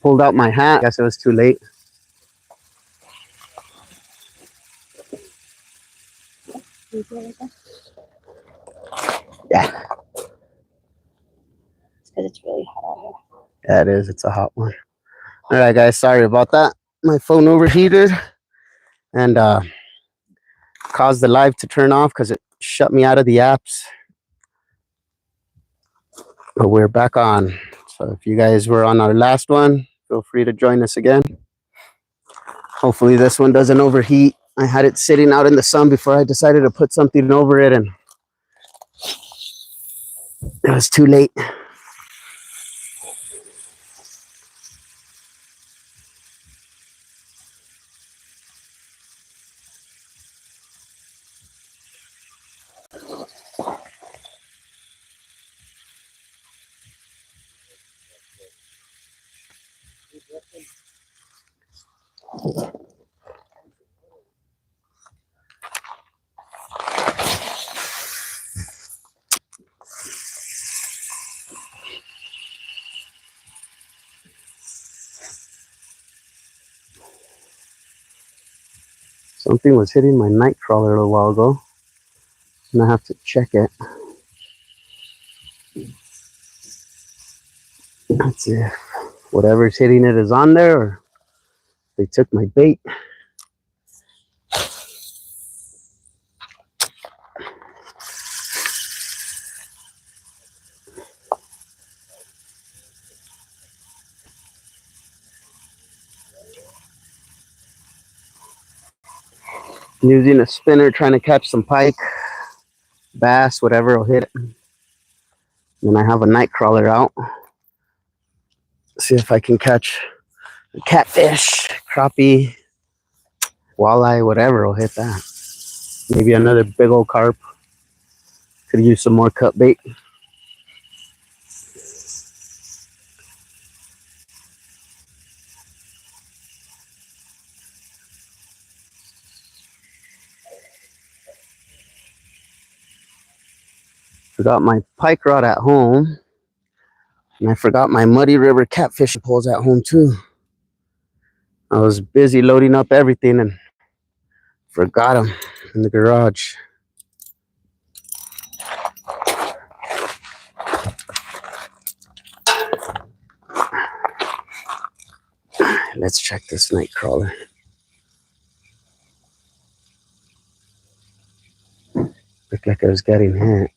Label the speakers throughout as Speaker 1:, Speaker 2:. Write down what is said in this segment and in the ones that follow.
Speaker 1: pulled out my hat. I guess it was too late. Yeah.
Speaker 2: It's because it's really hot out here.
Speaker 1: Yeah, it is. It's a hot one. All right, guys. Sorry about that. My phone overheated and caused the live to turn off because it shut me out of the apps. But we're back on. So if you guys were on our last one, feel free to join us again. Hopefully this one doesn't overheat. I had it sitting out in the sun before I decided to put something over it, and it was too late. Something was hitting my night crawler a little while ago, and I have to check it. Let's see if whatever's hitting it is on there, or they took my bait. I'm using a spinner trying to catch some pike, bass, whatever will hit it. Then I have a night crawler out. See if I can catch a catfish, crappie, walleye, whatever will hit that. Maybe another big old carp. Could use some more cut bait. Forgot my pike rod at home, and I forgot my Muddy River catfish poles at home too. I was busy loading up everything and forgot them in the garage. Let's check this night crawler. Looked like I was getting hit.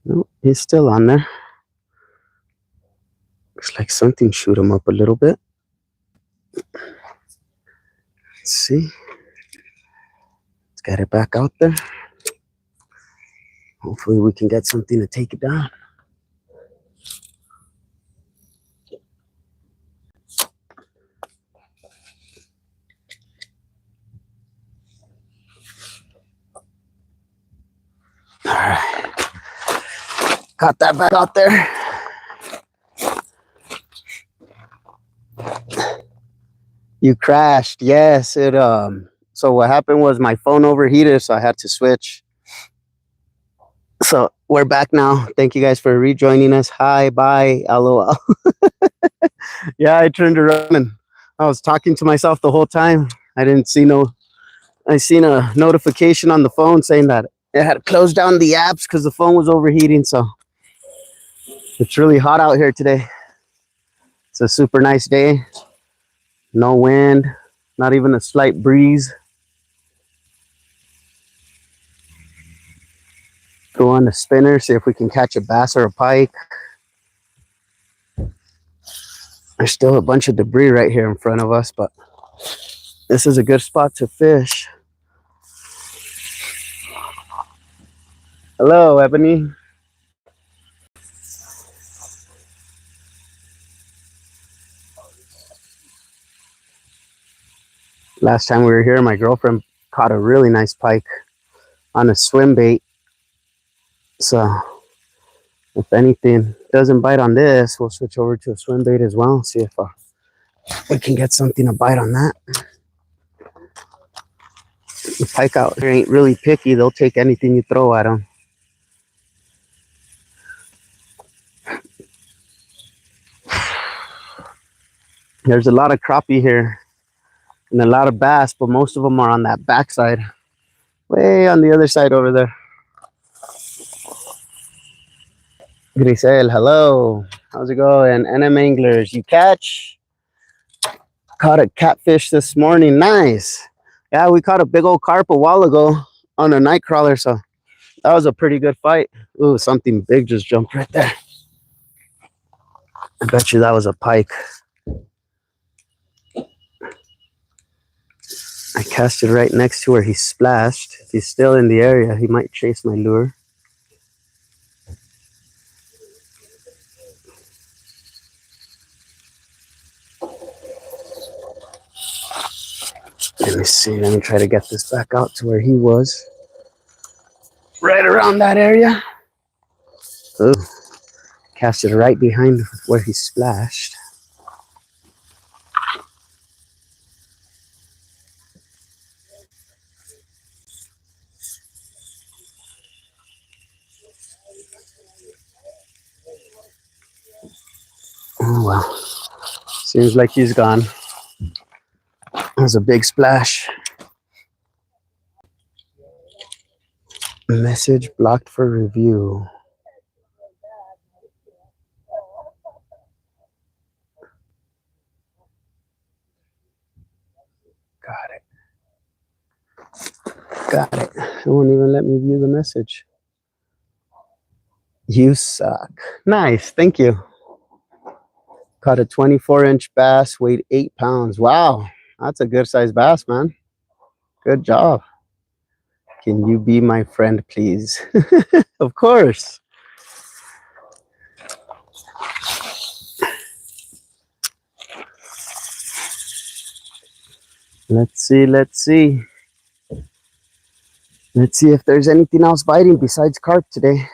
Speaker 1: Nope, he's still on there. Looks like something shoot him up a little bit. Let's see. Let's get it back out there. Hopefully we can get something to take it down. All right. Got that back out there. You crashed. Yes, it so what happened was my phone overheated, so I had to switch. So we're back now. Thank you guys for rejoining us. Hi, bye, LOL. Yeah, I turned around and I was talking to myself the whole time. I didn't see I seen a notification on the phone saying that it had closed down the apps because the phone was overheating. So it's really hot out here today. It's a super nice day. No wind, not even a slight breeze. Go on the spinner, see if we can catch a bass or a pike. There's still a bunch of debris right here in front of us, but this is a good spot to fish. Hello, Ebony. Last time we were here, my girlfriend caught a really nice pike on a swim bait. So if anything doesn't bite on this, we'll switch over to a swim bait as well. See if we can get something to bite on that. The pike out here ain't really picky. They'll take anything you throw at them. There's a lot of crappie here and a lot of bass, but most of them are on that backside, way on the other side over there. Grisel, hello. How's it going? NM Anglers, you catch? Caught a catfish this morning. Nice. Yeah, we caught a big old carp a while ago on a night crawler, so that was a pretty good fight. Ooh, something big just jumped right there. I bet you that was a pike. I cast it right next to where he splashed. If he's still in the area, he might chase my lure. Let me see. Let me try to get this back out to where he was. Right around that area. Ooh. Cast it right behind where he splashed. Oh well. Seems like he's gone. That was a big splash. Message blocked for review. Got it. Got it. It won't even let me view the message. You suck. Nice. Thank you. Caught a 24-inch bass, weighed 8 pounds. Wow. That's a good sized bass, man. Good job. Can you be my friend, please? Of course. Let's see. Let's see. Let's see if there's anything else biting besides carp today.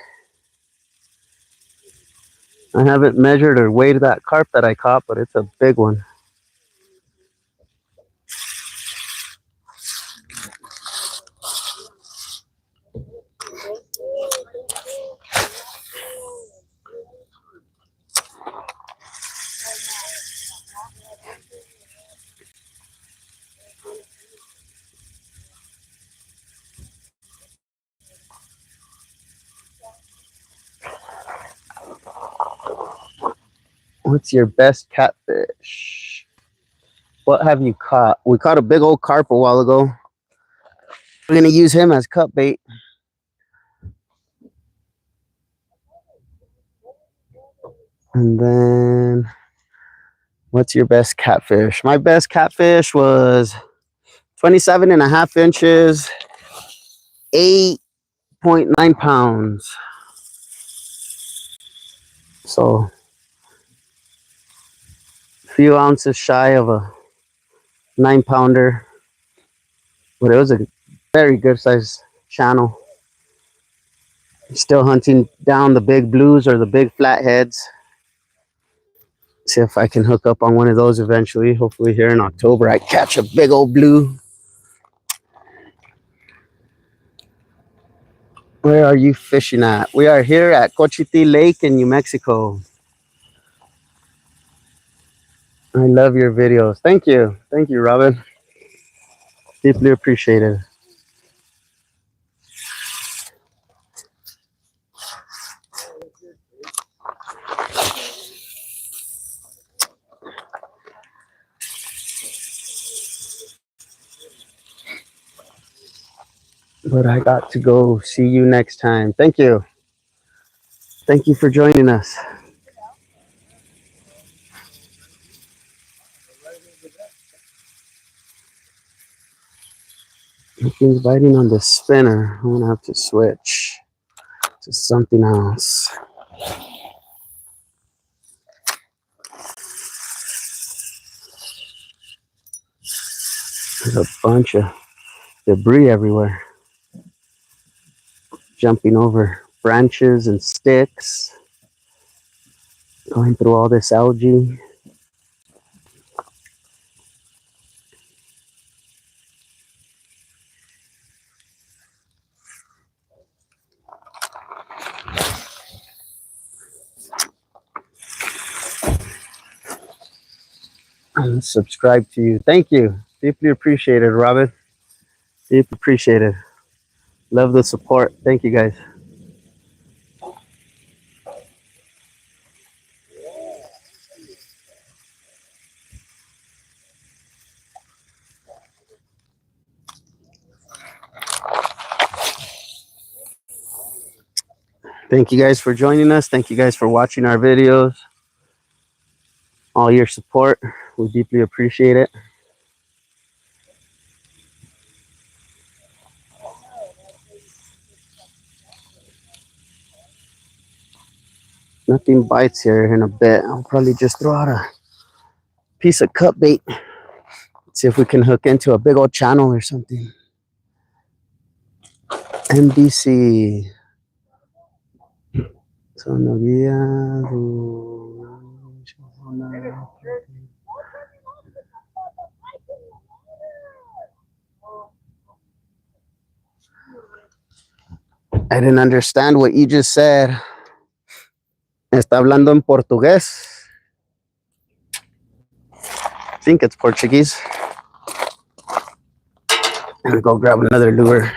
Speaker 1: I haven't measured or weighed that carp that I caught, but it's a big one. What's your best catfish? What have you caught? We caught a big old carp a while ago. We're going to use him as cut bait. And then, what's your best catfish? My best catfish was 27.5 inches, 8.9 pounds. So, a few ounces shy of a 9-pounder. But it was a very good size channel. Still hunting down the big blues or the big flatheads. See if I can hook up on one of those eventually. Hopefully here in October I catch a big old blue. Where are you fishing at? We are here at Cochiti Lake in New Mexico. I love your videos. Thank you. Thank you, Robin. Deeply appreciated. But I got to go. See you next time. Thank you. Thank you for joining us. Nothing's biting on the spinner. I'm gonna have to switch to something else. There's a bunch of debris everywhere. Jumping over branches and sticks. Going through all this algae. and subscribe to you. Thank you. Deeply appreciated, Robin. Deeply appreciated. Love the support. Thank you guys. Thank you guys for joining us. Thank you guys for watching our videos. All your support. We deeply appreciate it. Nothing bites here in a bit. I'll probably just throw out a piece of cut bait. See if we can hook into a big old channel or something. MDC. I didn't understand what you just said. Está hablando en portugués. I think it's Portuguese. I'm gonna go grab another lure.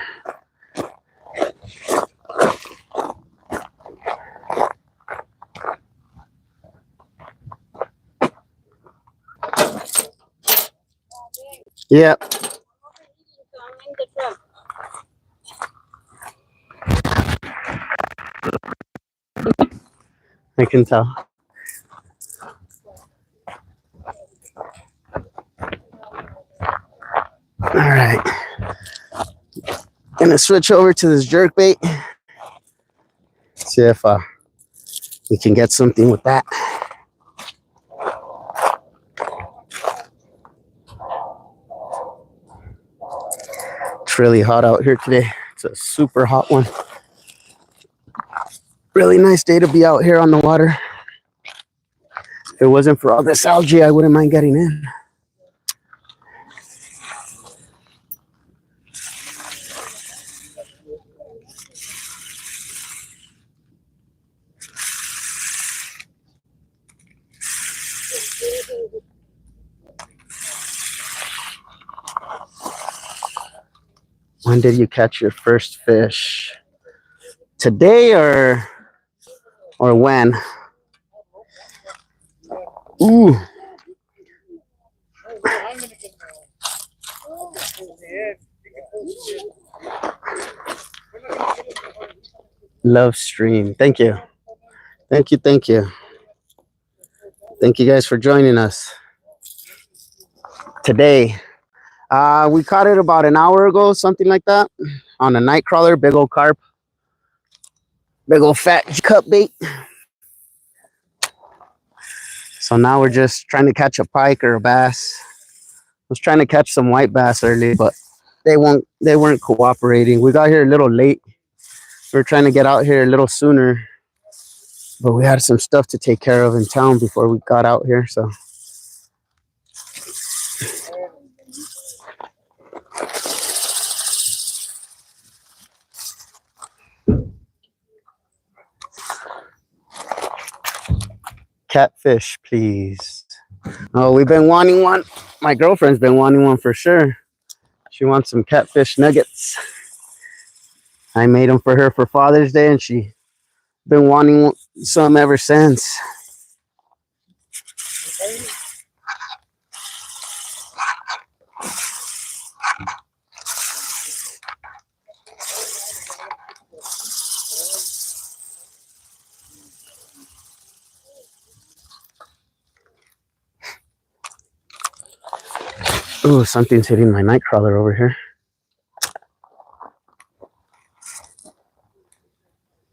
Speaker 1: Yep. I can tell. All right. Gonna switch over to this jerk bait. See if we can get something with that. It's really hot out here today. It's a super hot one. Really nice day to be out here on the water. If it wasn't for all this algae, I wouldn't mind getting in. When did you catch your first fish? Today or when? Ooh. Love stream. Thank you. Thank you. Thank you. Thank you guys for joining us today. We caught it about an hour ago, something like that, on a night crawler, big old carp, big old fat cut bait. So now we're just trying to catch a pike or a bass. I was trying to catch some white bass early, but they weren't cooperating. We got here a little late. We were trying to get out here a little sooner, but we had some stuff to take care of in town before we got out here. So catfish, please. Oh, we've been wanting one. My girlfriend's been wanting one for sure. She wants some catfish nuggets. I made them for her for Father's Day, and she been wanting some ever since. Ooh, something's hitting my night crawler over here.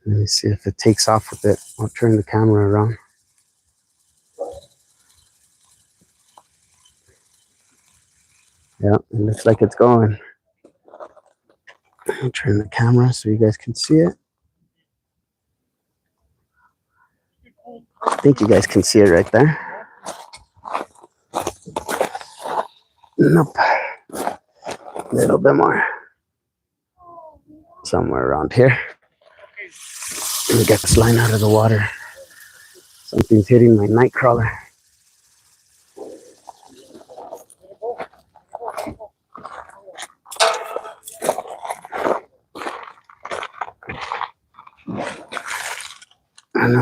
Speaker 1: Let me see if it takes off a bit. I'll turn the camera around. Yeah, it looks like it's going. I'll turn the camera so you guys can see it. I think you guys can see it right there. Nope. A little bit more. Somewhere around here. Let me get this line out of the water. Something's hitting my night crawler.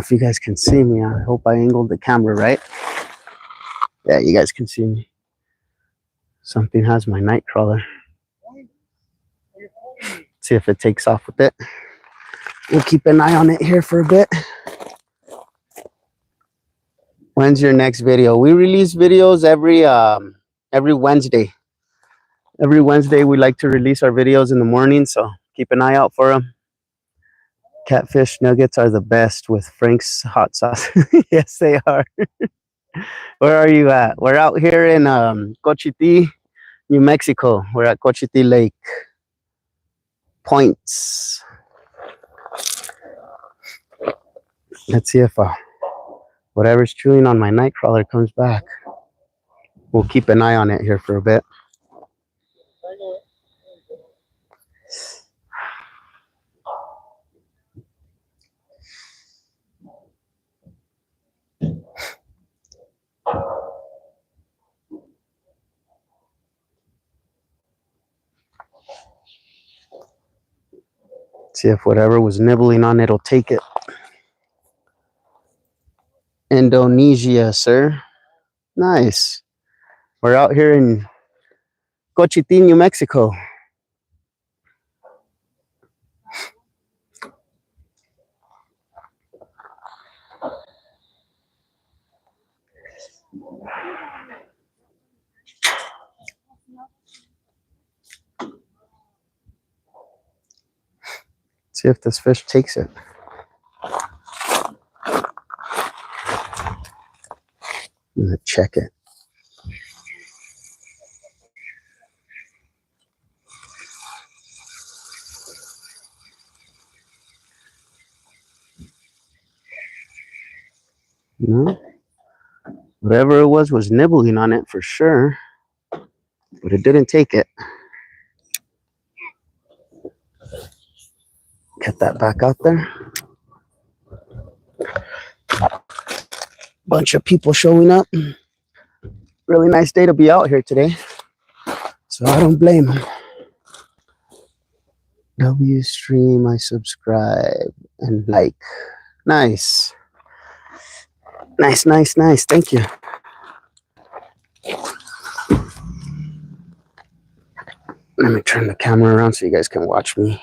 Speaker 1: if you guys can see me. I hope I angled the camera right. Yeah, you guys can see me. Something has my night crawler. See if it takes off with it. We'll keep an eye on it here for a bit. When's your next video? We release videos every Wednesday. Every Wednesday we like to release our videos in the morning, so keep an eye out for them. Catfish nuggets are the best with Frank's hot sauce. Yes, they are. Where are you at? We're out here in Cochiti, New Mexico. We're at Cochiti Lake. Points. Let's see if whatever's chewing on my night crawler comes back. We'll keep an eye on it here for a bit. See if whatever was nibbling on it'll take it. Indonesia, sir. Nice. We're out here in Cochiti, New Mexico. See if this fish takes it. I'm gonna check it. No. Whatever it was nibbling on it for sure, but it didn't take it. Get that back out there. Bunch of people showing up. Really nice day to be out here today, so I don't blame them. W stream, I subscribe and like. Nice. Nice, nice, nice. Thank you. Let me turn the camera around so you guys can watch me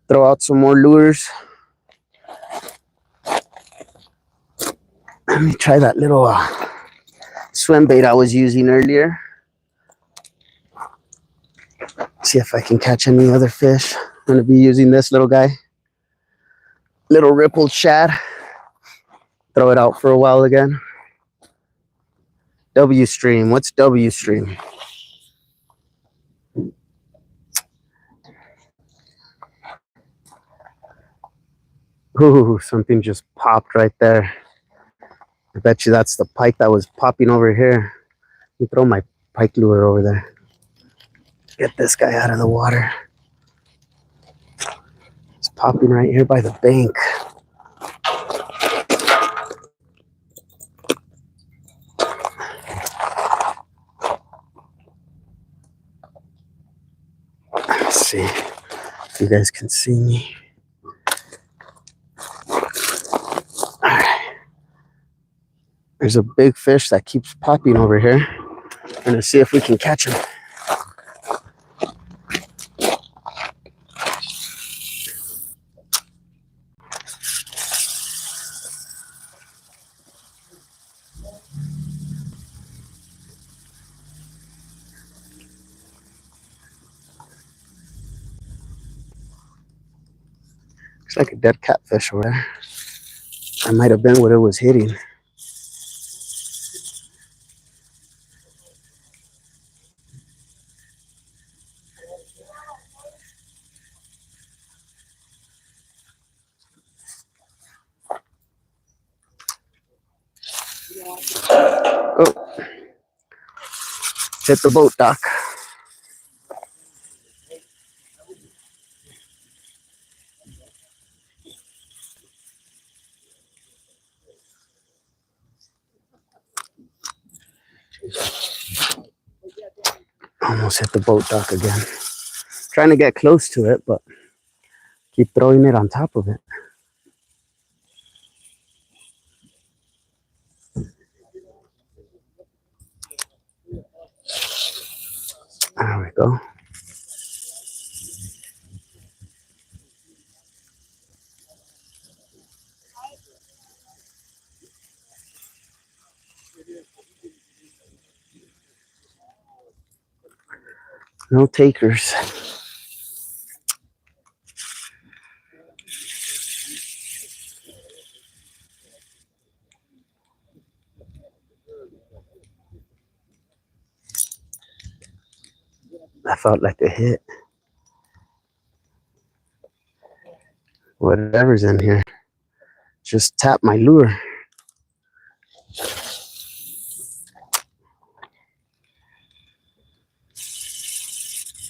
Speaker 1: throw out some more lures. Let me try that little swim bait I was using earlier. See if I can catch any other fish. I'm going to be using this little guy. Little rippled shad. Throw it out for a while again. W stream. What's W stream? Ooh, something just popped right there. I bet you that's the pike that was popping over here. Let me throw my pike lure over there. Get this guy out of the water. It's popping right here by the bank. Let's see if you guys can see me. There's a big fish that keeps popping over here. I'm gonna see if we can catch him. Looks like a dead catfish over there. That might have been what it was hitting. Oh, hit the boat, Doc. Almost hit the boat, Doc, again. Trying to get close to it, but keep throwing it on top of it. go. No takers. I felt like a hit. Whatever's in here, just tap my lure.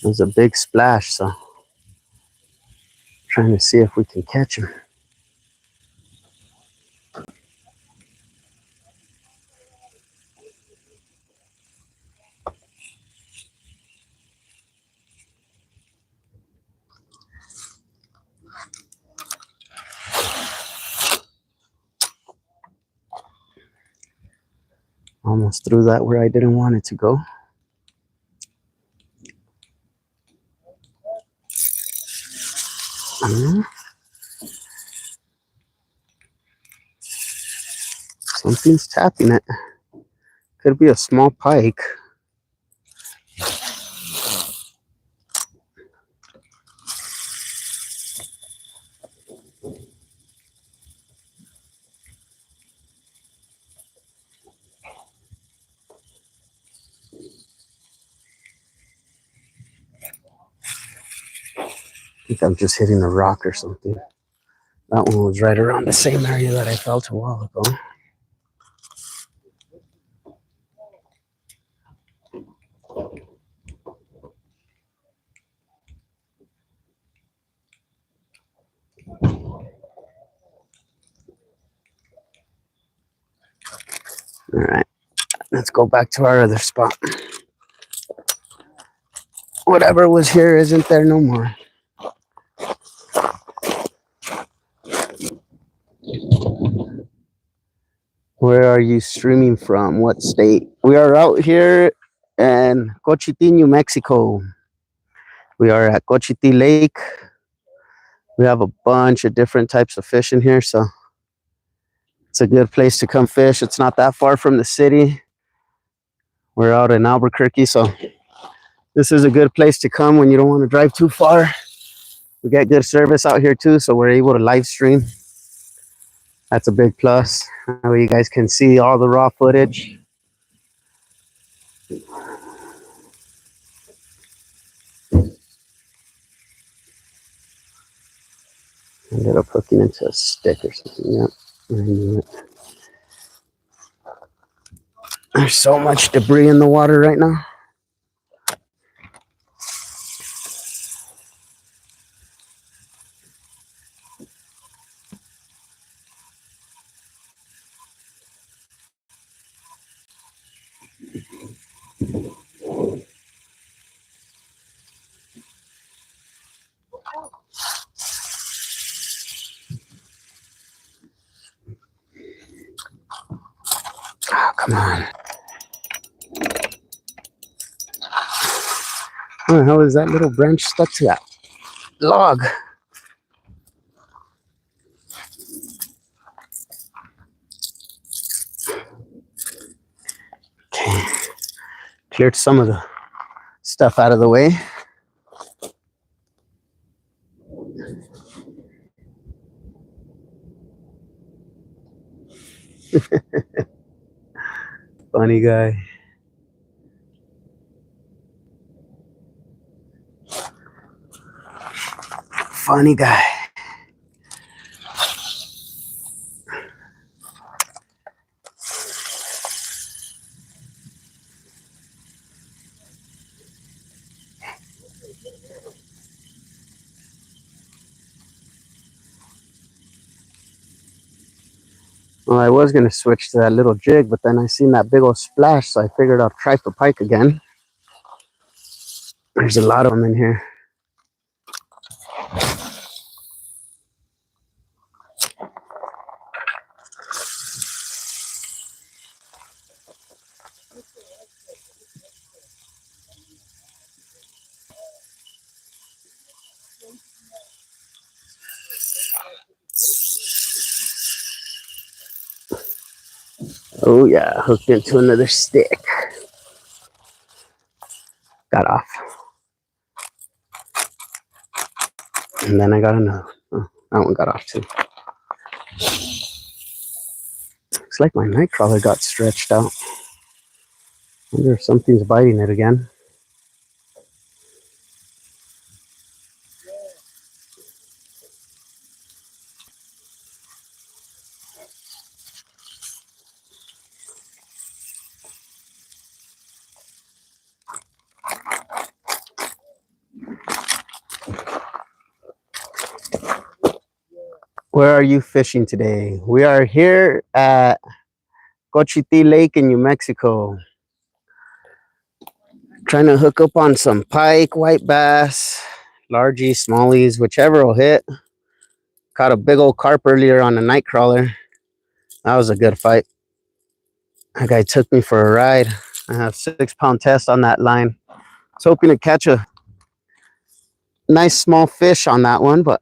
Speaker 1: It was a big splash, so trying to see if we can catch him. Almost threw that where I didn't want it to go. Something's tapping it. Could be a small pike. I think I'm just hitting a rock or something. That one was right around the same area that I felt a while ago. All right, let's go back to our other spot. Whatever was here isn't there no more. Where are you streaming from? What state? We are out here in Cochiti, New Mexico. We are at Cochiti Lake. We have a bunch of different types of fish in here, so it's a good place to come fish. It's not that far from the city. We're out in Albuquerque, so this is a good place to come when you don't want to drive too far. We get good service out here too, so we're able to live stream. That's a big plus. That way you guys can see all the raw footage. Ended up hooking into a stick or something. Yep, I knew it. There's so much debris in the water right now. Oh, come on. How the hell is that little branch stuck to that log? Okay. Cleared some of the stuff out of the way. Funny guy. Funny guy. Well, I was going to switch to that little jig, but then I seen that big old splash, so I figured I'll try the pike again. There's a lot of them in here. Oh yeah, hooked into another stick. Got off. And then I got another. Oh, that one got off too. Looks like my night crawler got stretched out. Wonder if something's biting it again. Where are you fishing today? We are here at Cochiti Lake in New Mexico. Trying to hook up on some pike, white bass, largies, smallies, whichever will hit. Caught a big old carp earlier on a night crawler. That was a good fight. That guy took me for a ride. I have 6-pound test on that line. I was hoping to catch a nice small fish on that one, but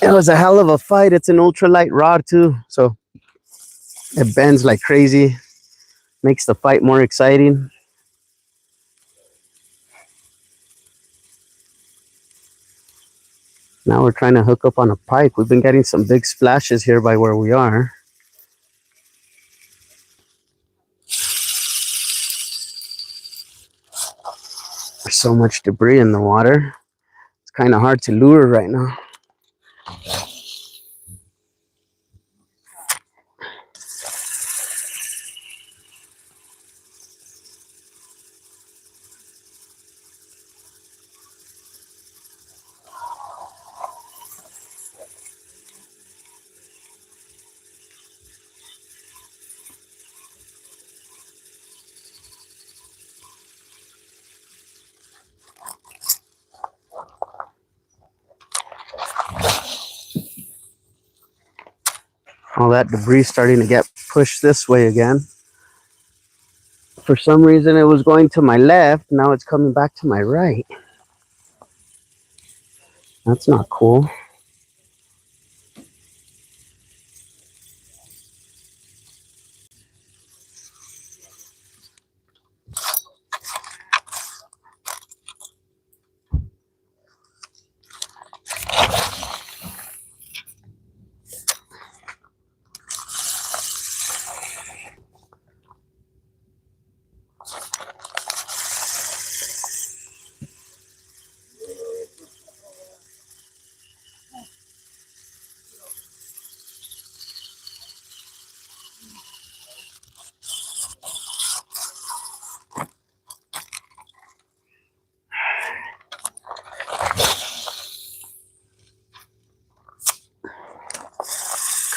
Speaker 1: it was a hell of a fight. It's an ultralight rod too, so it bends like crazy. Makes the fight more exciting. Now we're trying to hook up on a pike. We've been getting some big splashes here by where we are. There's so much debris in the water. It's kind of hard to lure right now. All that debris starting to get pushed this way again. For some reason it was going to my left. Now it's coming back to my right. That's not cool.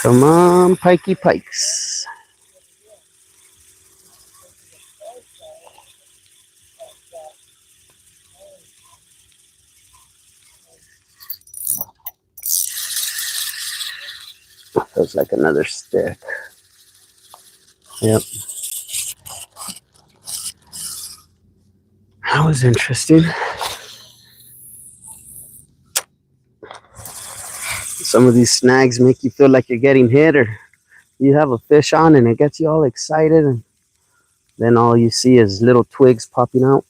Speaker 1: Come on, pikey pikes. Feels like another stick. Yep. That was interesting. Some of these snags make you feel like you're getting hit, or you have a fish on and it gets you all excited, and then all you see is little twigs popping out.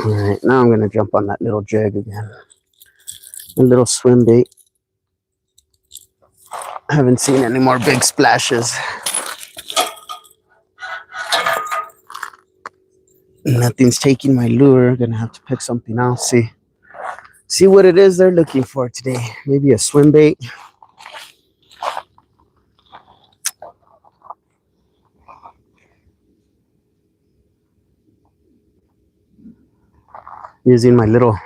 Speaker 1: All right, now I'm gonna jump on that little jig again. A little swim bait. I haven't seen any more big splashes. Nothing's taking my lure. Gonna have to pick something else. See what it is they're looking for today. Maybe a swim bait. Using my little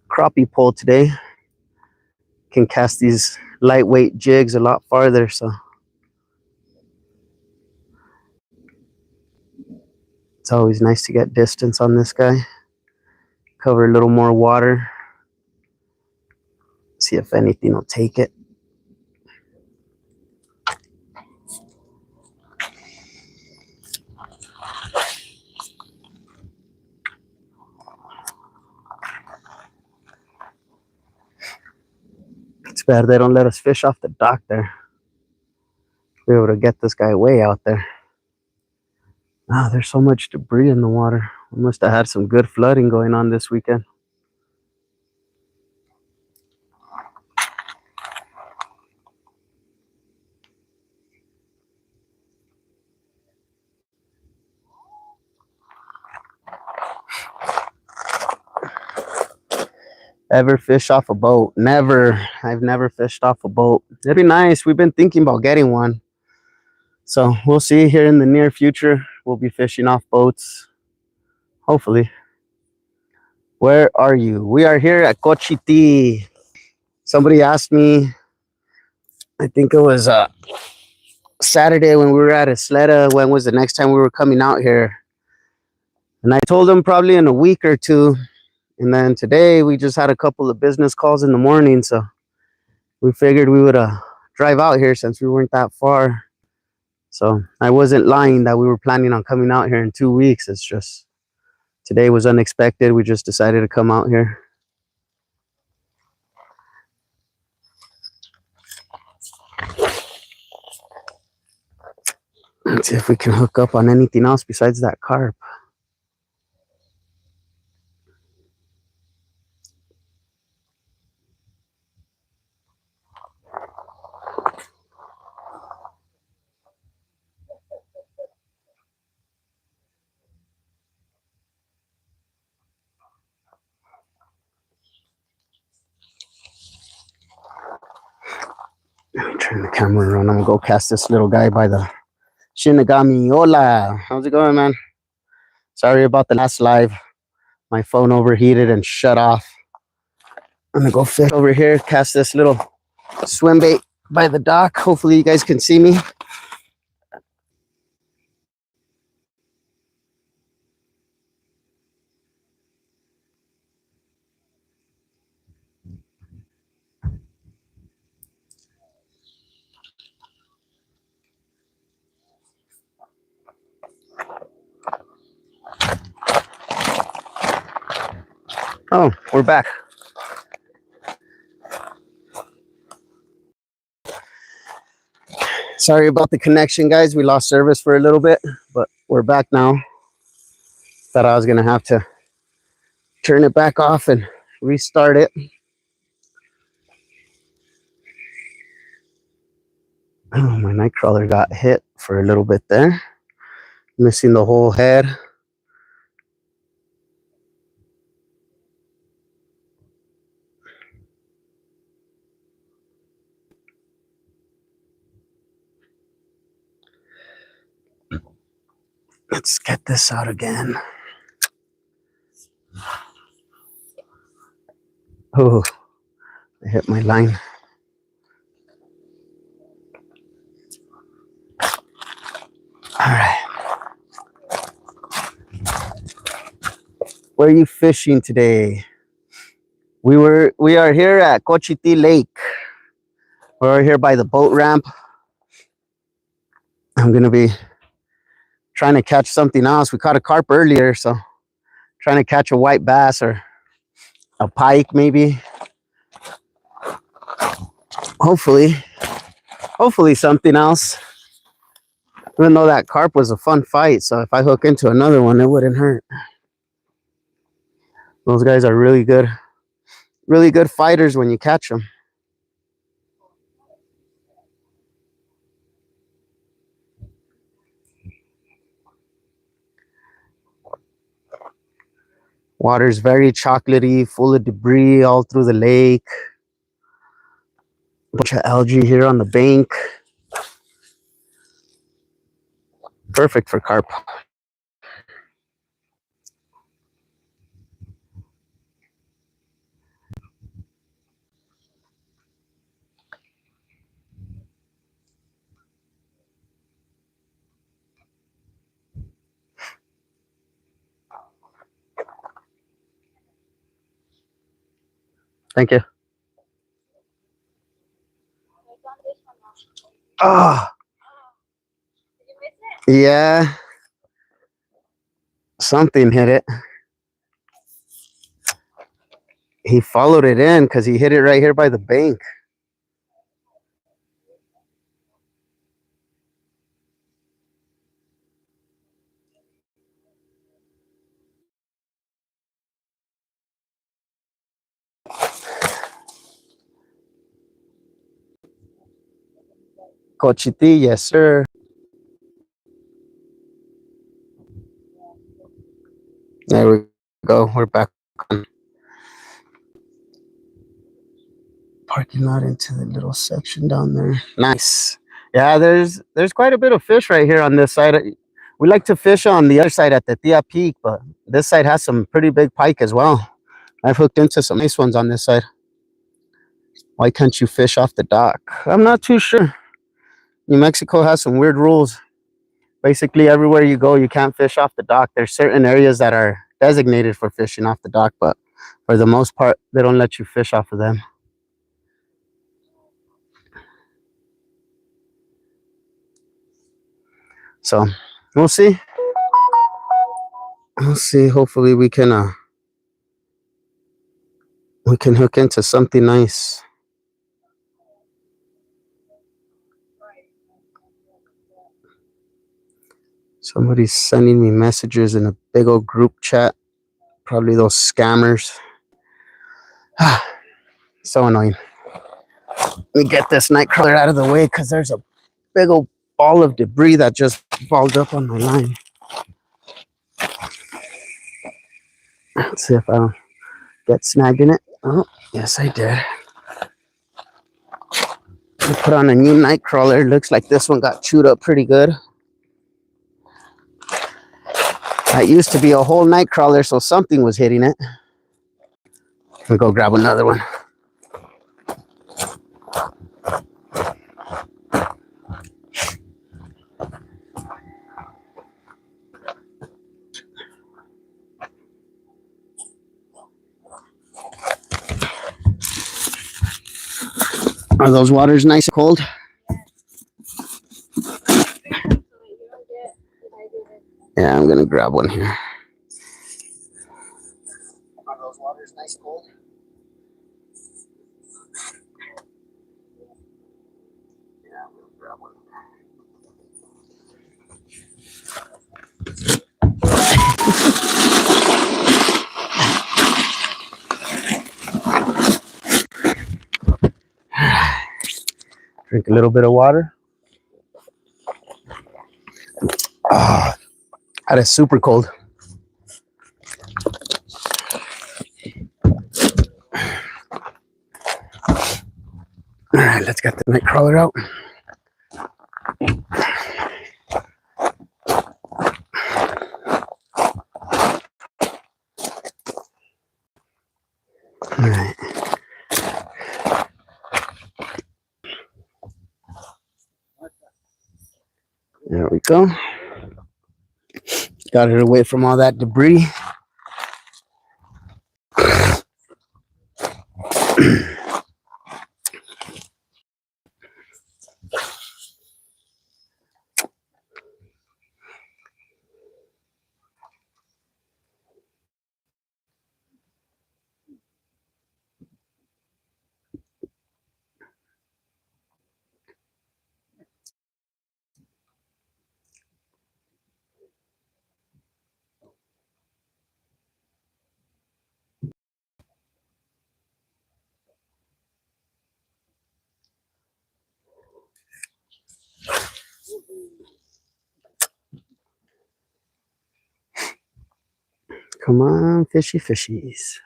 Speaker 1: crappie pole today. Can cast these lightweight jigs a lot farther, so it's always nice to get distance on this guy. Cover a little more water. See if anything will take it. It's bad they don't let us fish off the dock there. Be able to get this guy way out there. Ah, there's so much debris in the water. We must have had some good flooding going on this weekend. Ever fish off a boat? Never. I've never fished off a boat. It'd be nice. We've been thinking about getting one. So we'll see here in the near future. We'll be fishing off boats. Hopefully. Where are you? We are here at Cochiti. Somebody asked me, I think it was Saturday when we were at Isleta, when was the next time we were coming out here? And I told them probably in a week or two. And then today we just had a couple of business calls in the morning. So we figured we would drive out here since we weren't that far. So I wasn't lying that we were planning on coming out here in 2 weeks. It's just today was unexpected. We just decided to come out here. Let's see if we can hook up on anything else besides that carp. Let me turn the camera around. I'm gonna go cast this little guy by the Shinigami. Hola, how's it going, man? Sorry about the last live. My phone overheated and shut off. I'm gonna go fish over here, cast this little swim bait by the dock. Hopefully you guys can see me. Oh, we're back. Sorry about the connection, guys. We lost service for a little bit, but we're back now. Thought I was gonna have to turn it back off and restart it. Oh, my night crawler got hit for a little bit there. Missing the whole head. Let's get this out again. Oh, I hit my line. All right. Where are you fishing today? We are here at Cochiti Lake. We're here by the boat ramp. I'm gonna be trying to catch something else. We caught a carp earlier, so trying to catch a white bass or a pike maybe. Hopefully something else. Even though that carp was a fun fight, so if I hook into another one, it wouldn't hurt. Those guys are really good really good fighters when you catch them. Water's very chocolatey, full of debris all through the lake. Bunch of algae here on the bank. Perfect for carp. Thank you. Ah, yeah. Something hit it. He followed it in because he hit it right here by the bank. Cochiti, yes, sir. There we go. We're back on parking lot into the little section down there. Nice. Yeah, there's quite a bit of fish right here on this side. We like to fish on the other side at the Tia Peak, but this side has some pretty big pike as well. I've hooked into some nice ones on this side. Why can't you fish off the dock? I'm not too sure. New Mexico has some weird rules. Basically, everywhere you go, you can't fish off the dock. There's certain areas that are designated for fishing off the dock, but for the most part, they don't let you fish off of them. So we'll see. We'll see. Hopefully, we can hook into something nice. Somebody's sending me messages in a big old group chat. Probably those scammers. So annoying. Let me get this nightcrawler out of the way because there's a big old ball of debris that just balled up on my line. Let's see if I get snagged in it. Oh, yes, I did. I put on a new nightcrawler. Looks like this one got chewed up pretty good. That used to be a whole nightcrawler, so something was hitting it. We'll go grab another one. Are those waters nice and cold? Yeah, I'm gonna grab one here. Are those waters nice and cold? Yeah, I'm gonna grab one. Drink a little bit of water. Oh, that is super cold. All right, let's get the nightcrawler out. All right. There we go. Got it away from all that debris. Come on, fishy fishies.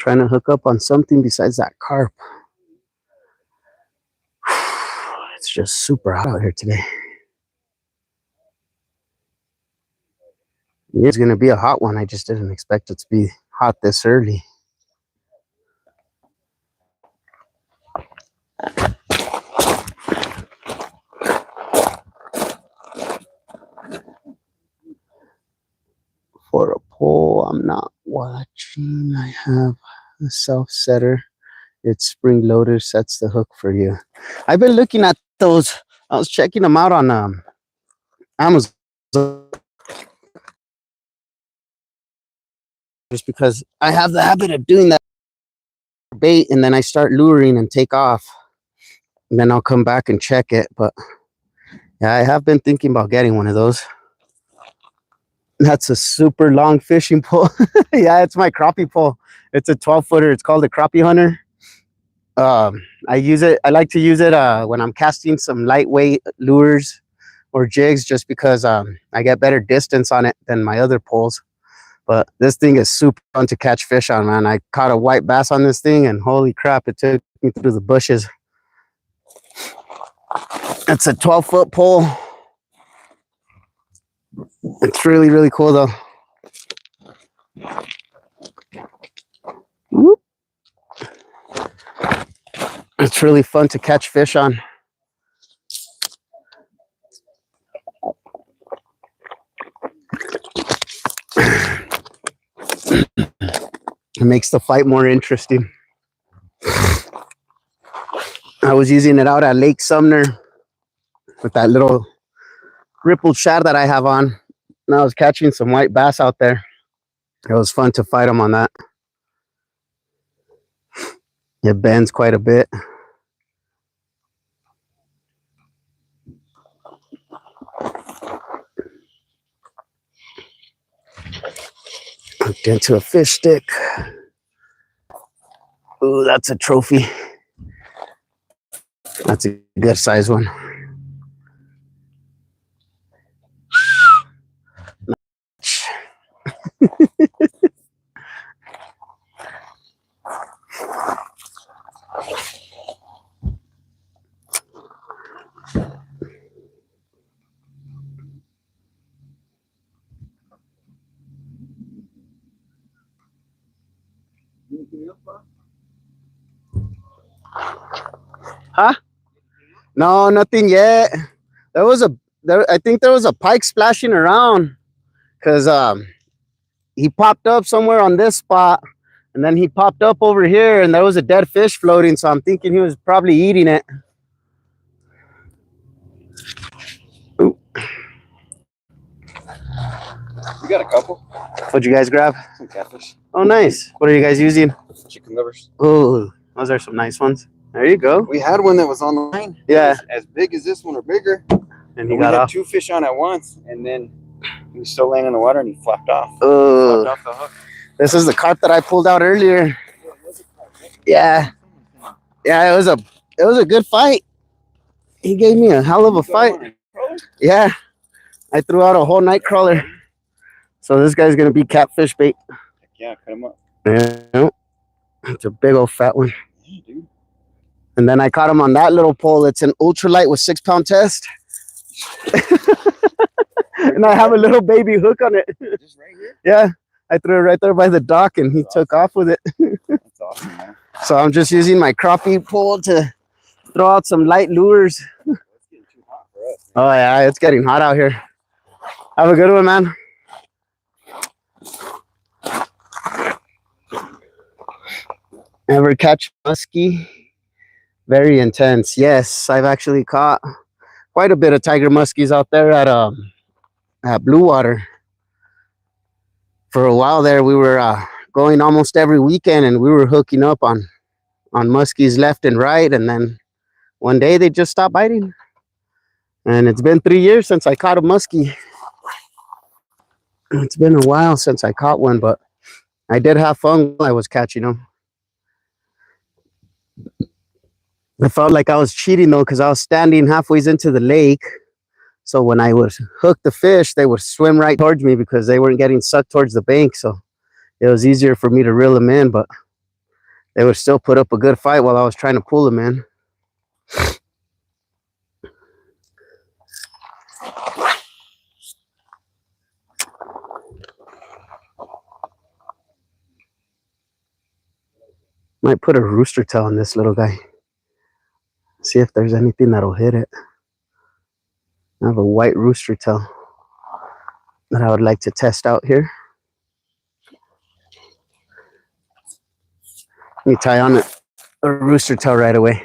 Speaker 1: Trying to hook up on something besides that carp. It's just super hot out here today. It's going to be a hot one. I just didn't expect it to be hot this early. For a pole, I'm not watching. I have a self-setter. It's spring-loaded, sets the hook for you. I've been looking at those. I was checking them out on Amazon. Just because I have the habit of doing that bait, and then I start luring and take off. And then I'll come back and check it. But yeah, I have been thinking about getting one of those. That's a super long fishing pole. Yeah, it's my crappie pole. It's a 12-footer. It's called a crappie hunter. I use it. I like to use it when I'm casting some lightweight lures or jigs, just because I get better distance on it than my other poles. But this thing is super fun to catch fish on, man. I caught a white bass on this thing, and holy crap, it took me through the bushes. It's a 12-foot pole. It's really, really cool, though. Whoop. It's really fun to catch fish on. It makes the fight more interesting. I was using it out at Lake Sumner with that little rippled shad that I have on, and I was catching some white bass out there. It was fun to fight them on that. It bends quite a bit. Hooked into a fish stick. Ooh, that's a trophy. That's a good size one. Huh? No, nothing yet. I think there was a pike splashing around, because he popped up somewhere on this spot, and then he popped up over here, and there was a dead fish floating, so I'm thinking he was probably eating it. Ooh.
Speaker 2: We got a couple.
Speaker 1: What'd you guys grab?
Speaker 2: Some catfish.
Speaker 1: Oh, nice. What are you guys using?
Speaker 2: Chicken livers.
Speaker 1: Oh, those are some nice ones. There you go.
Speaker 2: We had one that was on the line.
Speaker 1: Yeah.
Speaker 2: As big as this one or bigger.
Speaker 1: And he got off.
Speaker 2: 2 fish on at once, and then he was still laying in the water, and he flopped off.
Speaker 1: Oh.
Speaker 2: Flopped off the hook.
Speaker 1: This is the carp that I pulled out earlier. Yeah. Yeah, it was a good fight. He gave me a hell of a fight. Yeah. I threw out a whole night crawler. So this guy's gonna be catfish bait.
Speaker 2: Yeah, cut him up.
Speaker 1: Yeah. It's a big old fat one.
Speaker 2: Yeah, dude.
Speaker 1: And then I caught him on that little pole. It's an ultralight with 6-pound test. And I have a little baby hook on it.
Speaker 2: Just right here?
Speaker 1: Yeah. I threw it right there by the dock, and he took off with it.
Speaker 2: That's awesome, man.
Speaker 1: So I'm just using my crappie pole to throw out some light lures.
Speaker 2: It's getting too hot for us.
Speaker 1: Oh yeah, it's getting hot out here. Have a good one, man. Ever catch muskie? Very intense. Yes, I've actually caught quite a bit of tiger muskies out there at Blue Water. For a while there, we were going almost every weekend, and we were hooking up on muskies left and right. And then one day they just stopped biting. And it's been 3 years since I caught a muskie. It's been a while since I caught one, but I did have fun while I was catching them. I felt like I was cheating though, because I was standing halfway into the lake. So when I would hook the fish, they would swim right towards me because they weren't getting sucked towards the bank. So it was easier for me to reel them in, but they would still put up a good fight while I was trying to pull them in. Might put a rooster tail on this little guy. See if there's anything that'll hit it. I have a white rooster tail that I would like to test out here. Let me tie on a rooster tail right away.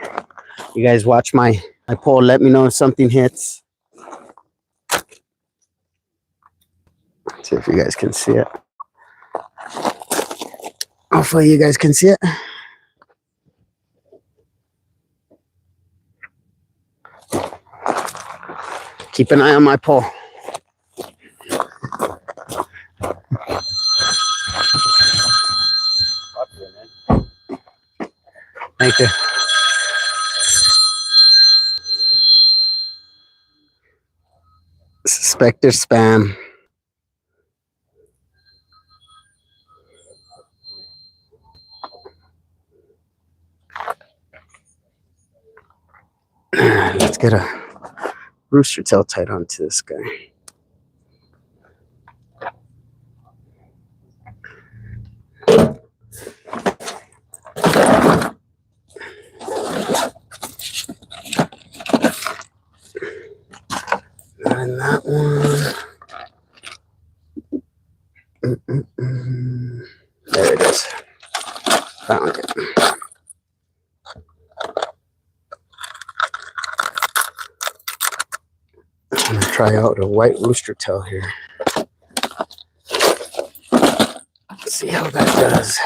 Speaker 1: You guys watch my pole. Let me know if something hits. Let's see if you guys can see it. Hopefully you guys can see it. Keep an eye on my pole. Thank you. Suspected spam. Let's get a rooster tail tied onto this guy. And that one. There it is. Found it. I'm gonna try out a white rooster tail here. Let's see how that does.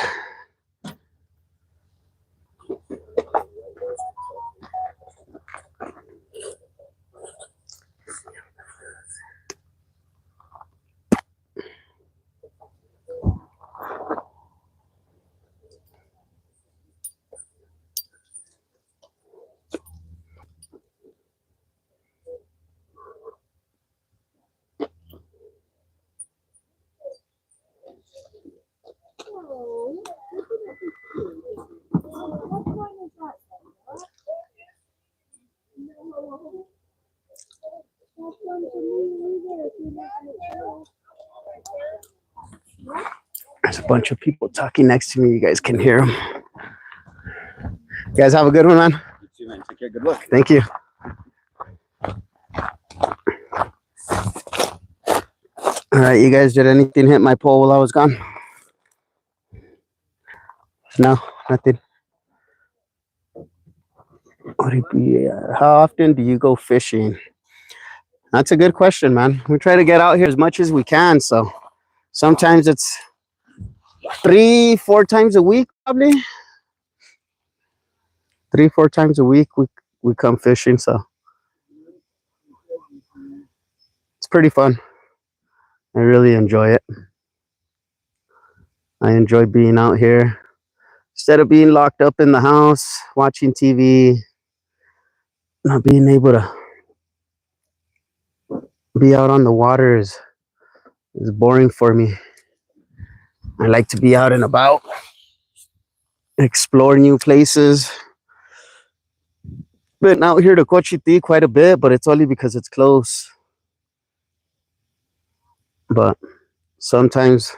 Speaker 1: There's a bunch of people talking next to me. You guys can hear them. You guys have a good one, man.
Speaker 2: You too, man. Take care. Good luck.
Speaker 1: Thank you. All right, you guys, did anything hit my pole while I was gone? No, nothing. How often do you go fishing? That's a good question, man. We try to get out here as much as we can. So sometimes it's 3-4 times a week, probably. 3-4 times a week we come fishing. So it's pretty fun. I really enjoy it. I enjoy being out here. Instead of being locked up in the house, watching TV, not being able to be out on the water is boring for me. I like to be out and about, explore new places. Been out here to Cochiti quite a bit, but it's only because it's close. But sometimes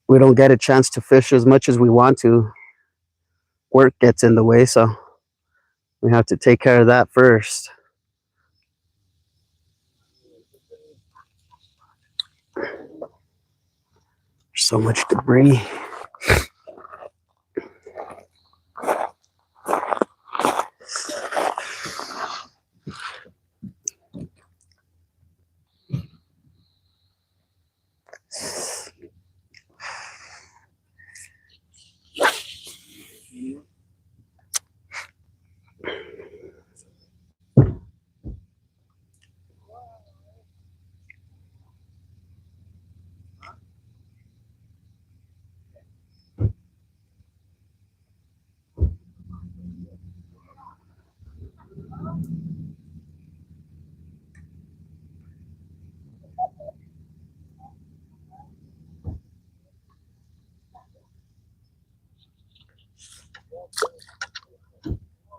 Speaker 1: we don't get a chance to fish as much as we want to. Work gets in the way, so we have to take care of that first. There's so much debris.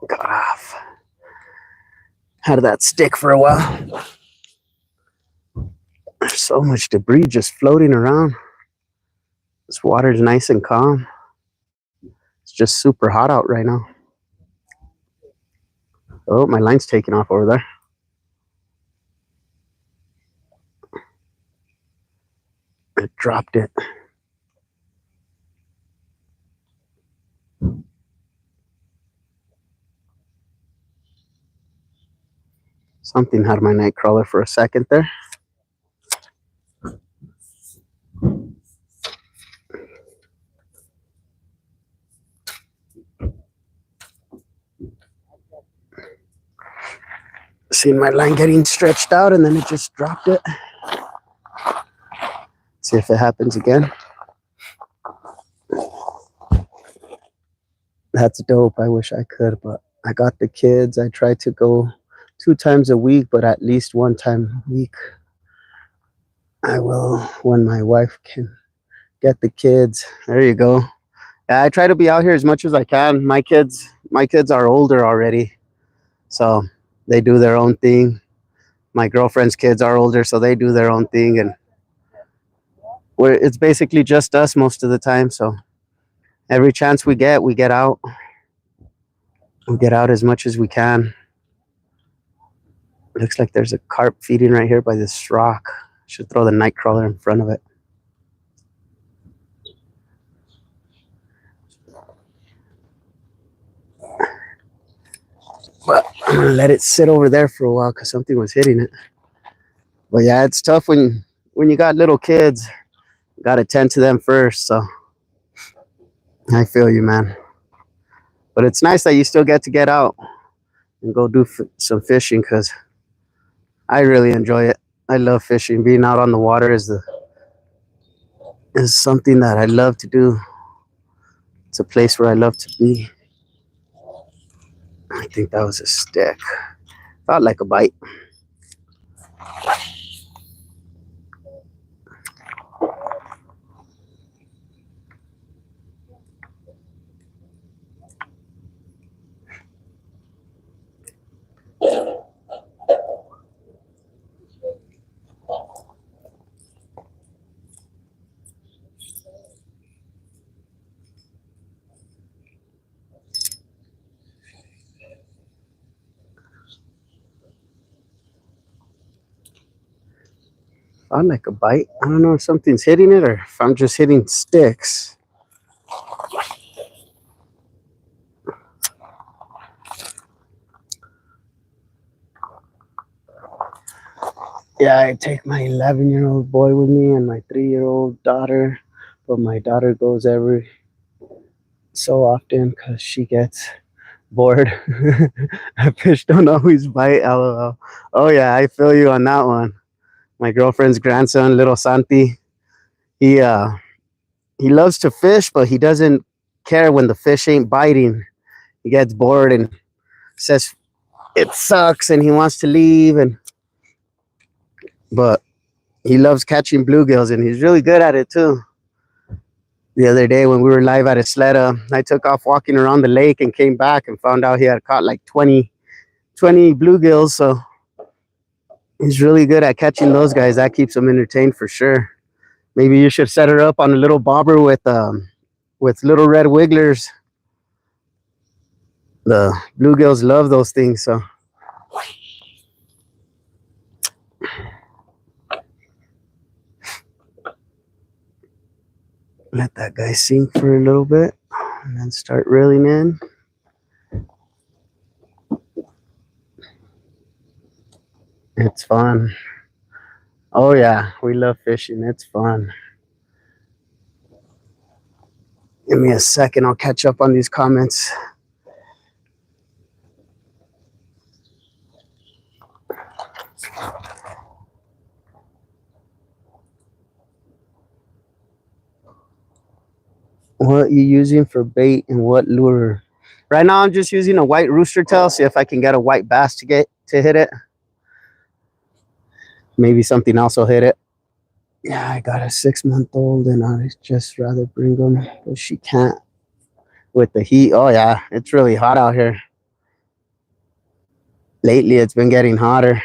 Speaker 1: Got off. Had that stick for a while. There's so much debris just floating around. This water's nice and calm. It's just super hot out right now. Oh, my line's taking off over there. It dropped it. Something had my night crawler for a second there. Seen my line getting stretched out and then it just dropped it. See if it happens again. That's dope. I wish I could, but I got the kids. I try to go 2 times a week, but at least 1 time a week I will when my wife can get the kids. There you go. Yeah, I try to be out here as much as I can. My kids are older already, so they do their own thing. My girlfriend's kids are older, so they do their own thing, and it's basically just us most of the time. So every chance we get out. We get out as much as we can. Looks like there's a carp feeding right here by this rock. Should throw the night crawler in front of it. But I'm gonna let it sit over there for a while because something was hitting it. But yeah, it's tough when you got little kids. You gotta tend to them first. So I feel you, man. But it's nice that you still get out and go do some fishing because I really enjoy it. I love fishing. Being out on the water is something that I love to do. It's a place where I love to be. I think that was a stick. Felt like a bite. Felt like a bite. I don't know if something's hitting it or if I'm just hitting sticks. Yeah, I take my 11-year-old boy with me and my 3-year-old daughter, but my daughter goes every so often because she gets bored. Fish don't always bite, lol. Oh yeah, I feel you on that one. My girlfriend's grandson, little Santi, he loves to fish, but he doesn't care when the fish ain't biting. He gets bored and says it sucks and he wants to leave, but he loves catching bluegills and he's really good at it too. The other day when we were live at Isleta, I took off walking around the lake and came back and found out he had caught like 20 bluegills. So he's really good at catching those guys. That keeps him entertained for sure. Maybe you should set her up on a little bobber with little red wigglers. The bluegills love those things. So let that guy sink for a little bit and then start reeling in. It's fun. Oh yeah, we love fishing. It's fun. Give me a second. I'll catch up on these comments. What you using for bait and what lure? Right now I'm just using a white rooster tail. See if I can get a white bass to hit it. Maybe something else will hit it. Yeah, I got a 6-month-old and I'd just rather bring them, but she can't with the heat. Oh yeah, it's really hot out here. Lately, it's been getting hotter.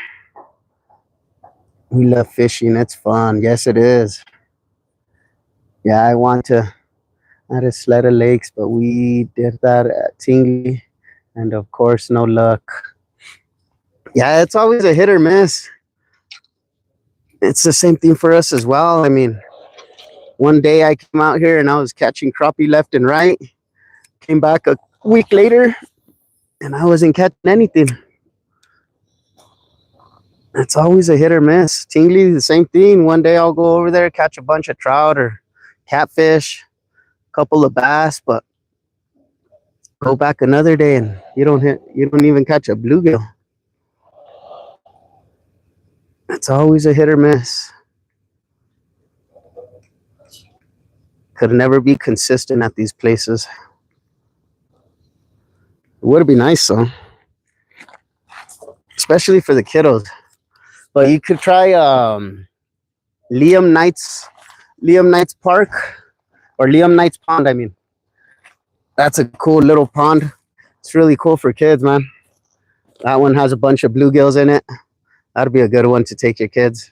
Speaker 1: We love fishing. It's fun. Yes, it is. Yeah, I want to at a Sleda Lakes, but we did that at Tingley, and of course, no luck. Yeah, it's always a hit or miss. It's the same thing for us as well. I mean, one day I came out here and I was catching crappie left and right. Came back a week later and I wasn't catching anything. It's always a hit or miss. Tingley, the same thing. One day I'll go over there, catch a bunch of trout or catfish, a couple of bass, but go back another day and you don't even catch a bluegill. It's always a hit or miss. Could never be consistent at these places. It would be nice though, especially for the kiddos. But you could try Liam Knights Park or Liam Knights Pond. I mean, that's a cool little pond. It's really cool for kids, man. That one has a bunch of bluegills in it. That'd be a good one to take your kids.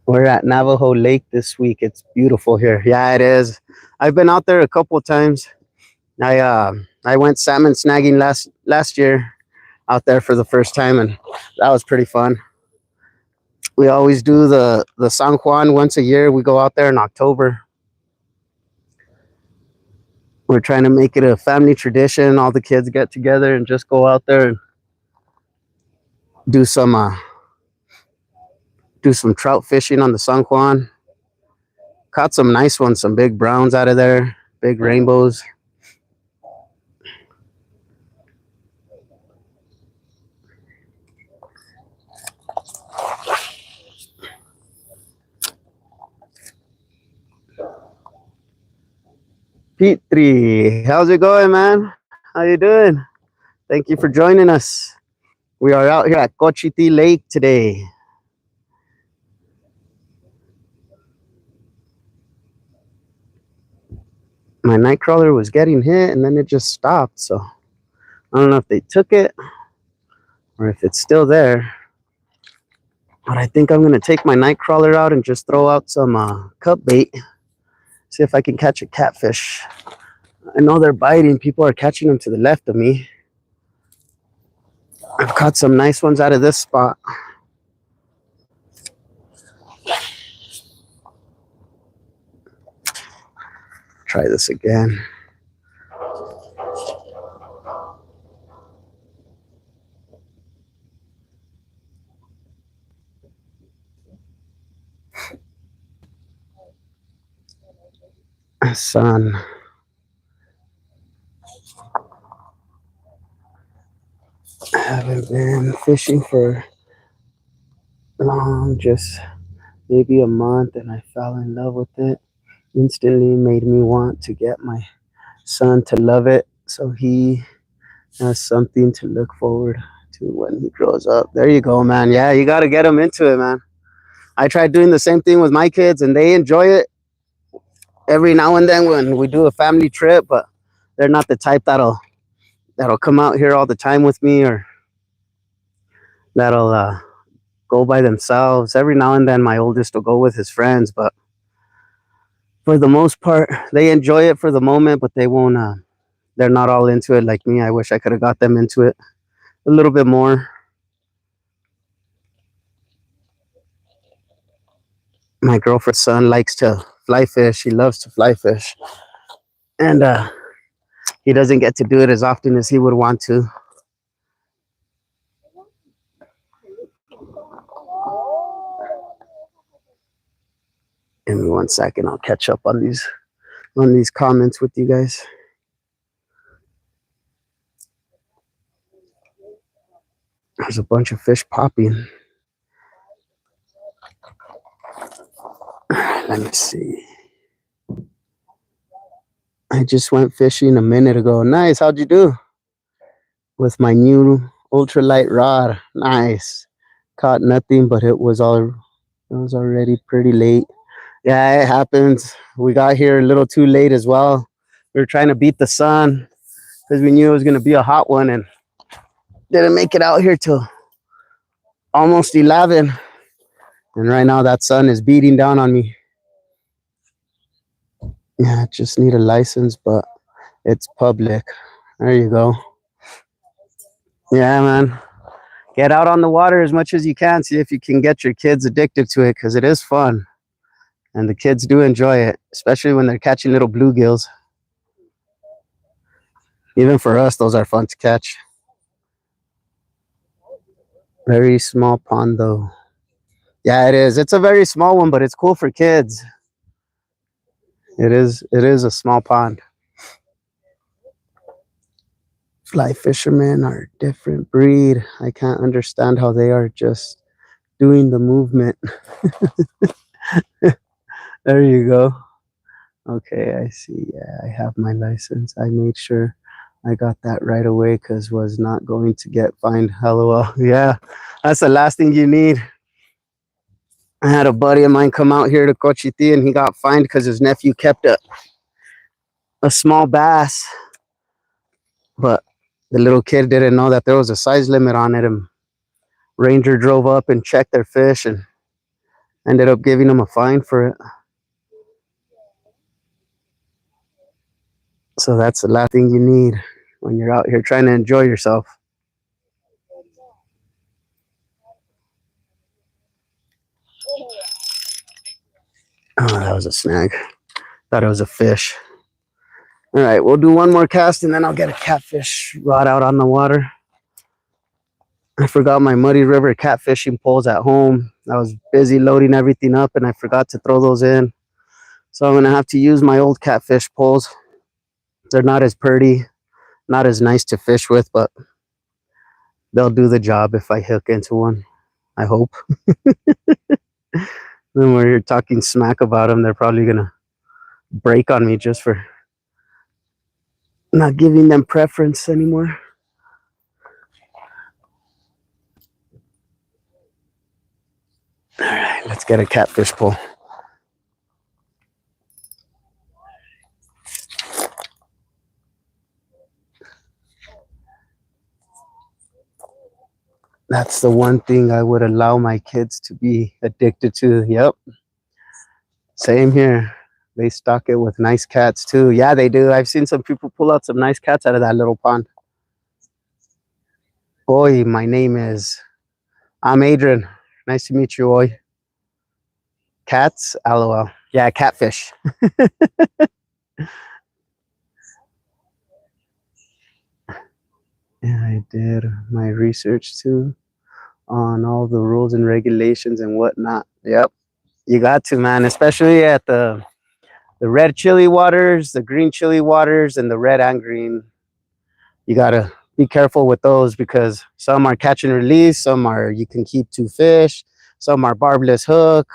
Speaker 1: We're at Navajo Lake this week. It's beautiful here. Yeah, it is. I've been out there a couple of times. I went salmon snagging last year out there for the first time, and that was pretty fun. We always do the San Juan once a year. We go out there in October. We're trying to make it a family tradition. All the kids get together and just go out there and do some trout fishing on the San Juan. Caught some nice ones, some big browns out of there, big rainbows. Petri, how's it going, man? How you doing? Thank you for joining us. We are out here at Cochiti Lake today. My nightcrawler was getting hit and then it just stopped. So I don't know if they took it or if it's still there. But I think I'm going to take my nightcrawler out and just throw out some cup bait. See if I can catch a catfish. I know they're biting. People are catching them to the left of me. I've caught some nice ones out of this spot. Try this again. Son. I haven't been fishing for long, just maybe a month, and I fell in love with it. Instantly made me want to get my son to love it so he has something to look forward to when he grows up. There you go, man. Yeah, you got to get him into it, man. I tried doing the same thing with my kids and they enjoy it every now and then when we do a family trip, but they're not the type that'll come out here all the time with me or that'll go by themselves. Every now and then my oldest will go with his friends, but for the most part they enjoy it for the moment, but they won't they're not all into it like me. I wish I could have got them into it a little bit more. My girlfriend's son likes to fly fish. He loves to fly fish, and he doesn't get to do it as often as he would want to. Give me 1 second. I'll catch up on these comments with you guys. There's a bunch of fish popping. Let me see. I just went fishing a minute ago. Nice. How'd you do? With my new ultralight rod. Nice. Caught nothing, but it was already pretty late. Yeah, it happens. We got here a little too late as well. We were trying to beat the sun because we knew it was going to be a hot one and didn't make it out here till almost 11. And right now that sun is beating down on me. Yeah, I just need a license, but it's public. There you go. Yeah, man. Get out on the water as much as you can. See if you can get your kids addicted to it because it is fun. And the kids do enjoy it, especially when they're catching little bluegills. Even for us, those are fun to catch. Very small pond, though. Yeah, it is. It's a very small one, but it's cool for kids. It is. It is a small pond. Fly fishermen are a different breed. I can't understand how they are just doing the movement. There you go. Okay, I see. Yeah, I have my license. I made sure I got that right away because was not going to get fined. LOL. Yeah, that's the last thing you need. I had a buddy of mine come out here to Cochiti and he got fined because his nephew kept a small bass. But the little kid didn't know that there was a size limit on it. And Ranger drove up and checked their fish and ended up giving him a fine for it. So that's the last thing you need when you're out here trying to enjoy yourself. Oh, that was a snag. Thought it was a fish. All right, we'll do one more cast and then I'll get a catfish rod out on the water. I forgot my Muddy River catfishing poles at home. I was busy loading everything up and I forgot to throw those in. So I'm gonna have to use my old catfish poles. They're not as pretty, not as nice to fish with, but they'll do the job if I hook into one. I hope. Then when you're talking smack about them, they're probably gonna break on me just for not giving them preference anymore. All right, let's get a catfish pole. That's the one thing I would allow my kids to be addicted to. Yep. Same here. They stock it with nice cats too. Yeah, they do. I've seen some people pull out some nice cats out of that little pond. Oi, my name is... I'm Adrian. Nice to meet you, Oi. Cats? LOL. Yeah, catfish. Yeah, I did my research too on all the rules and regulations and whatnot. Yep. You got to, man, especially at the red chili waters, the green chili waters, and the red and green. You gotta be careful with those because some are catch and release, some are you can keep 2 fish, some are barbless hook.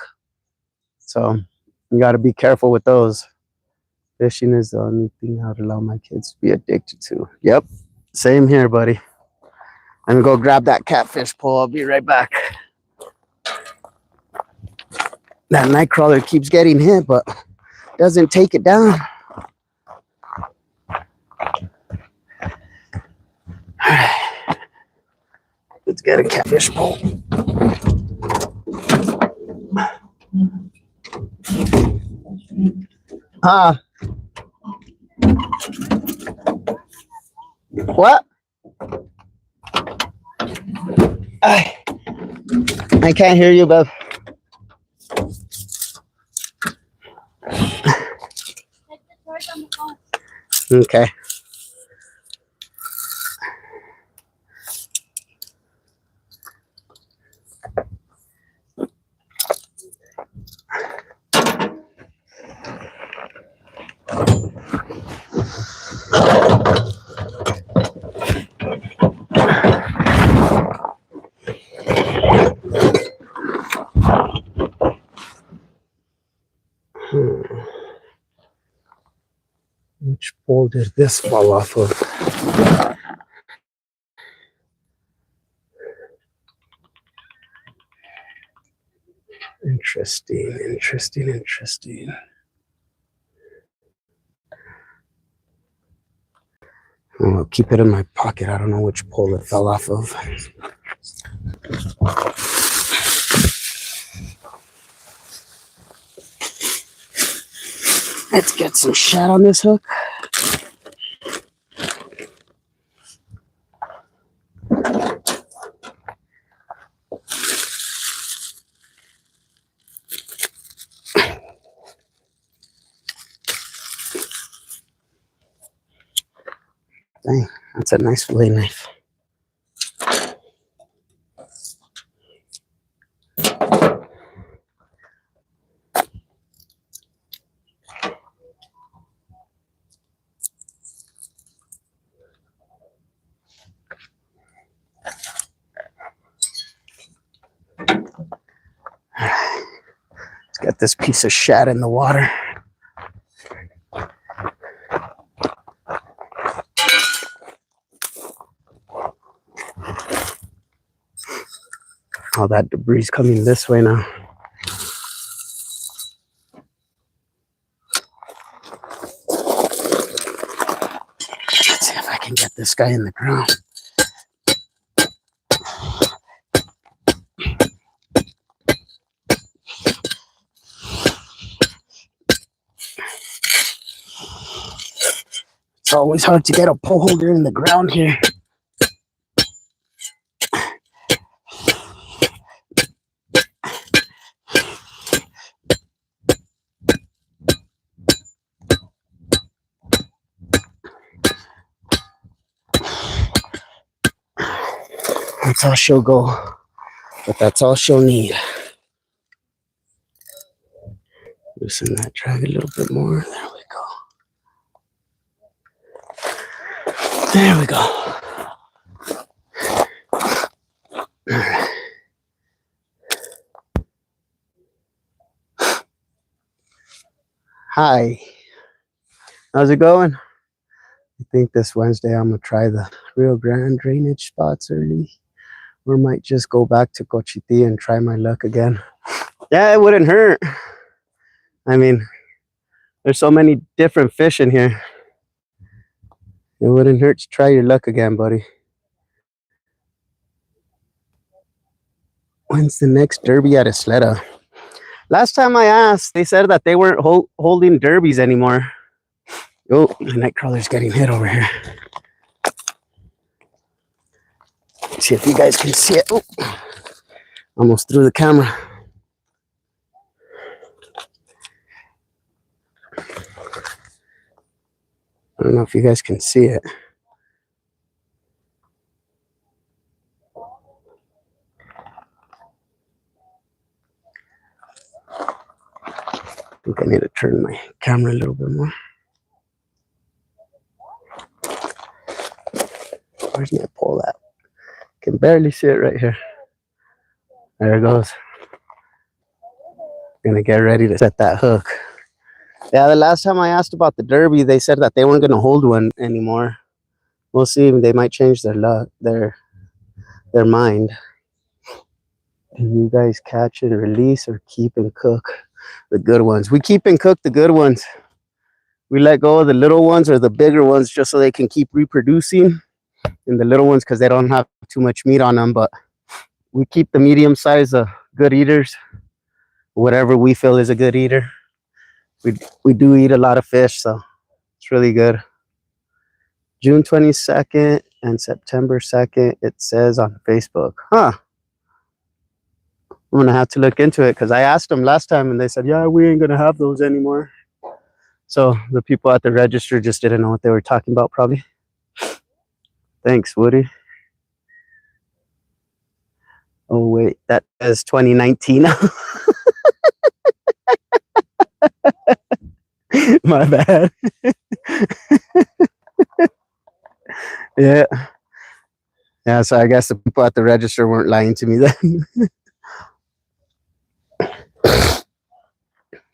Speaker 1: So you gotta be careful with those. Fishing is the only thing I would allow my kids to be addicted to. Yep. Same here, buddy. I'm gonna go grab that catfish pole. I'll be right back. That night crawler keeps getting hit, but doesn't take it down. Let's get a catfish pole. What? I can't hear you, bub. Okay. Which pole did this fall off of? Interesting. Interesting. I'll keep it in my pocket. I don't know which pole it fell off of. Let's get some shad on this hook. Dang, that's a nice fillet knife. Let's get this piece of shad in the water. All that debris coming this way now. Let's see if I can get this guy in the ground. It's always hard to get a pole holder in the ground here. That's all she'll go, but that's all she'll need. Loosen that drag a little bit more. There we go. There we go. All right. Hi. How's it going? I think this Wednesday I'm going to try the Rio Grande drainage spots early. Or might just go back to Cochiti and try my luck again. Yeah, it wouldn't hurt. I mean, there's so many different fish in here. It wouldn't hurt to try your luck again, buddy. When's the next derby at Isleta? Last time I asked, they said that they weren't holding derbies anymore. Oh, the nightcrawler's getting hit over here. Let's see if you guys can see it. Oh, almost threw the camera. I don't know if you guys can see it. I think I need to turn my camera a little bit more. Where's my pole at? Can barely see it right here. There it goes. Gonna get ready to set that hook. Yeah, the last time I asked about the derby, they said that they weren't gonna hold one anymore. We'll see. They might change their luck, their mind. Do you guys catch and release or keep and cook the good ones? We keep and cook the good ones. We let go of the little ones or the bigger ones just so they can keep reproducing. And the little ones because they don't have too much meat on them, but we keep the medium size good eaters, whatever we feel is a good eater. We do eat a lot of fish, so it's really good. June 22nd and September 2nd, it says on Facebook. Huh. I'm gonna have to look into it because I asked them last time and they said, yeah, we ain't gonna have those anymore. So the people at the register just didn't know what they were talking about, probably. Thanks, Woody. Oh, wait, that is 2019. My bad. Yeah. Yeah, so I guess the people at the register weren't lying to me then.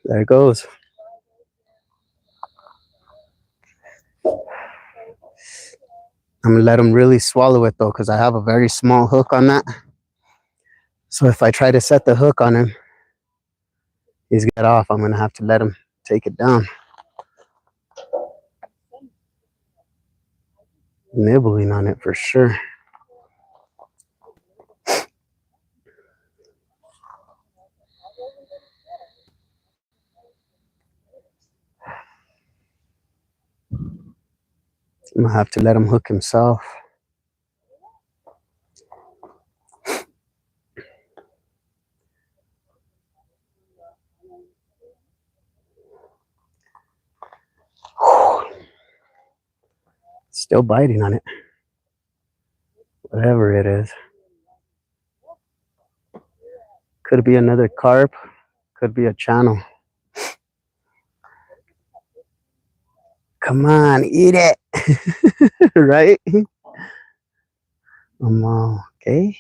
Speaker 1: There it goes. I'm gonna let them really swallow it though, because I have a very small hook on that. So if I try to set the hook on him, He's got off. I'm gonna have to let him take it down. Nibbling on it for sure. I'm gonna have to let him hook himself. Still biting on it. Whatever it is. Could be another carp. Could be a channel. Come on, eat it. Right? Okay.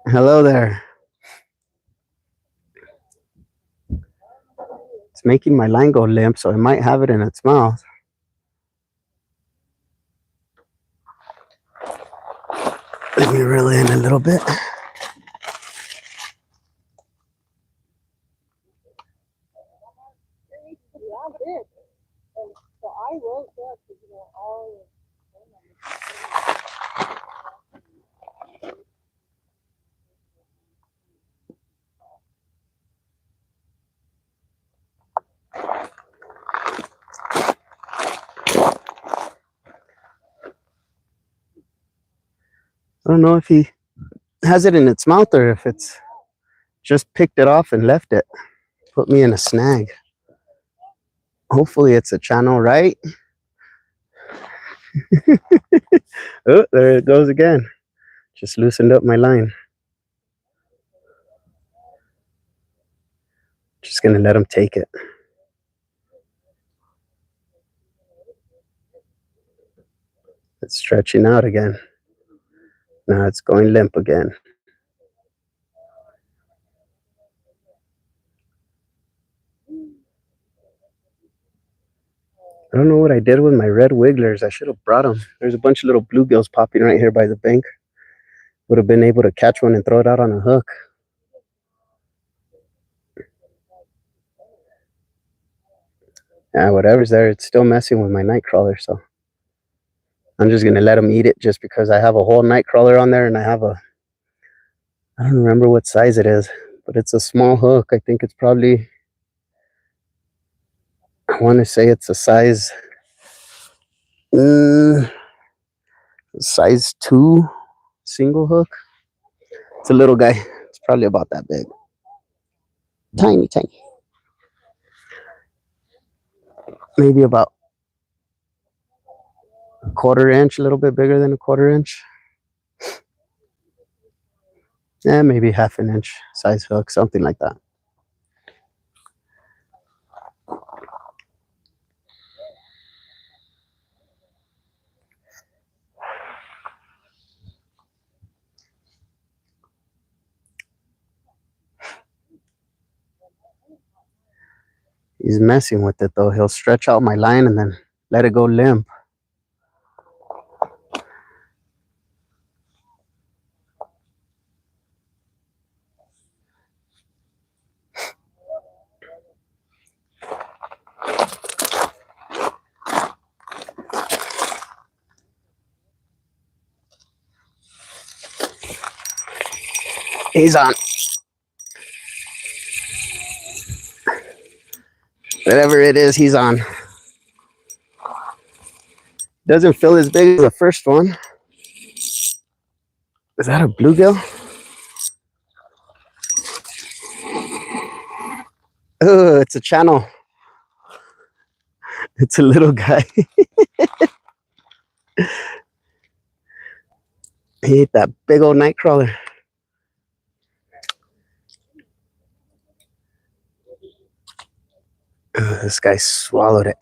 Speaker 1: Hello there. It's making my line go limp, so I might have it in its mouth. Let me reel in a little bit. I don't know if he has it in its mouth or if it's just picked it off and left it. Put me in a snag. Hopefully it's a channel, right? Oh, there it goes again. Just loosened up my line. Just gonna let him take it. It's stretching out again. Now it's going limp again. I don't know what I did with my red wigglers. I should have brought them. There's a bunch of little bluegills popping right here by the bank. Would have been able to catch one and throw it out on a hook. Yeah, whatever's there, it's still messing with my night crawler, so I'm just gonna let him eat it just because I have a whole night crawler on there and I have a, I don't remember what size it is, but it's a small hook. I think it's probably, I want to say it's a size, size 2 single hook. It's a little guy. It's probably about that big. Tiny, tiny. Maybe about a 1/4 inch, a little bit bigger than a 1/4 inch. Yeah, maybe 1/2 inch size hook, something like that. He's messing with it though. He'll stretch out my line and then let it go limp. He's on. Whatever it is, he's on. Doesn't feel as big as the first one. Is that a bluegill? Oh, it's a channel. It's a little guy. He ate that big old night crawler. Oh, this guy swallowed it.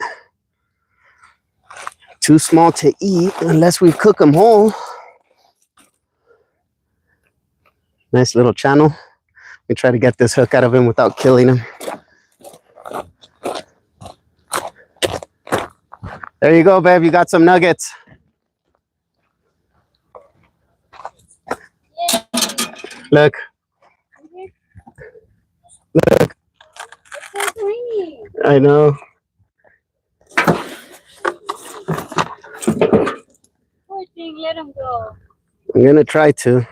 Speaker 1: Too small to eat unless we cook him whole. Nice little channel. We try to get this hook out of him without killing him. There you go, babe. You got some nuggets. Look.
Speaker 3: It's so tiny.
Speaker 1: I know.
Speaker 3: Poor thing, let him go.
Speaker 1: I'm gonna try to.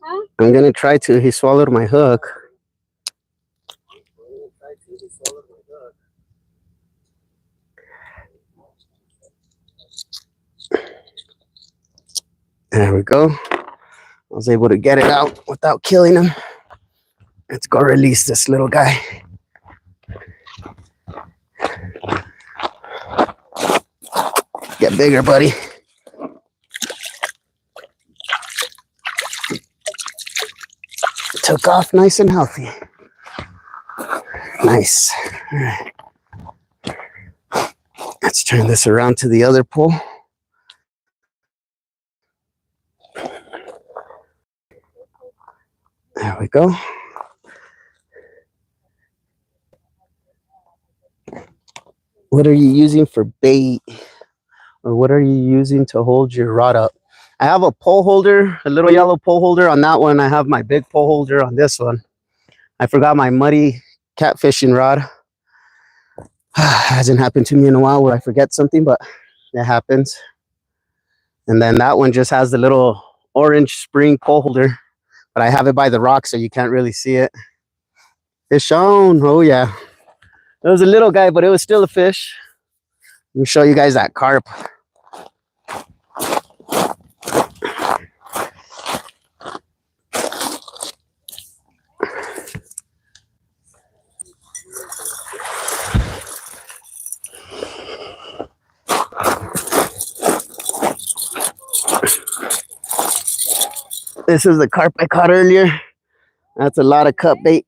Speaker 3: Huh?
Speaker 1: I'm gonna try to. He swallowed my hook. There we go. I was able to get it out without killing him. Let's go release this little guy. Get bigger, buddy. Took off nice and healthy. Nice. All right. Let's turn this around to the other pole. There we go. What are you using for bait? Or what are you using to hold your rod up? I have a pole holder, a little yellow pole holder on that one. I have my big pole holder on this one. I forgot my muddy catfishing rod. Hasn't happened to me in a while where I forget something, but it happens. And then that one just has the little orange spring pole holder, but I have it by the rock so you can't really see it. Fish on. Oh yeah. It was a little guy, but it was still a fish. Let me show you guys that carp. This is the carp I caught earlier. That's a lot of cut bait.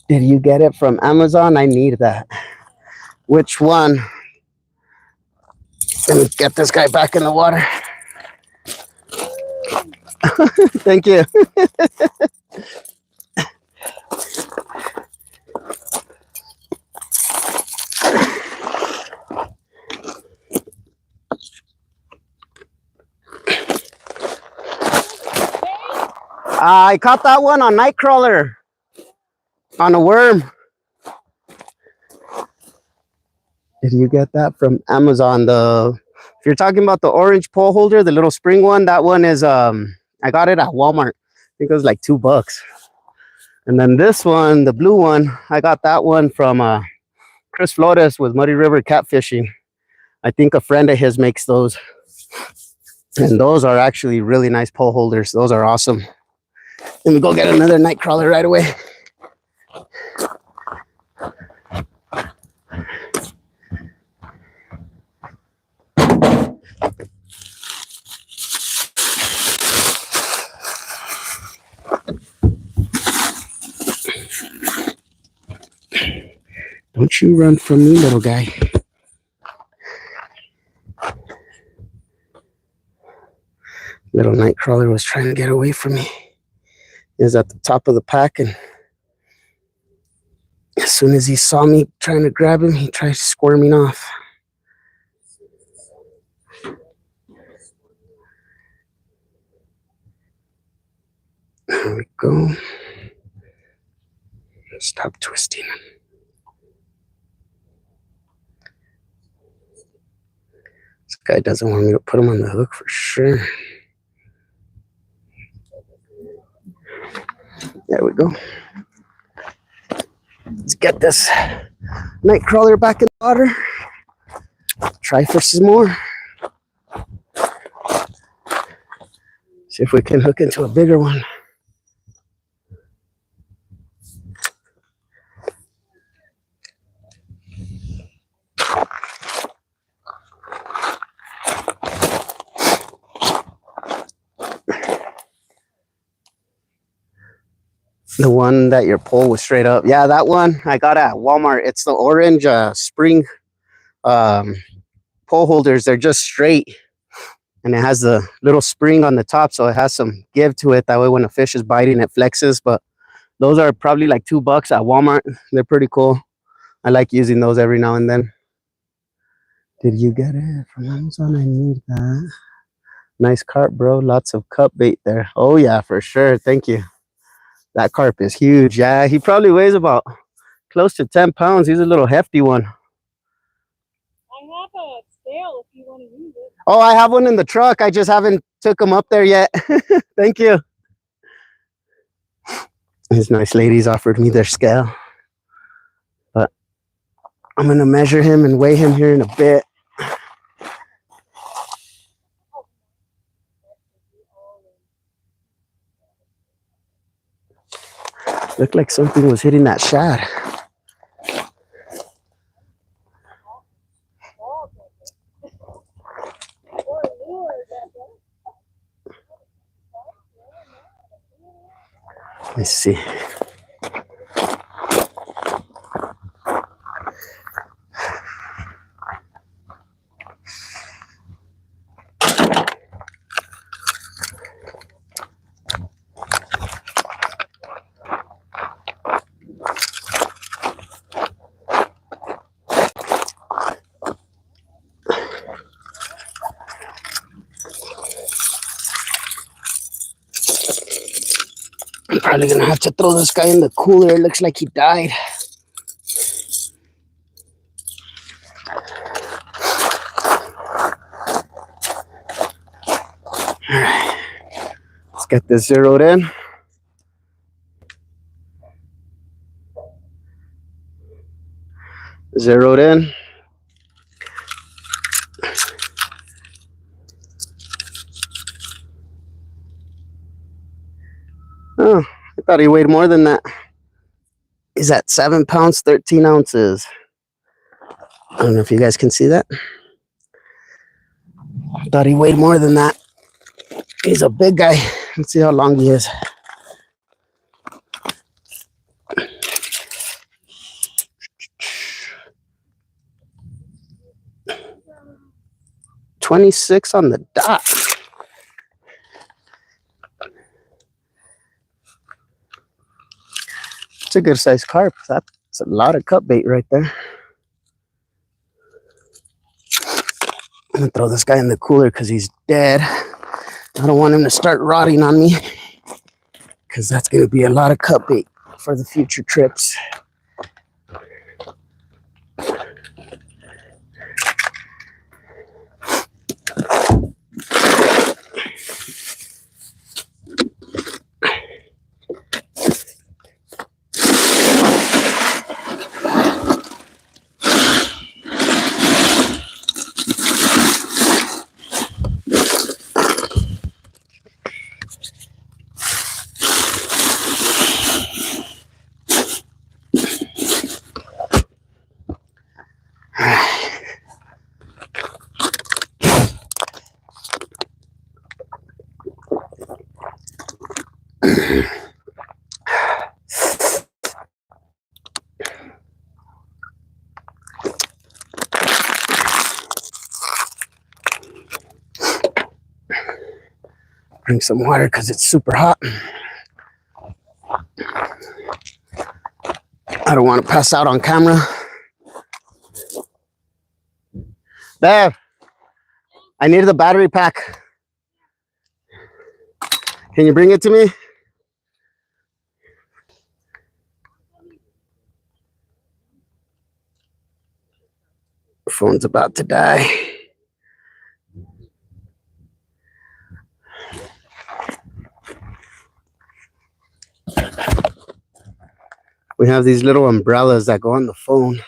Speaker 1: Did you get it from Amazon? I need that. Which one? Let me get this guy back in the water. Thank you. I caught that one on Nightcrawler. On a worm. Did you get that from Amazon? If you're talking about the orange pole holder, the little spring one, that one is I got it at Walmart. I think it was like $2. And then this one, the blue one, I got that one from Chris Flores with Muddy River Catfishing. I think a friend of his makes those. And those are actually really nice pole holders. Those are awesome. Let me go get another Nightcrawler right away. Don't you run from me, little guy. Little Nightcrawler was trying to get away from me. He was at the top of the pack, and as soon as he saw me trying to grab him, he tried squirming off. There we go. Stop twisting. This guy doesn't want me to put him on the hook for sure. There we go. Let's get this Nightcrawler back in the water. Try for some more. See if we can hook into a bigger one. The one that your pole was straight up. Yeah, that one I got at Walmart. It's the orange spring pole holders. They're just straight. And it has the little spring on the top, so it has some give to it. That way when a fish is biting, it flexes. But those are probably like $2 at Walmart. They're pretty cool. I like using those every now and then. Did you get it from Amazon? I need that. Nice carp, bro. Lots of cup bait there. Oh yeah, for sure. Thank you. That carp is huge. Yeah, he probably weighs about close to 10 pounds. He's a little hefty one.
Speaker 3: I have a scale if you want to use it.
Speaker 1: Oh, I have one in the truck. I just haven't took him up there yet. Thank you. These nice ladies offered me their scale. But I'm going to measure him and weigh him here in a bit. Looked like something was hitting that shad. Let's see. I'm probably gonna have to throw this guy in the cooler. It looks like he died. All right, let's get this zeroed in. Zeroed in. Oh, I thought he weighed more than that. He's at 7 pounds, 13 ounces. I don't know if you guys can see that. I thought he weighed more than that. He's a big guy. Let's see how long he is. $26 on the dot. It's a good sized carp. That's a lot of cut bait right there. I'm gonna throw this guy in the cooler because he's dead. I don't want him to start rotting on me because that's gonna be a lot of cut bait for the future trips. Drink some water because it's super hot. I don't want to pass out on camera. Babe, I need the battery pack. Can you bring it to me? Phone's about to die. We have these little umbrellas that go on the phone.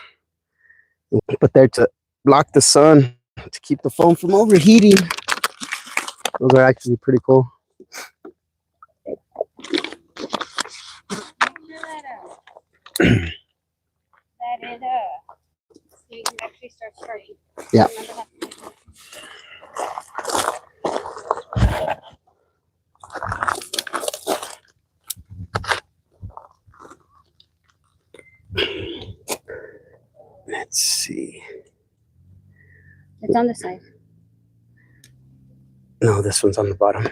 Speaker 1: But they're to block the sun to keep the phone from overheating. Those are actually pretty cool.
Speaker 3: That is so you can actually start starting.
Speaker 1: Yeah. Let's see.
Speaker 3: It's on the side.
Speaker 1: No, this one's on the bottom.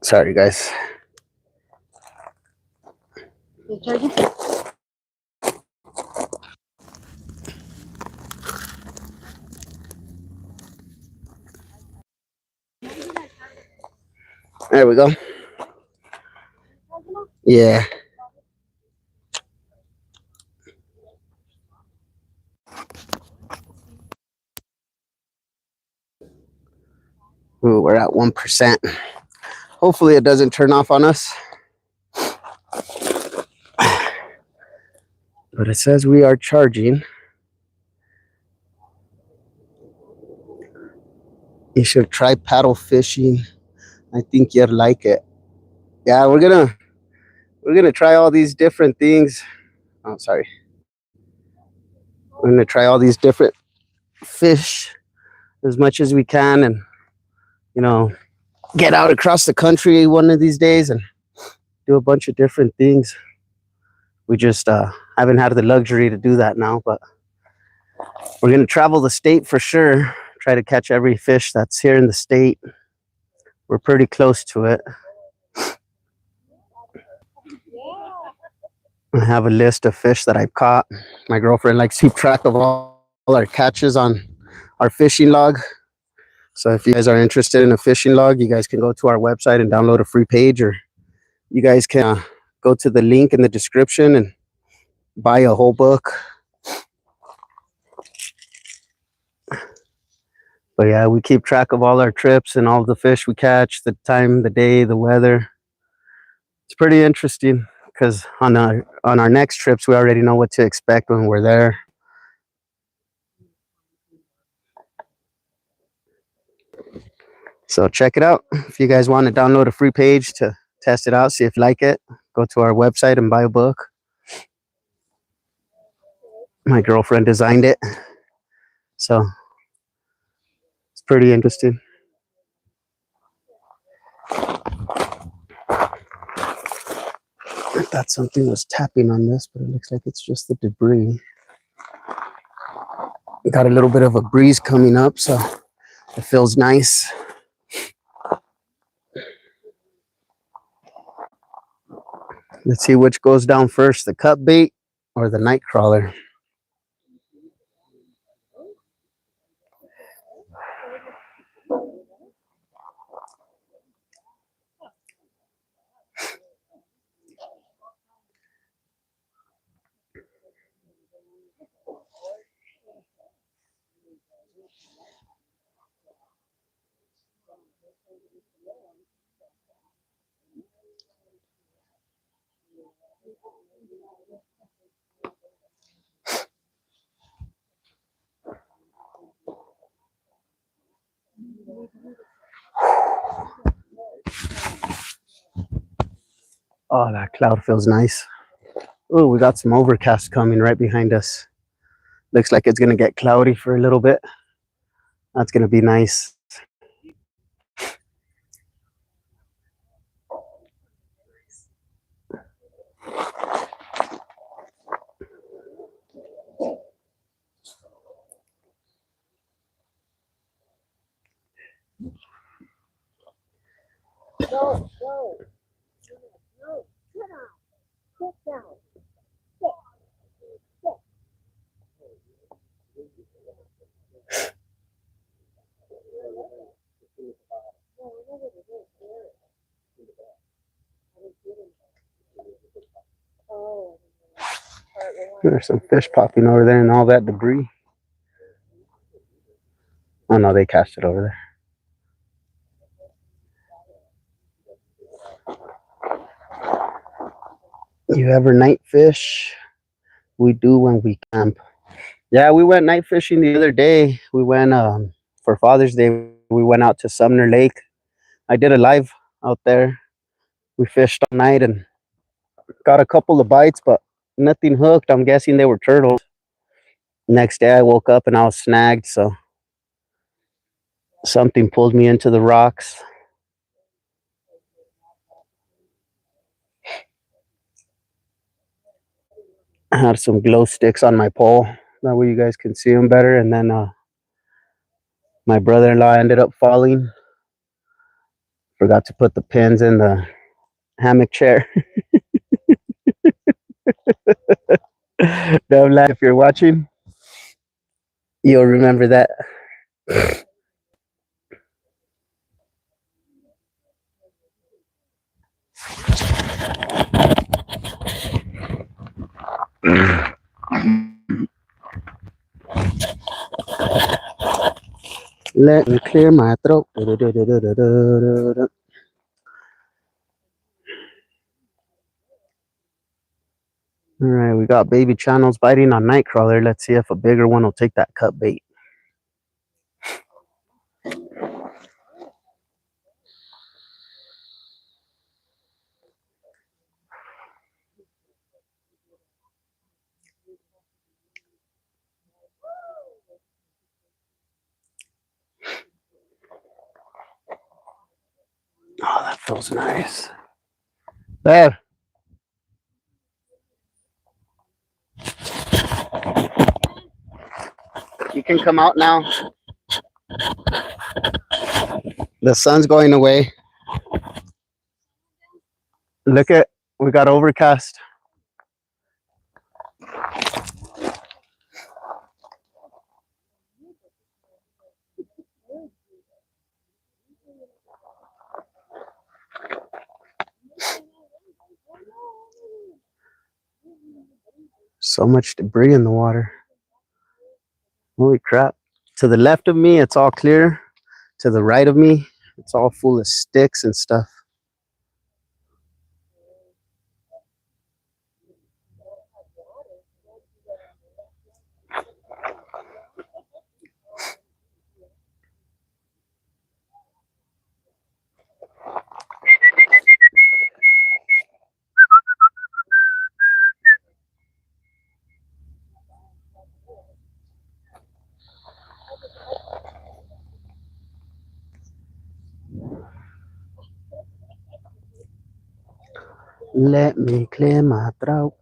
Speaker 1: Sorry, guys.
Speaker 3: You charging?
Speaker 1: There we go. Yeah. Ooh, we're at 1%. Hopefully it doesn't turn off on us. But it says we are charging. You should try paddle fishing. I think you'd like it. Yeah, we're gonna try all these different things. Oh, sorry. We're gonna try all these different fish as much as we can, and you know, get out across the country one of these days and do a bunch of different things. We just haven't had the luxury to do that now, but we're gonna travel the state for sure. Try to catch every fish that's here in the state. We're pretty close to it. I have a list of fish that I've caught. My girlfriend likes to keep track of all our catches on our fishing log. So if you guys are interested in a fishing log, you guys can go to our website and download a free page, or you guys can go to the link in the description and buy a whole book. But yeah, we keep track of all our trips and all the fish we catch, the time, the day, the weather. It's pretty interesting because on our next trips, we already know what to expect when we're there. So check it out. If you guys want to download a free page to test it out, see if you like it, go to our website and buy a book. My girlfriend designed it. So it's pretty interesting. I thought something was tapping on this, but it looks like it's just the debris. Got a little bit of a breeze coming up, so it feels nice. Let's see which goes down first, the cut bait or the night crawler. Oh, that cloud feels nice. Oh, we got some overcast coming right behind us. Looks like it's going to get cloudy for a little bit. That's going to be nice.
Speaker 3: Go, go. No, sit down. Sit down. Sit. Sit. Oh.
Speaker 1: There's some fish popping over there and all that debris. Oh no, they cast it over there. You ever night fish? We do when we camp. Yeah, we went night fishing the other day. We went for Father's Day. We went out to Sumner Lake. I did a live out there. We fished all night and got a couple of bites, but nothing hooked. I'm guessing they were turtles. Next day I woke up and I was snagged, so something pulled me into the rocks. I had some glow sticks on my pole. That way you guys can see them better. And then my brother-in-law ended up falling. Forgot to put the pins in the hammock chair. Don't laugh. If you're watching, you'll remember that. Let me clear my throat. All right, we got baby channels biting on nightcrawler. Let's see if a bigger one will take that cut bait. Oh, that feels nice. There. You can come out now. The sun's going away. Look at, we got overcast. So much debris in the water. Holy crap. To the left of me, it's all clear. To the right of me, it's all full of sticks and stuff. Let me clear my throat.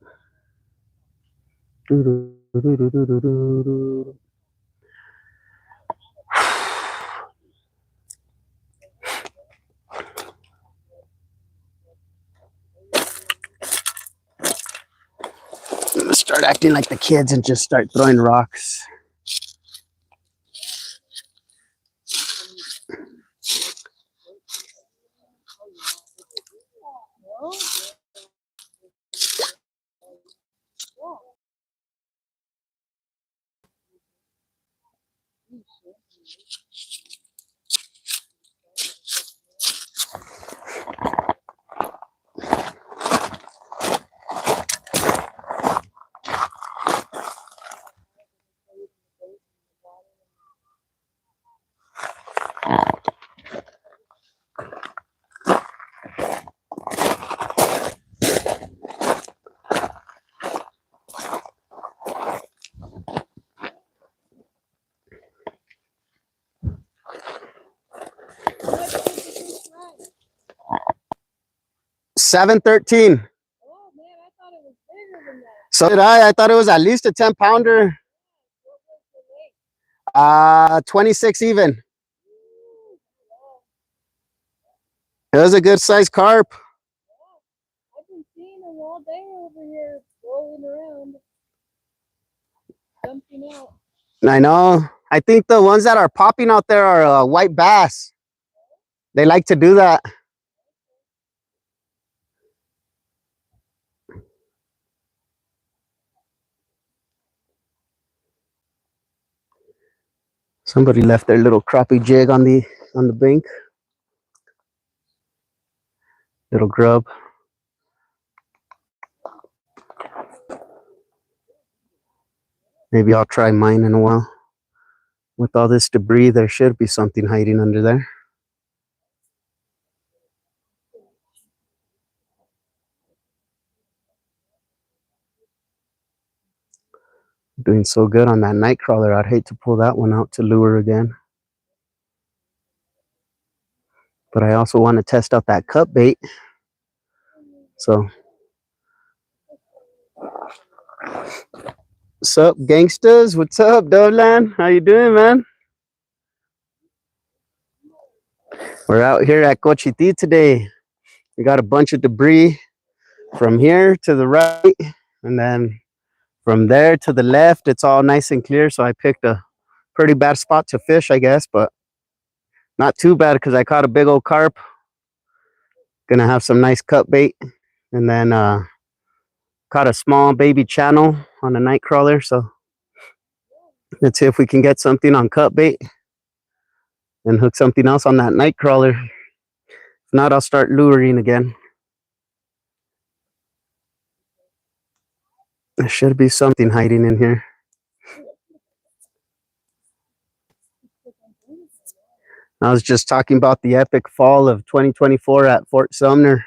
Speaker 1: Start acting like the kids and just start throwing rocks.
Speaker 3: What was the first run?
Speaker 1: 713.
Speaker 3: Oh man, I thought it was bigger than that.
Speaker 1: So did I. I thought it was at least a 10 pounder.
Speaker 3: What was the weight?
Speaker 1: 26 even.
Speaker 3: Ooh,
Speaker 1: It
Speaker 3: yeah.
Speaker 1: was a good sized carp.
Speaker 3: I've been seeing them all day over here rolling around, jumping out.
Speaker 1: I know. I think the ones that are popping out there are white bass. They like to do that. Somebody left their little crappie jig on the bank. Little grub. Maybe I'll try mine in a while. With all this debris, there should be something hiding under there. Doing so good on that night crawler. I'd hate to pull that one out to lure again. But I also want to test out that cut bait. So, what's up, gangsters? What's up, Dovlan? How you doing, man? We're out here at Cochiti today. We got a bunch of debris from here to the right, and then from there to the left. It's all nice and clear, so I picked a pretty bad spot to fish, I guess, but not too bad because I caught a big old carp. Gonna have some nice cut bait, and then caught a small baby channel on a night crawler. So let's see if we can get something on cut bait. and hook something else on that night crawler. If not, I'll start luring again. There should be something hiding in here. I was just talking about the epic fall of 2024 at Fort Sumner.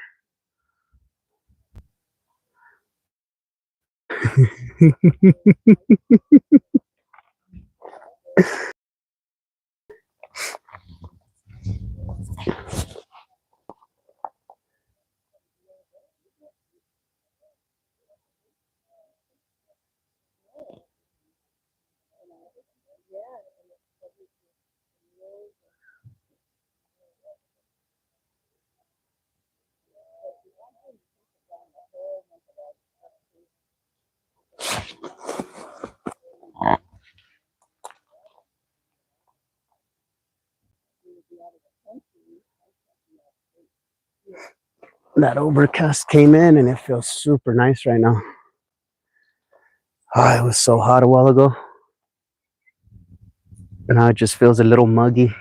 Speaker 1: That overcast came in and it feels super nice right now. Oh, it was so hot a while ago. And now it just feels a little muggy.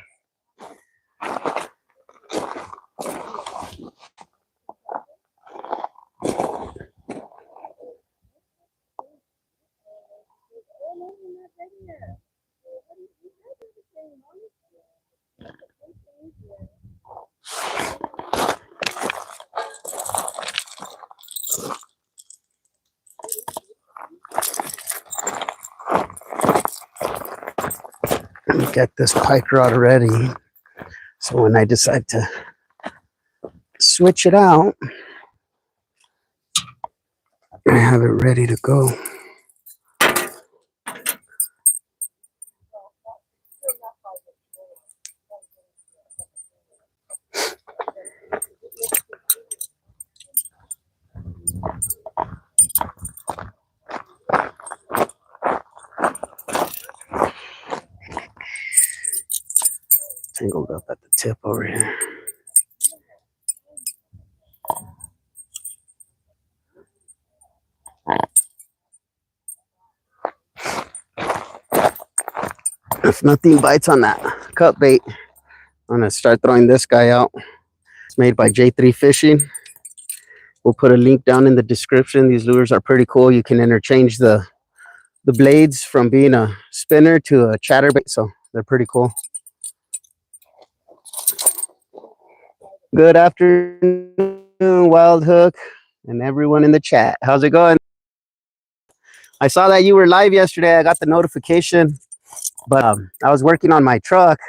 Speaker 1: Let me get this pike rod ready. So when I decide to switch it out, I have it ready to go. Tangled up at the tip over here. If nothing bites on that cut bait, I'm gonna start throwing this guy out. It's made by J3 Fishing. We'll put a link down in the description. These lures are pretty cool. You can interchange the blades from being a spinner to a chatterbait, so they're pretty cool. Good afternoon, Wildhook, and everyone in the chat. How's it going? I saw that you were live yesterday. I got the notification, but I was working on my truck.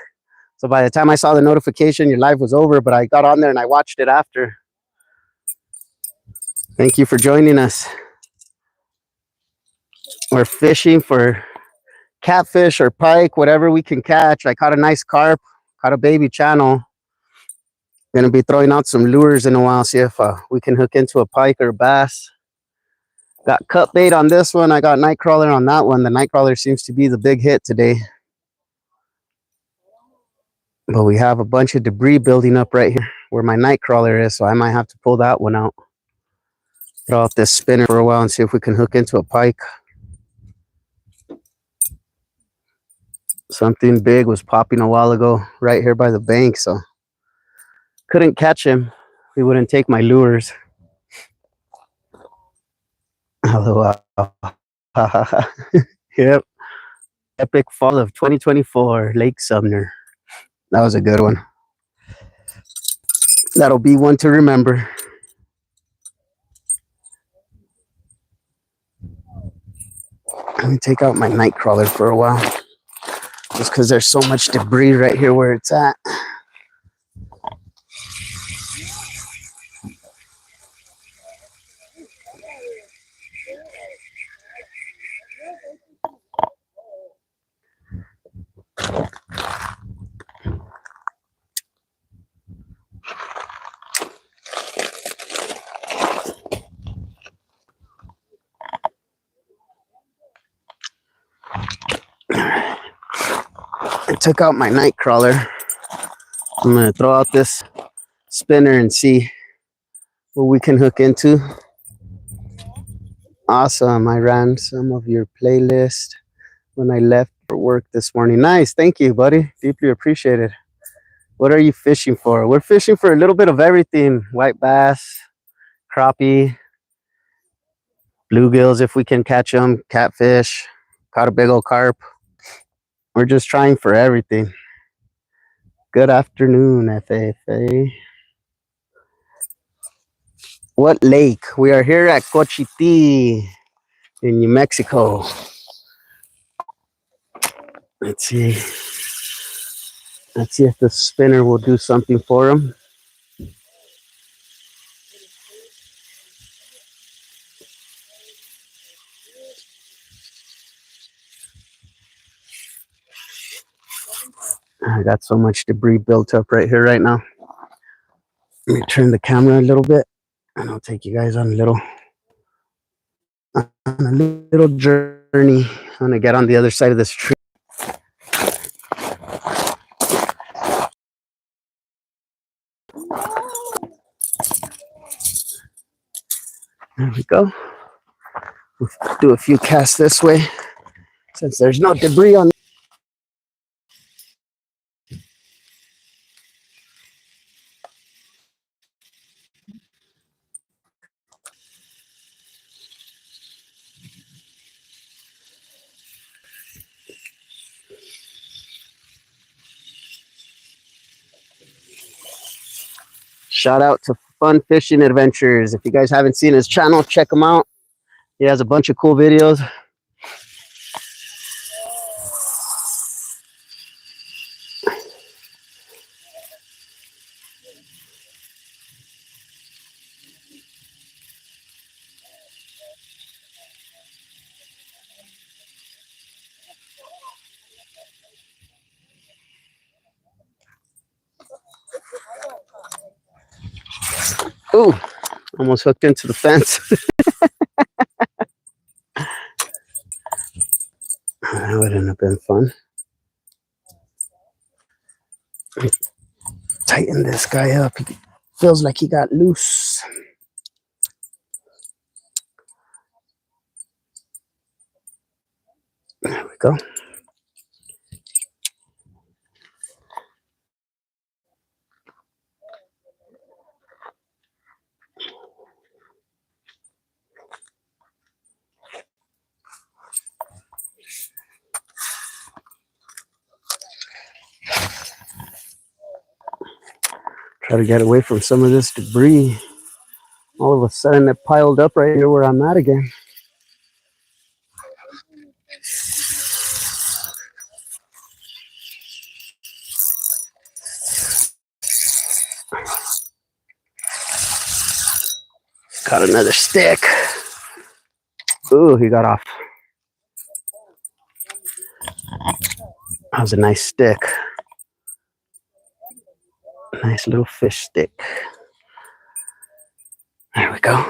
Speaker 1: So by the time I saw the notification, your live was over, but I got on there and I watched it after. Thank you for joining us. We're fishing for catfish or pike, whatever we can catch. I caught a nice carp, caught a baby channel. Gonna be throwing out some lures in a while, see if we can hook into a pike or a bass. Got cut bait on this one. I got night crawler on that one. The night crawler seems to be the big hit today. But we have a bunch of debris building up right here where my night crawler is, so I might have to pull that one out. Throw out this spinner for a while and see if we can hook into a pike. Something big was popping a while ago right here by the bank, so couldn't catch him. He wouldn't take my lures. Hello. Yep. Epic fall of 2024, Lake Sumner. That was a good one. That'll be one to remember. Let me take out my night crawler for a while. Just because there's so much debris right here where it's at. I took out my night crawler. I'm going to throw out this spinner and see what we can hook into. Awesome. I ran some of your playlist when I left for work this morning. Nice. Thank you, buddy. Deeply appreciated. What are you fishing for? We're fishing for a little bit of everything. White bass, crappie, bluegills if we can catch them, catfish, caught a big old carp. We're just trying for everything. Good afternoon, FFA. What lake? We are here at Cochiti in New Mexico. Let's see. Let's see if the spinner will do something for him. I got so much debris built up right here right now. Let me turn the camera a little bit and I'll take you guys on a little journey. I'm gonna get on the other side of this tree. There we go. We'll do a few casts this way since there's no debris on. Shout out to Fun Fishing Adventures. If you guys haven't seen his channel, check him out. He has a bunch of cool videos. Ooh, almost hooked into the fence. That wouldn't have been fun. Tighten this guy up. He feels like he got loose. There we go. Try to get away from some of this debris. All of a sudden it piled up right here where I'm at again. Caught another stick. Ooh, he got off. That was a nice stick. Nice little fish stick. There we go.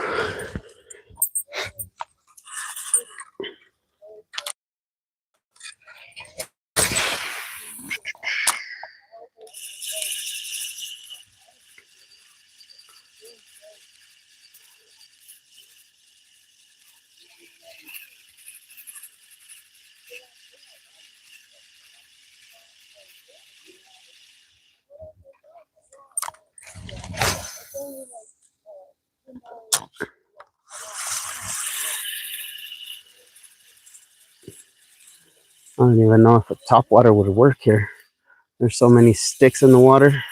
Speaker 1: I don't even know if a top water would work here. There's so many sticks in the water.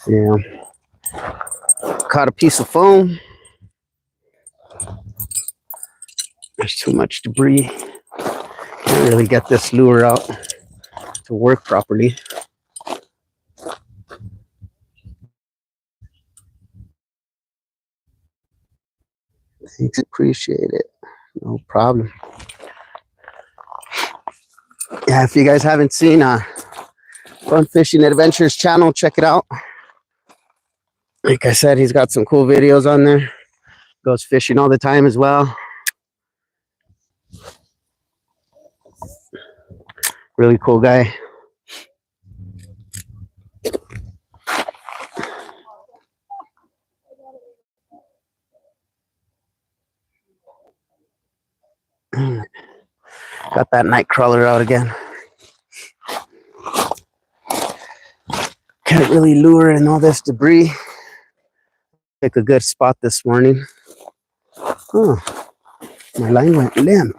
Speaker 1: Yeah. Caught a piece of foam. There's too much debris. Can't really get this lure out to work properly. Thanks, appreciate it. No problem. Yeah, if you guys haven't seen Fun Fishing Adventures channel. Check it out. Like I said, he's got some cool videos on there. Goes fishing all the time as well. Really cool guy. Got that night crawler out again. Can't really lure in all this debris. Pick a good spot this morning. Oh, my line went limp.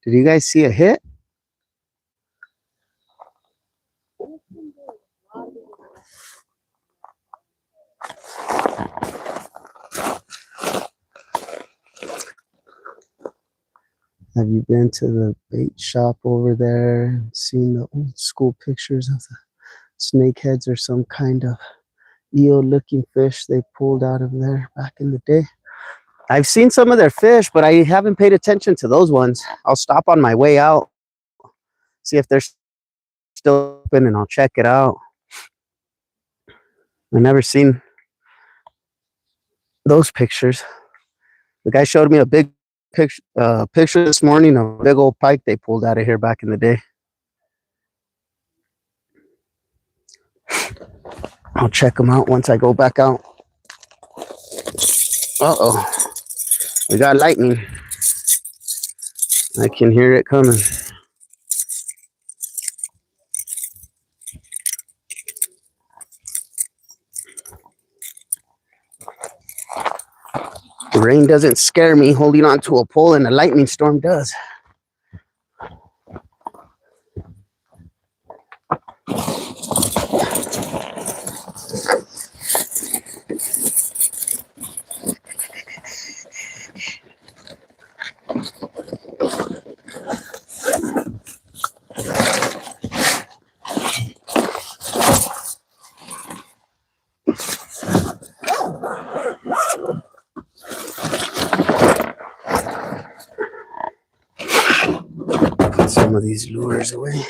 Speaker 1: Did you guys see a hit? Have you been to the bait shop over there and seen the old school pictures of the snakeheads or some kind of eel-looking fish they pulled out of there back in the day? I've seen some of their fish, but I haven't paid attention to those ones. I'll stop on my way out, see if they're still open, and I'll check it out. I've never seen those pictures. The guy showed me a big picture this morning of a big old pike they pulled out of here back in the day. I'll check them out once I go back out. Uh-oh. We got lightning. I can hear it coming. The rain doesn't scare me. Holding on to a pole in a lightning storm does. Put some of these lures away.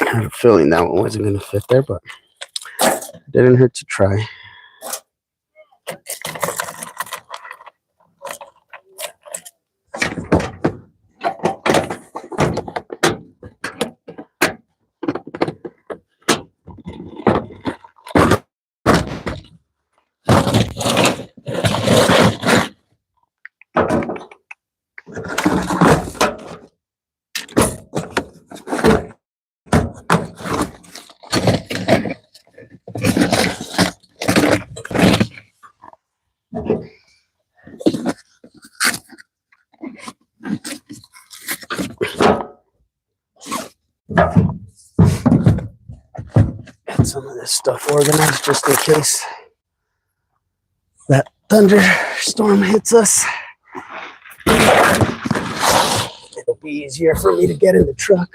Speaker 1: I had a feeling that one wasn't going to fit there, but it didn't hurt to try. Get some of this stuff organized just in case that thunderstorm hits us. It'll be easier for me to get in the truck.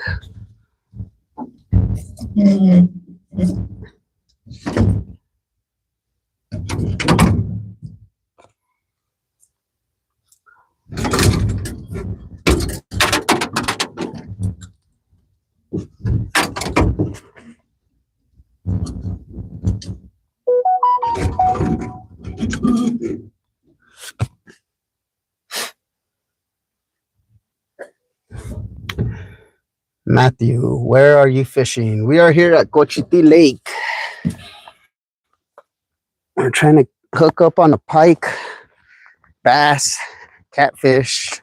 Speaker 1: Matthew, where are you fishing? We are here at Cochiti Lake. We're trying to hook up on a pike, bass, catfish.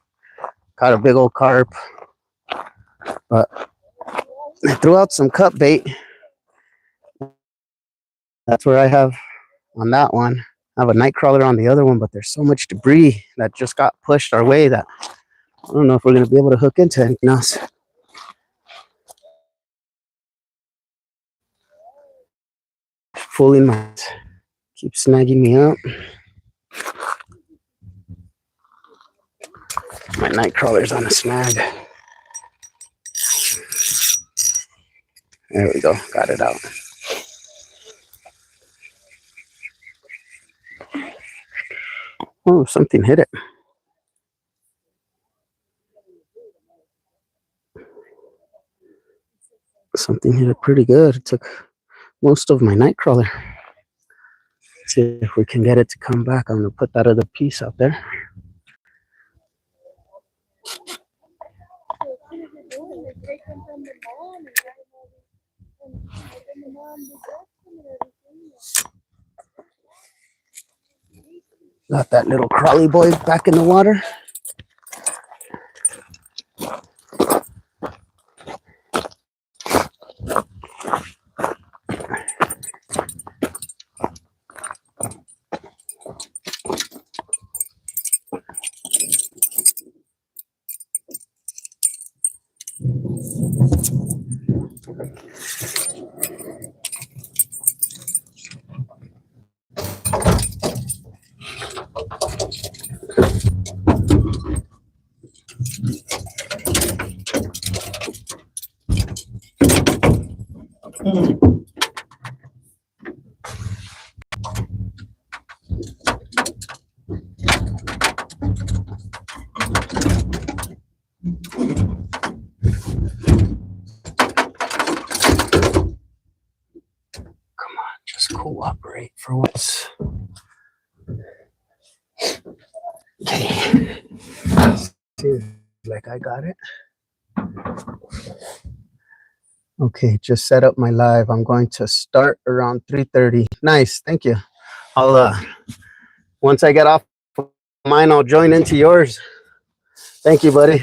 Speaker 1: Caught a big old carp. But I threw out some cut bait. That's where I have on that one. I have a night crawler on the other one, but there's so much debris that just got pushed our way that I don't know if we're going to be able to hook into anything else. Fooling my, keep snagging me up. My night crawler's on a snag. There we go. Got it out. Oh, something hit it. Something hit it pretty good. It took most of my night crawler. Let's see if we can get it to come back. I'm going to put that other piece out there. Got that little crawly boy back in the water. Just cooperate for once. Okay. Seems like I got it. Okay, just set up my live. I'm going to start around 3:30. Nice, thank you. I'll once I get off mine, I'll join into yours. Thank you, buddy.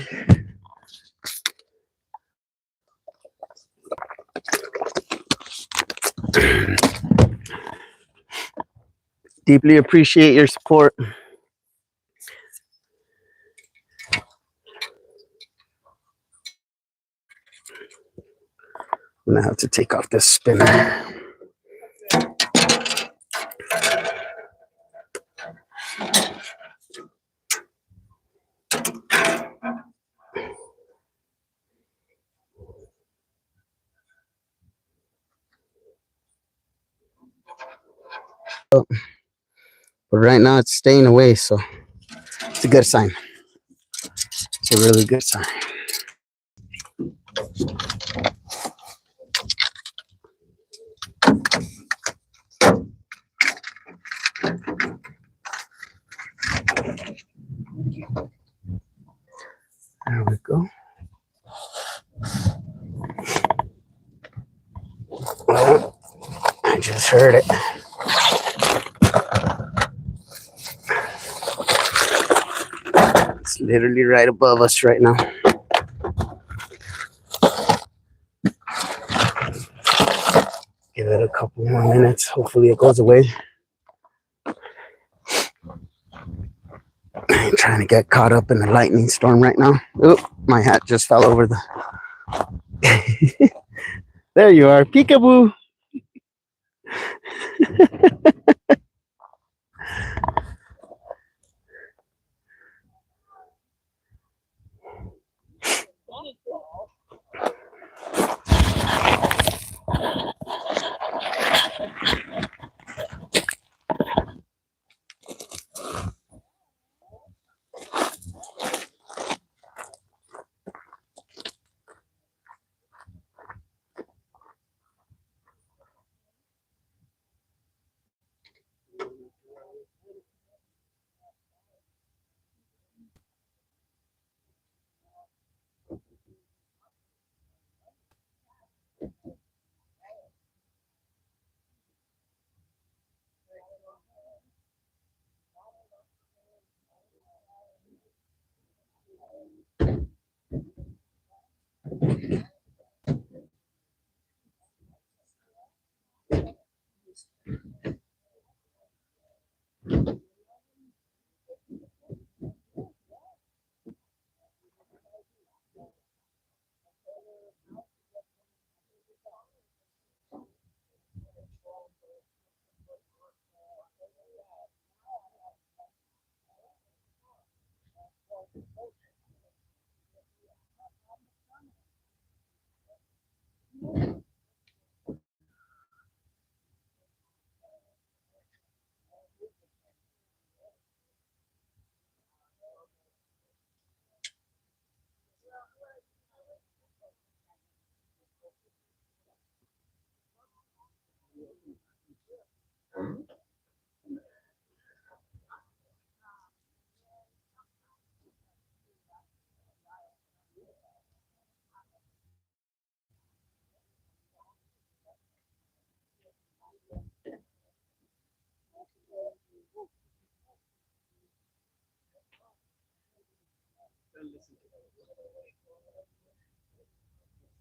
Speaker 1: Deeply appreciate your support. I'm gonna have to take off this spinner. Oh, but right now it's staying away, so it's a good sign. It's a really good sign. There we go. Oh, I just heard it. It's literally right above us right now. Give it a couple more minutes. Hopefully it goes away. I'm trying to get caught up in the lightning storm right now. Oop, my hat just fell over the... There you are, peekaboo.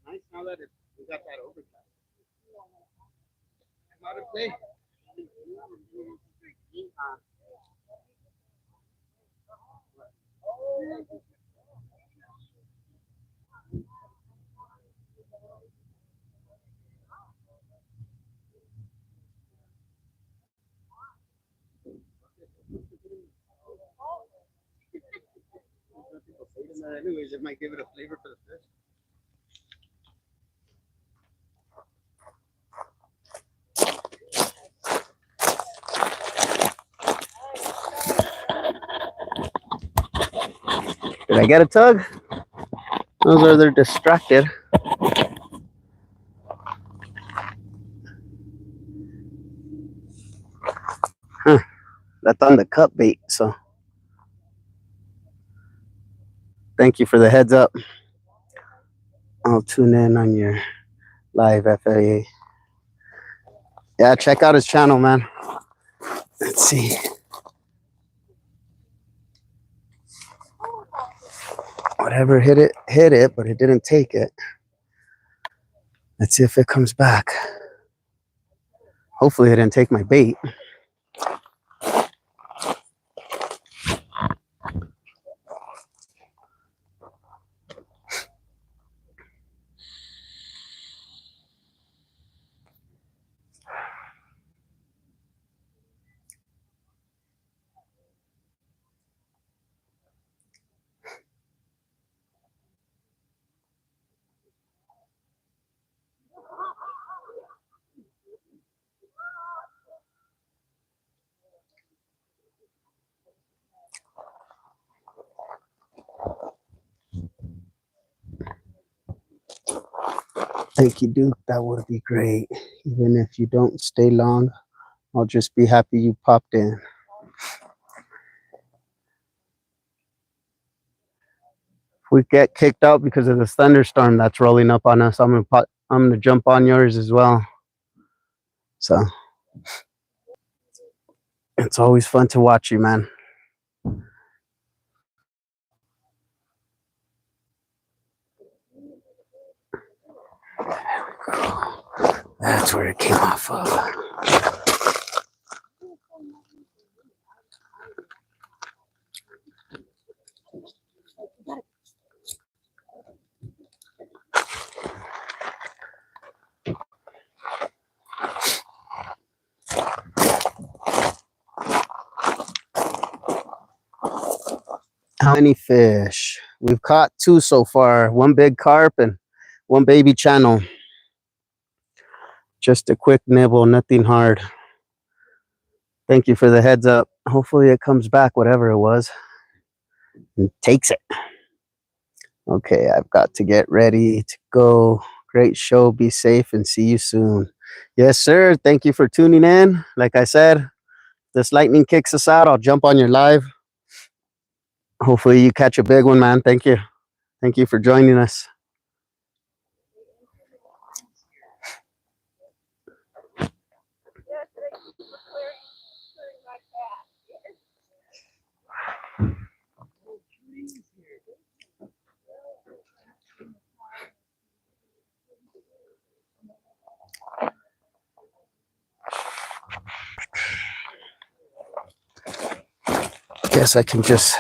Speaker 1: Nice now that we got that overcast. How to play? Anyways, it might give it a flavor for the fish. Did I get a tug? Those are they're distracted. Huh. That's on the cut bait, so thank you for the heads up. I'll tune in on your live FAA. Yeah, check out his channel, man. Let's see. Whatever hit it, but it didn't take it. Let's see if it comes back. Hopefully it didn't take my bait. Thank you, Duke. That would be great. Even if you don't stay long, I'll just be happy you popped in. If we get kicked out because of this thunderstorm that's rolling up on us, I'm gonna jump on yours as well. So it's always fun to watch you, man. That's where it came off of. How many fish? We've caught 2 so far. 1 big carp and 1 baby channel. Just a quick nibble, nothing hard. Thank you for the heads up. Hopefully it comes back, whatever it was, and takes it. Okay, I've got to get ready to go. Great show. Be safe and see you soon. Yes, sir. Thank you for tuning in. Like I said, this lightning kicks us out. I'll jump on your live. Hopefully you catch a big one, man. Thank you. Thank you for joining us. guess I can just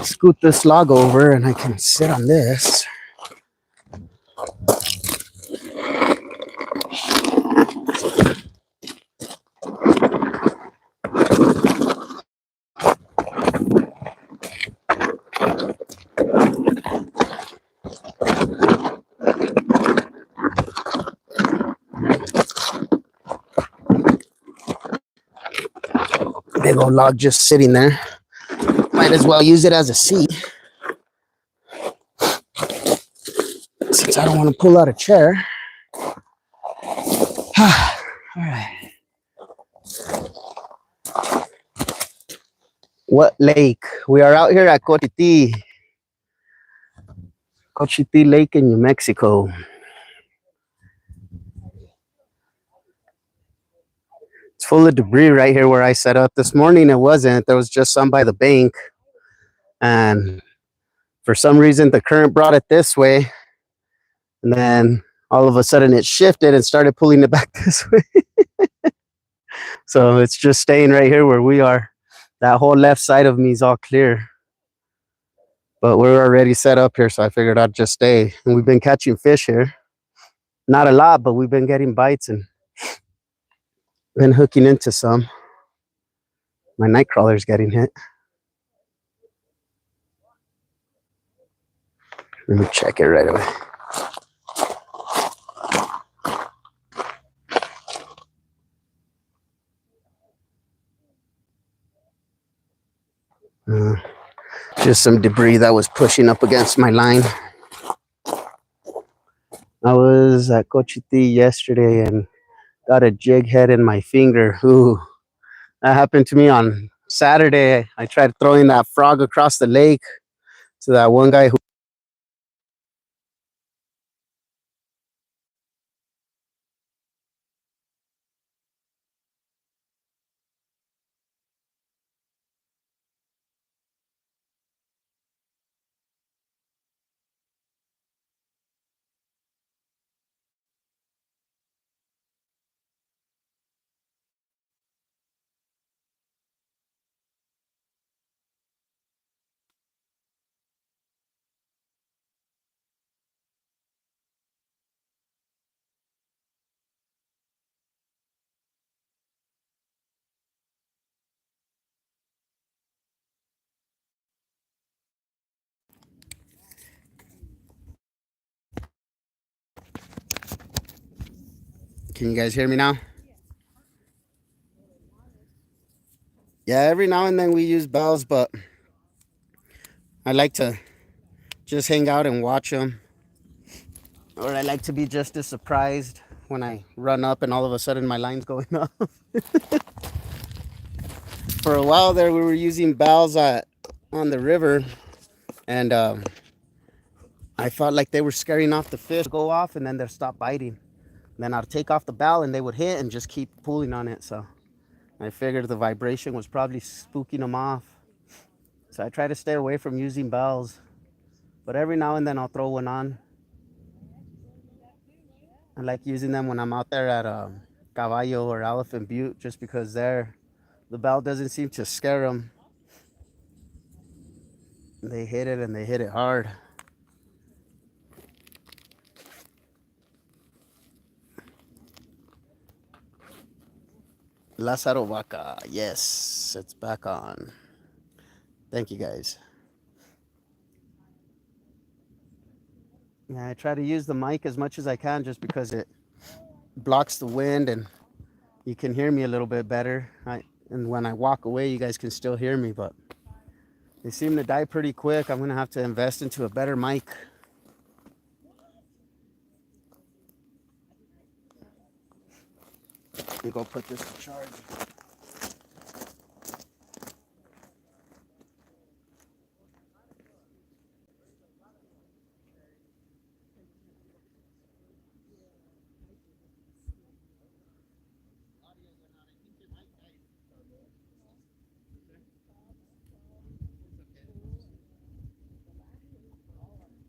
Speaker 1: scoot this log over and I can sit on this. Big old log just sitting there. Might as well use it as a seat, since I don't want to pull out a chair. All right. What lake? We are out here at Cochiti Lake in New Mexico. It's full of debris right here where I set up. This morning it wasn't. There was just some by the bank. And for some reason the current brought it this way. And then all of a sudden it shifted and started pulling it back this way. So it's just staying right here where we are. That whole left side of me is all clear. But we're already set up here, so I figured I'd just stay. And we've been catching fish here. Not a lot, but we've been getting bites and been hooking into some. My night crawler's getting hit. Let me check it right away. Just some debris that was pushing up against my line. I was at Cochiti yesterday and got a jig head in my finger. Ooh, that happened to me on Saturday. I tried throwing that frog across the lake to that one guy who. Can you guys hear me now? Yeah, every now and then we use bells, but I like to just hang out and watch them. Or I like to be just as surprised when I run up and all of a sudden my line's going off. For a while there, we were using bells on the river, and I felt like they were scaring off the fish to go off, and then they'd stop biting. Then I'd take off the bell and they would hit and just keep pulling on it. So I figured the vibration was probably spooking them off. So I try to stay away from using bells, but every now and then I'll throw one on. I like using them when I'm out there at Caballo or Elephant Butte, just because there the bell doesn't seem to scare them. They hit it and they hit it hard. Lázaro Vaca, yes, it's back on. Thank you guys. Yeah, I try to use the mic as much as I can just because it blocks the wind and you can hear me a little bit better. And when I walk away, you guys can still hear me, but they seem to die pretty quick. I'm gonna have to invest into a better mic. Let me go put this to charge.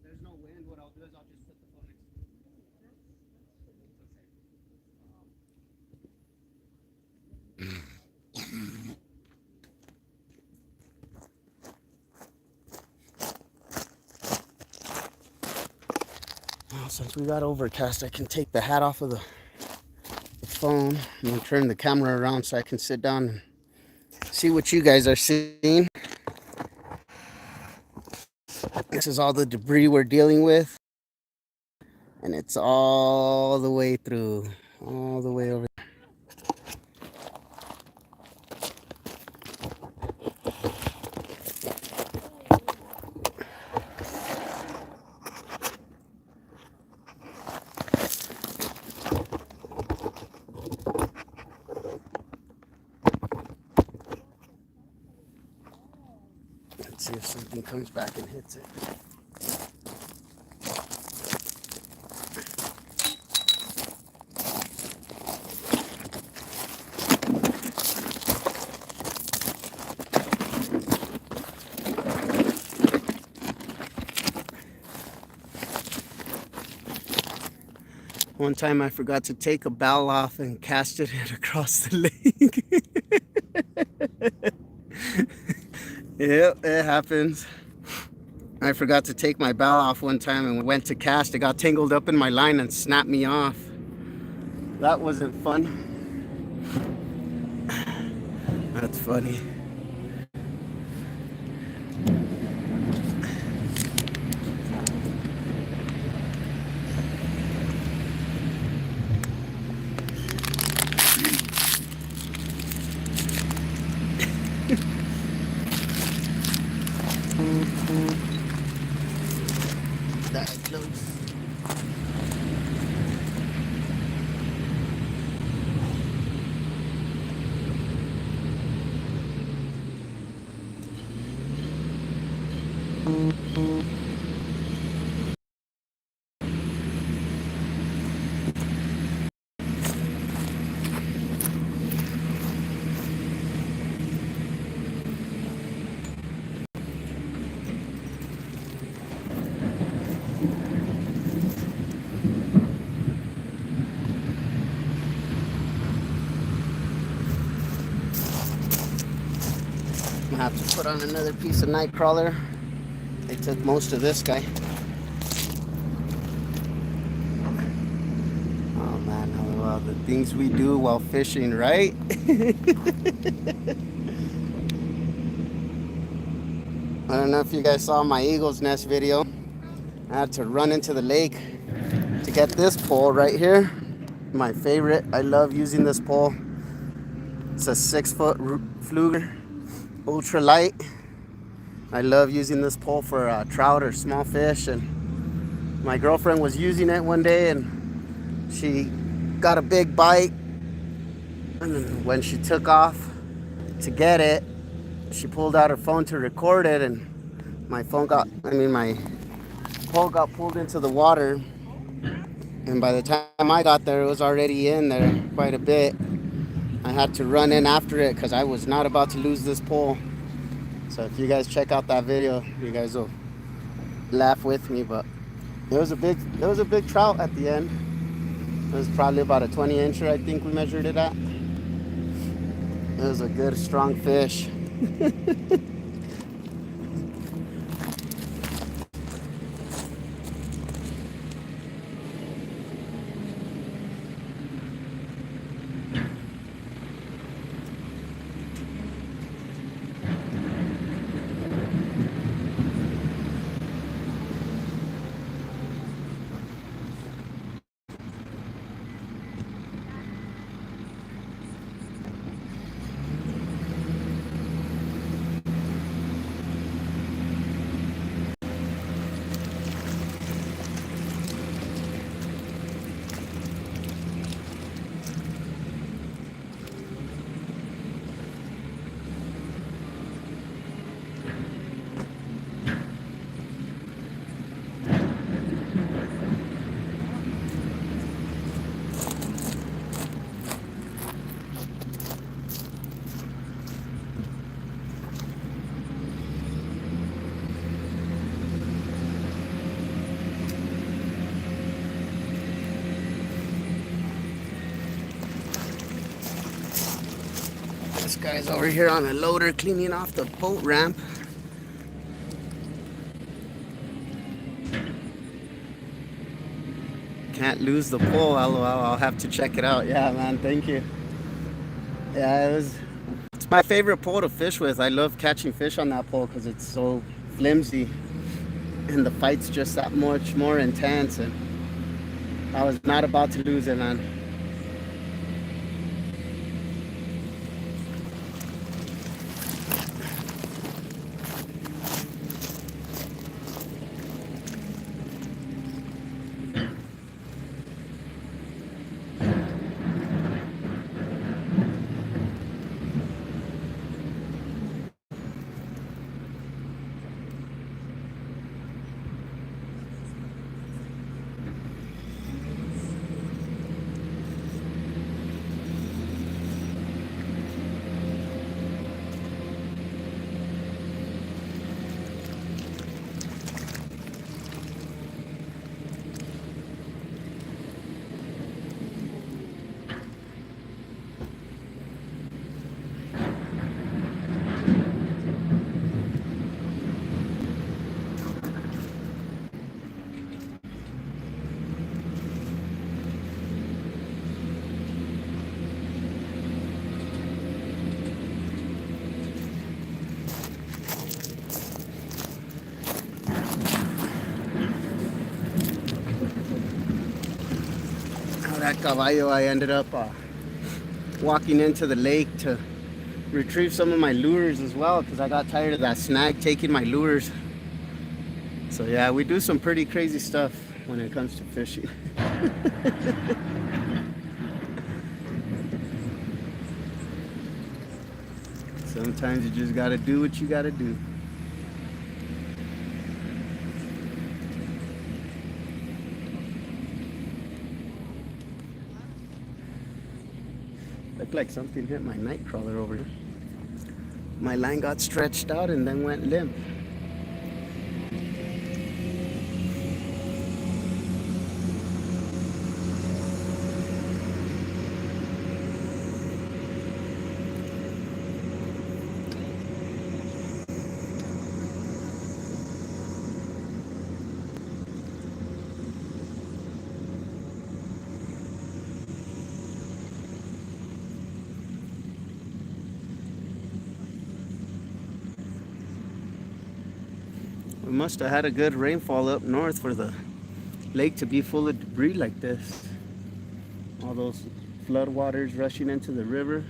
Speaker 1: There's no wind. What I'll do is I'll just put the phone next to since we got overcast, I can take the hat off of the phone and turn the camera around so I can sit down and see what you guys are seeing. This is all the debris we're dealing with, and it's all the way through, all the way over. Let's see if something comes back and hits it. One time I forgot to take a bowl off and casted it across the lake. Yep, it happens. I forgot to take my bowl off one time and went to cast. It got tangled up in my line and snapped me off. That wasn't fun. That's funny. That close. I'm gonna have to put on another piece of night crawler. They took most of this guy. Oh man, well, the things we do while fishing, right? I don't know if you guys saw my eagle's nest video. I had to run into the lake to get this pole right here. My favorite. I love using this pole. It's a 6-foot fluger, ultra light. I love using this pole for trout or small fish. And my girlfriend was using it one day and she got a big bite. And when she took off to get it, she pulled out her phone to record it, and my pole got pulled into the water. And by the time I got there, it was already in there quite a bit. I had to run in after it because I was not about to lose this pole. So if you guys check out that video, you guys will laugh with me. But it was a big trout at the end. It was probably about a 20-incher, I think we measured it at. It was a good, strong fish. This guy's over here on a loader cleaning off the boat ramp. Can't lose the pole. I'll have to check it out. Yeah, man. Thank you. Yeah, it's my favorite pole to fish with. I love catching fish on that pole because it's so flimsy and the fight's just that much more intense. And I was not about to lose it, man. That caballo, I ended up walking into the lake to retrieve some of my lures as well because I got tired of that snag taking my lures. So yeah, we do some pretty crazy stuff when it comes to fishing. Sometimes you just gotta do what you gotta do. Looked like something hit my night crawler over here. My line got stretched out and then went limp. We must have had a good rainfall up north for the lake to be full of debris like this. All those flood waters rushing into the river.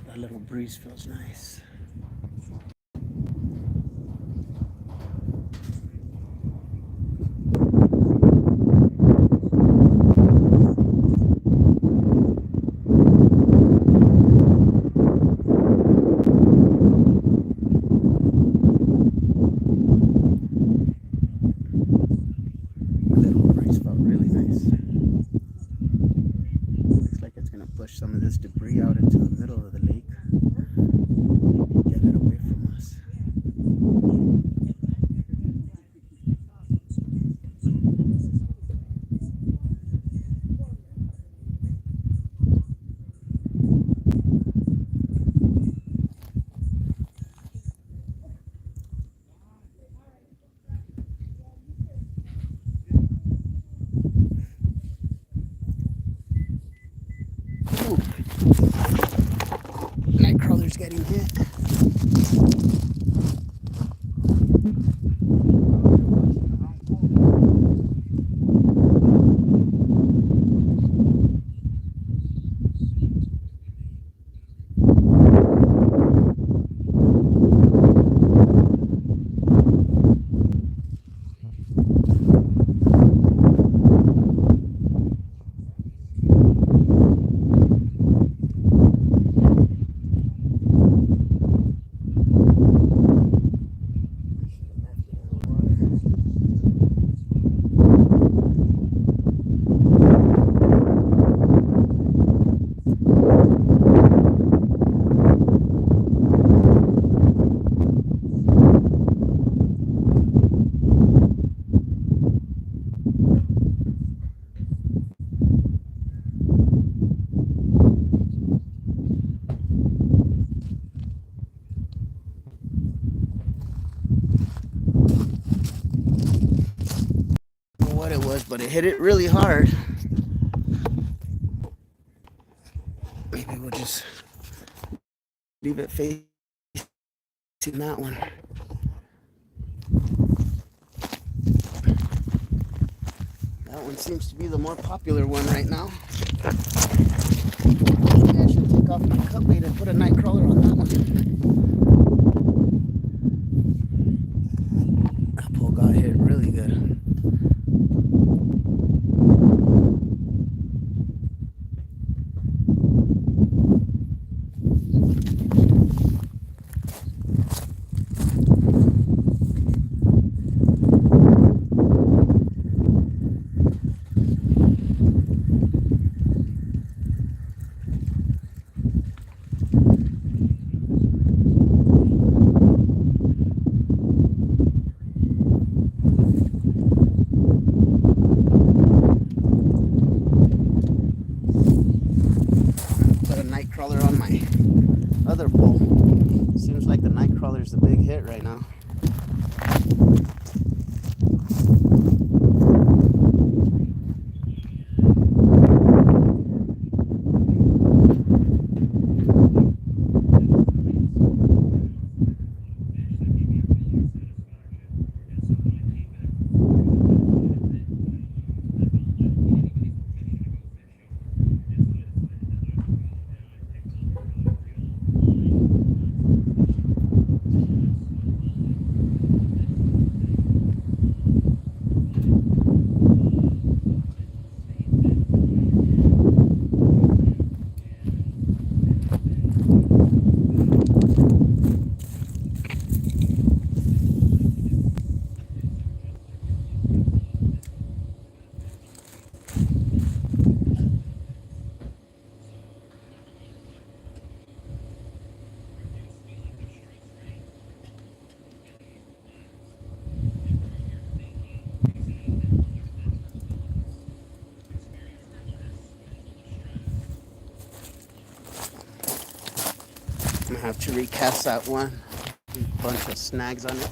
Speaker 1: That little breeze feels nice. Push some of this debris out into the middle of the lake. Get it away from us. Nightcrawler's getting hit. was, but it hit it really hard. Maybe we'll just leave it facing that one. That one seems to be the more popular one right now. Maybe I should take off my cut bait and put a night crawler on that one. That pole got hit really good. On my other pole. Seems like the night crawler is the big hit right now. I'm gonna have to recast that one. A bunch of snags on it.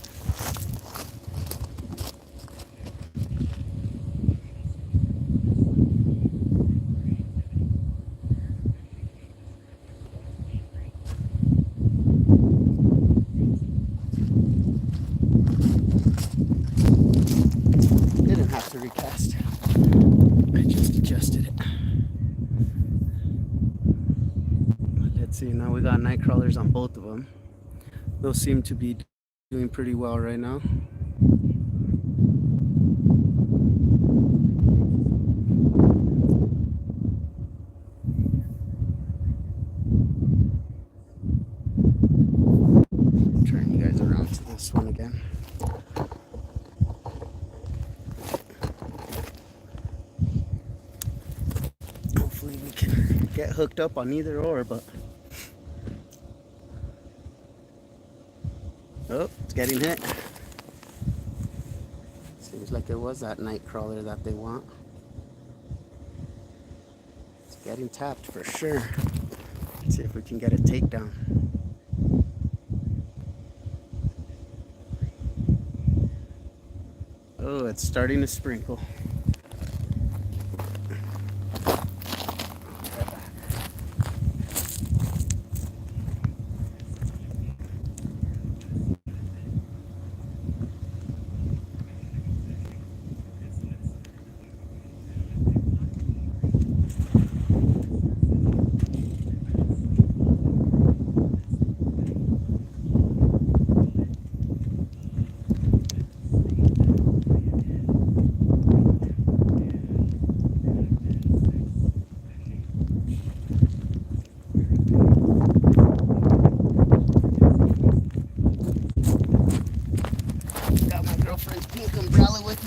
Speaker 1: Didn't have to recast. I just adjusted it. Let's see, now we got night crawlers on both of them. Those seem to be doing pretty well right now. Turn you guys around to this one again. Hopefully we can get hooked up on either or, but oh, it's getting hit. Seems like it was that night crawler that they want. It's getting tapped for sure. Let's see if we can get a takedown. Oh, it's starting to sprinkle.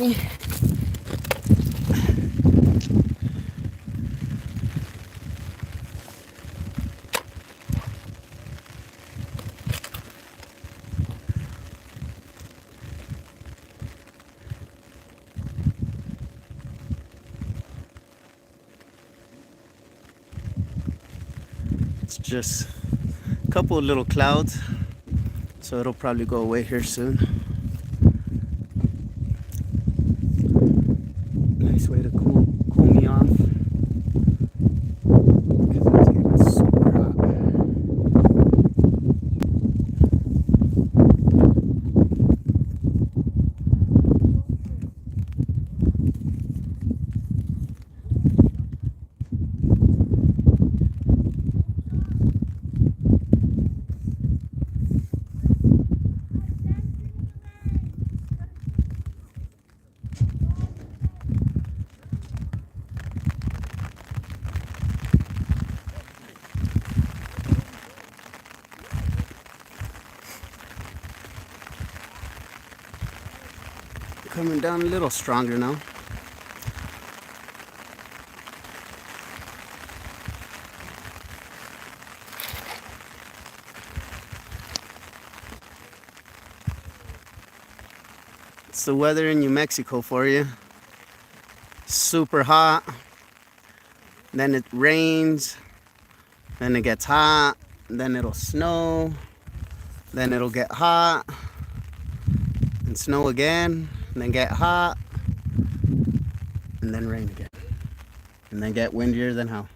Speaker 1: Me. It's just a couple of little clouds, so it'll probably go away here soon. coming down a little stronger now. It's the weather in New Mexico for you. Super hot, then it rains, then it gets hot, then it'll snow, then it'll get hot, and snow again, and then get hot, and then rain again, and then get windier than hell.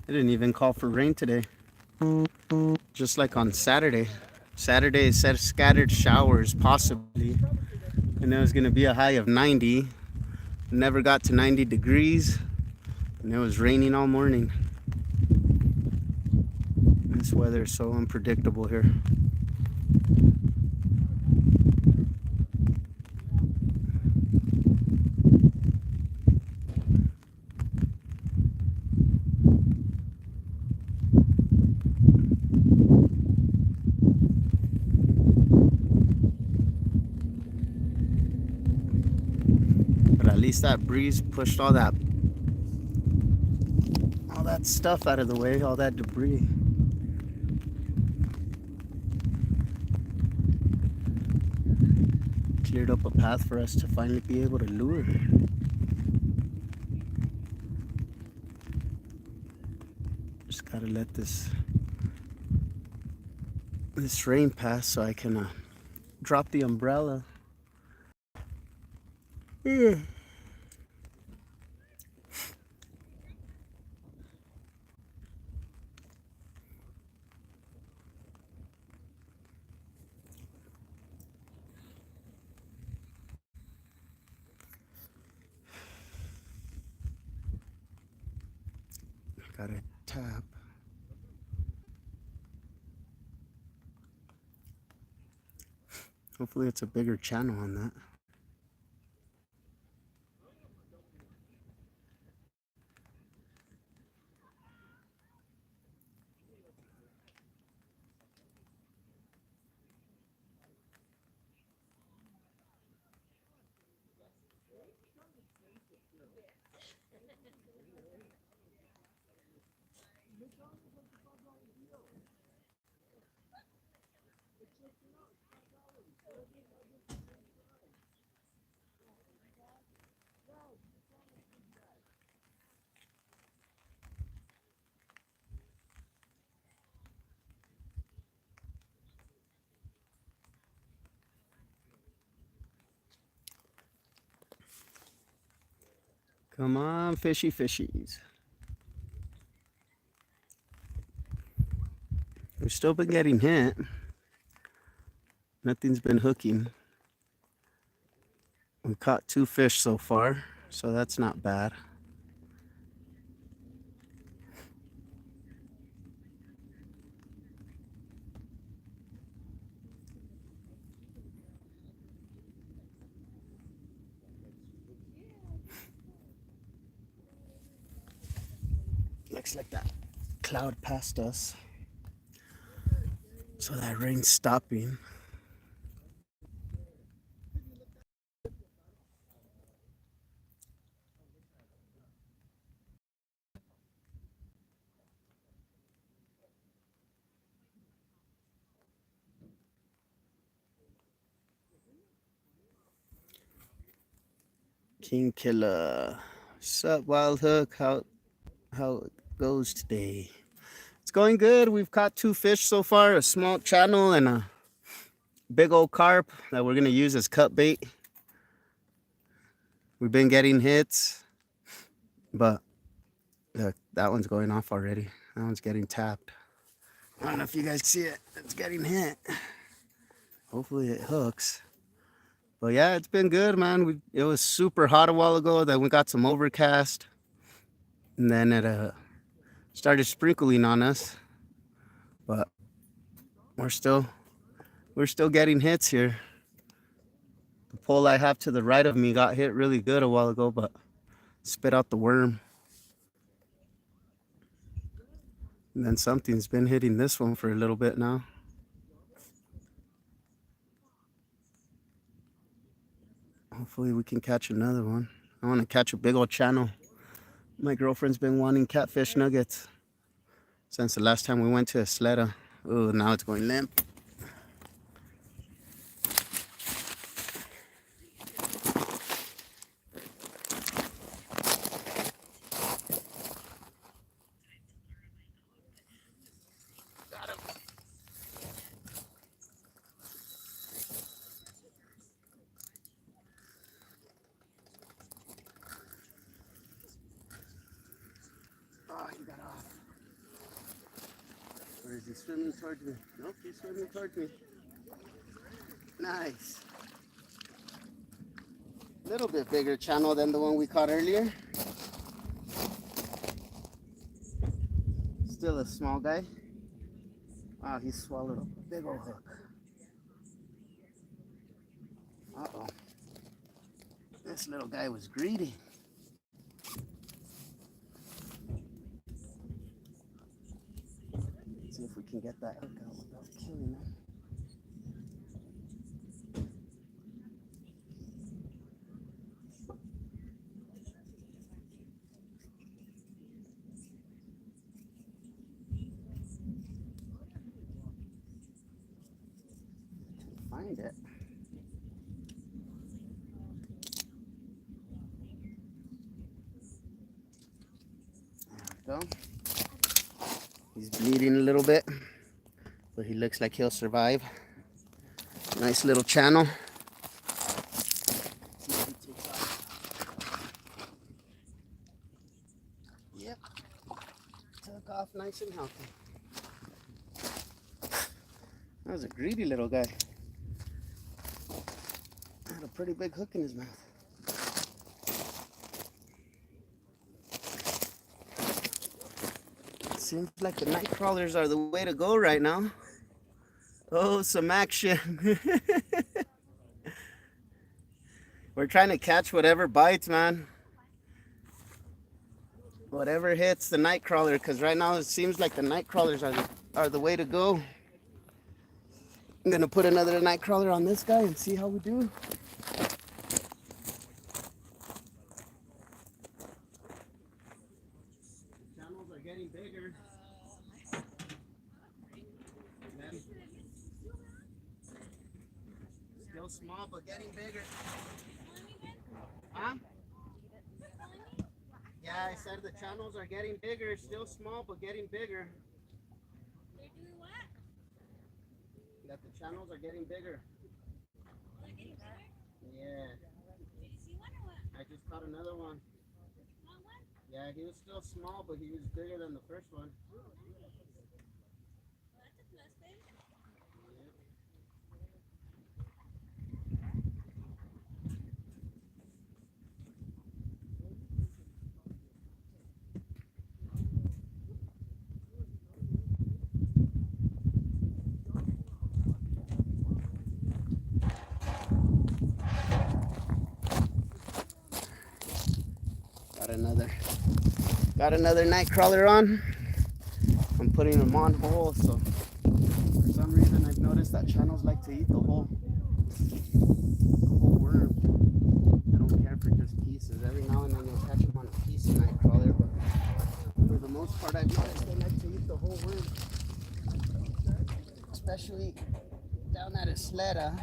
Speaker 1: It didn't even call for rain today, just like on Saturday. Saturday it said scattered showers possibly, and it was gonna be a high of 90. Never got to 90 degrees, and it was raining all morning. This weather is so unpredictable here. But at least that breeze pushed all that stuff out of the way, all that debris. Cleared up a path for us to finally be able to lure. Just gotta let this rain pass so I can drop the umbrella. Gotta tap. Hopefully it's a bigger channel on that. Come on, fishy fishies. We've still been getting hit. Nothing's been hooking. We caught 2 fish so far, so that's not bad. Looks like that cloud passed us, so that rain's stopping. King Killer. Sup, Wildhook? How it goes today? It's going good. We've caught 2 fish so far, a small channel and a big old carp that we're gonna use as cut bait. We've been getting hits, but look, that one's going off already. That one's getting tapped. I don't know if you guys see it. It's getting hit. Hopefully it hooks. But yeah, it's been good, man. It was super hot a while ago. Then we got some overcast, and then it started sprinkling on us. But we're still getting hits here. The pole I have to the right of me got hit really good a while ago, but spit out the worm. And then something's been hitting this one for a little bit now. Hopefully we can catch another one. I want to catch a big old channel. My girlfriend's been wanting catfish nuggets since the last time we went to Isleta. Oh, now it's going limp. Got him. Oh, he got off. Or is he swimming towards me? Nope, he's swimming towards me. Nice. A little bit bigger channel than the one we caught earlier. Still a small guy. Wow, he swallowed a big old hook. Uh-oh. This little guy was greedy. Let's see if we can get that hook out without killing him. Find it. There we go. He's bleeding a little bit, but he looks like he'll survive. Nice little channel. Yep. Took off nice and healthy. That was a greedy little guy. Had a pretty big hook in his mouth. Seems like the night crawlers are the way to go right now. Oh, some action. We're trying to catch whatever bites, man. Whatever hits the night crawler, because right now it seems like the night crawlers are the way to go. I'm gonna put another night crawler on this guy and see how we do. Channels are getting bigger. Still small, but getting bigger. Huh? Yeah, I said the channels are getting bigger. Still small, but getting bigger.
Speaker 3: They're doing what?
Speaker 1: That the channels are getting bigger.
Speaker 3: They're getting bigger?
Speaker 1: Yeah.
Speaker 3: Did you see one or what?
Speaker 1: I just caught another one.
Speaker 3: Small one?
Speaker 1: Yeah, he was still small, but he was bigger than the first one.
Speaker 3: Oh, nice. Well, that's a plus then.
Speaker 1: Got another night crawler on. I'm putting them on whole, so for some reason I've noticed that channels like to eat the whole worm. I don't care for just pieces. Every now and then you'll catch them on a piece of night crawler, but for the most part I've noticed they like to eat the whole worm. Especially down at Isleta.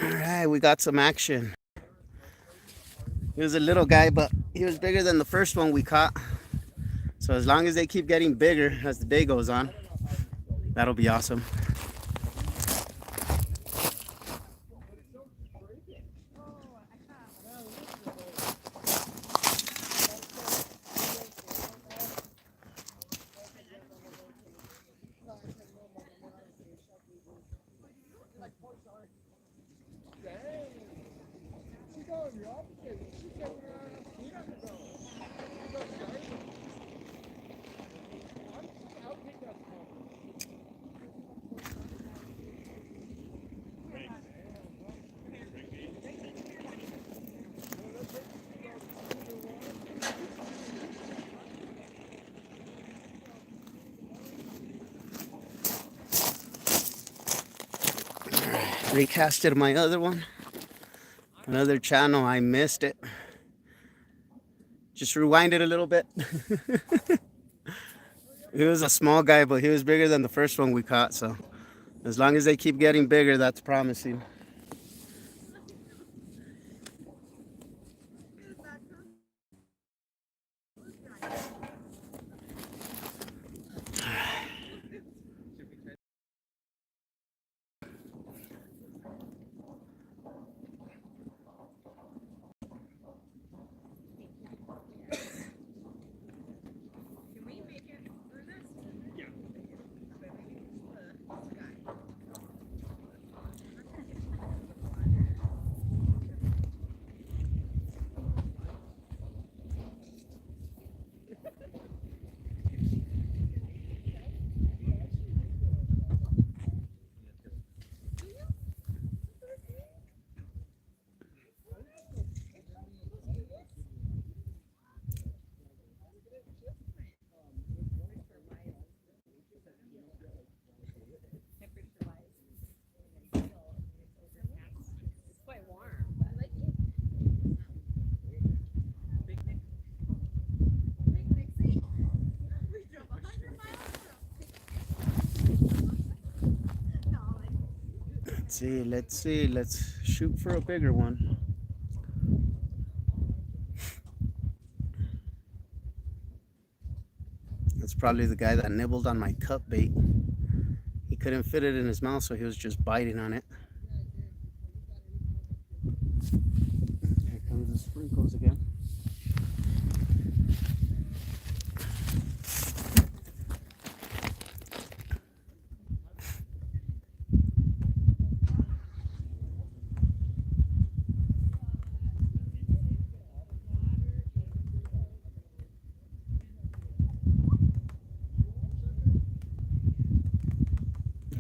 Speaker 1: Alright, we got some action. He was a little guy, but he was bigger than the first one we caught. So as long as they keep getting bigger as the day goes on, that'll be awesome. recasted my other one, another channel. I missed it. Just rewind it a little bit. He was a small guy, but he was bigger than the first one we caught. So as long as they keep getting bigger, that's promising. Let's see. Let's shoot for a bigger one. That's probably the guy that nibbled on my cup bait. He couldn't fit it in his mouth, so he was just biting on it. Here comes the sprinkles again.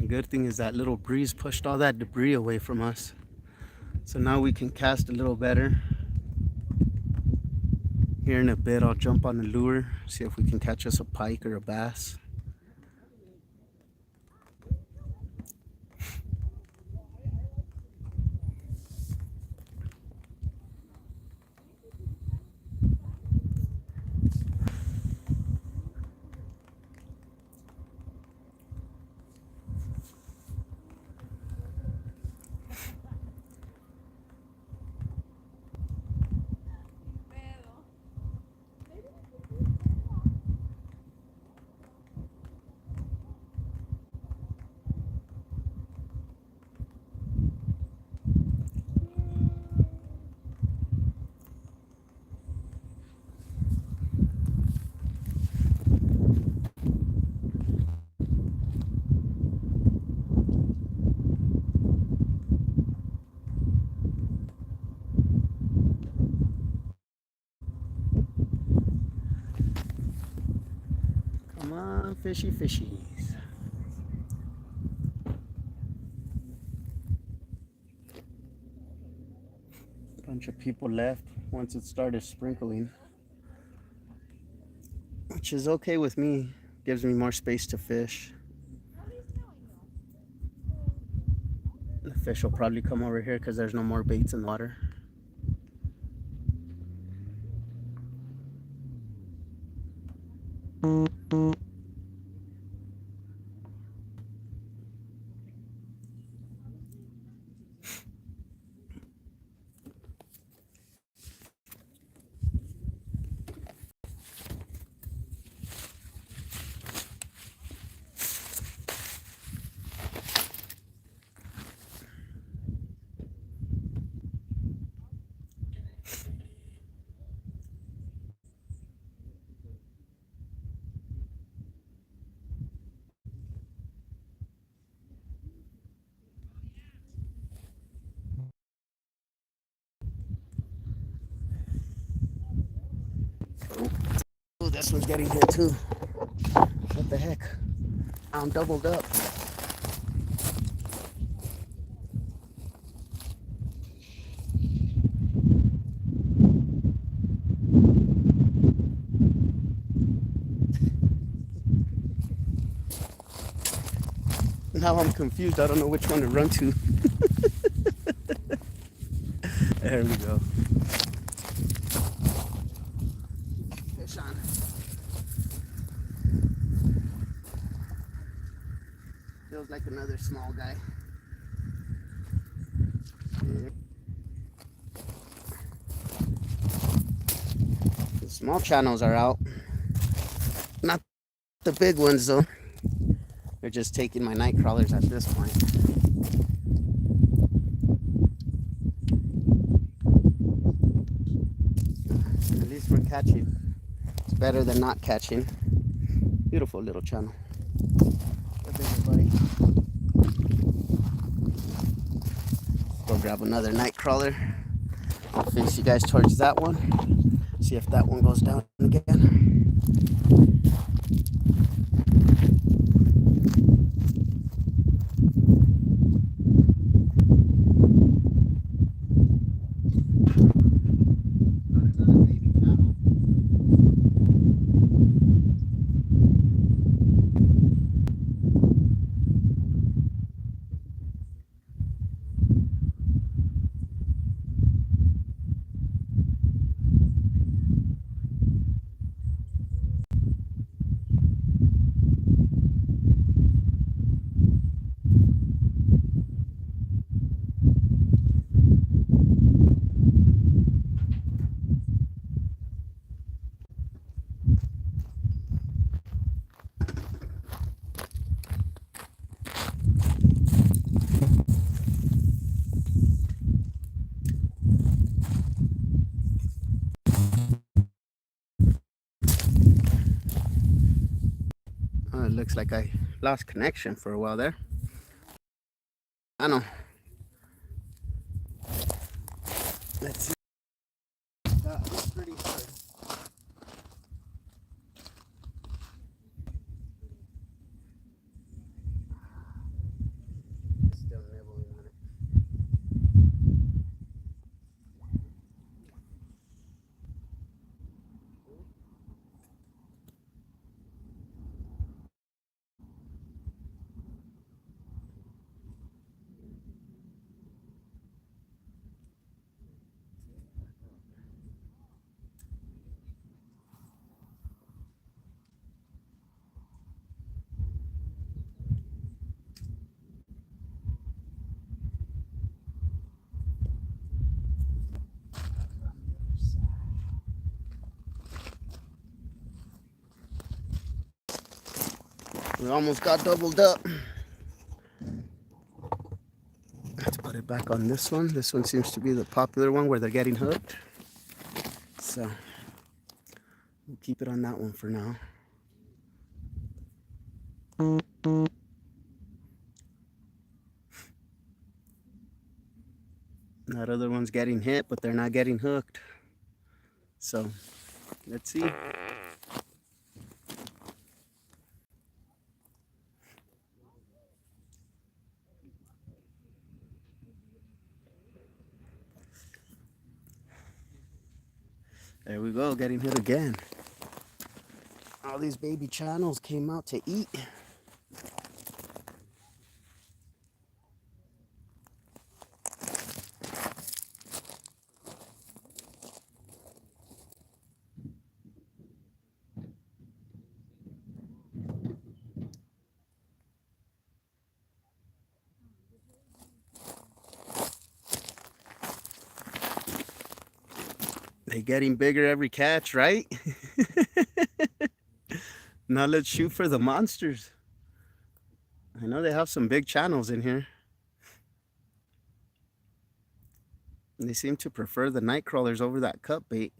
Speaker 1: Good thing is that little breeze pushed all that debris away from us. So now we can cast a little better. Here in a bit, I'll jump on the lure, see if we can catch us a pike or a bass. Come on, fishy fishies. Bunch of people left once it started sprinkling, which is okay with me. Gives me more space to fish. The fish will probably come over here because there's no more baits in the water. Oh, this one's getting hit too. What the heck? I'm doubled up. Now I'm confused. I don't know which one to run to. There we go. Fish on. Feels like another small guy. The small channels are out. Not the big ones though. They're just taking my night crawlers at this point. At least we're catching. It's better than not catching. Beautiful little channel. What bigger, buddy? Go grab another night crawler. I'll face you guys towards that one. See if that one goes down again. Oh, it looks like I lost connection for a while there. I know. Let's see. That was pretty hard. Still nibbling on it. We almost got doubled up. Let's put it back on this one. This one seems to be the popular one where they're getting hooked. So we'll keep it on that one for now. That other one's getting hit, but they're not getting hooked. So let's see. There we go, getting hit again. All these baby channels came out to eat. They getting bigger every catch, right? Now let's shoot for the monsters. I know they have some big channels in here. They seem to prefer the night crawlers over that cut bait.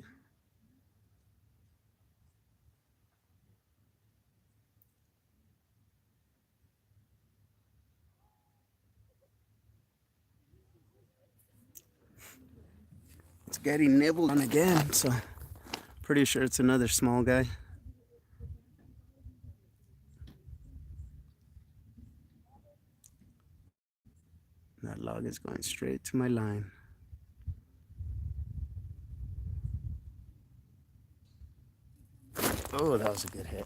Speaker 1: It's getting nibbled on again, so pretty sure it's another small guy. That log is going straight to my line. Oh, that was a good hit.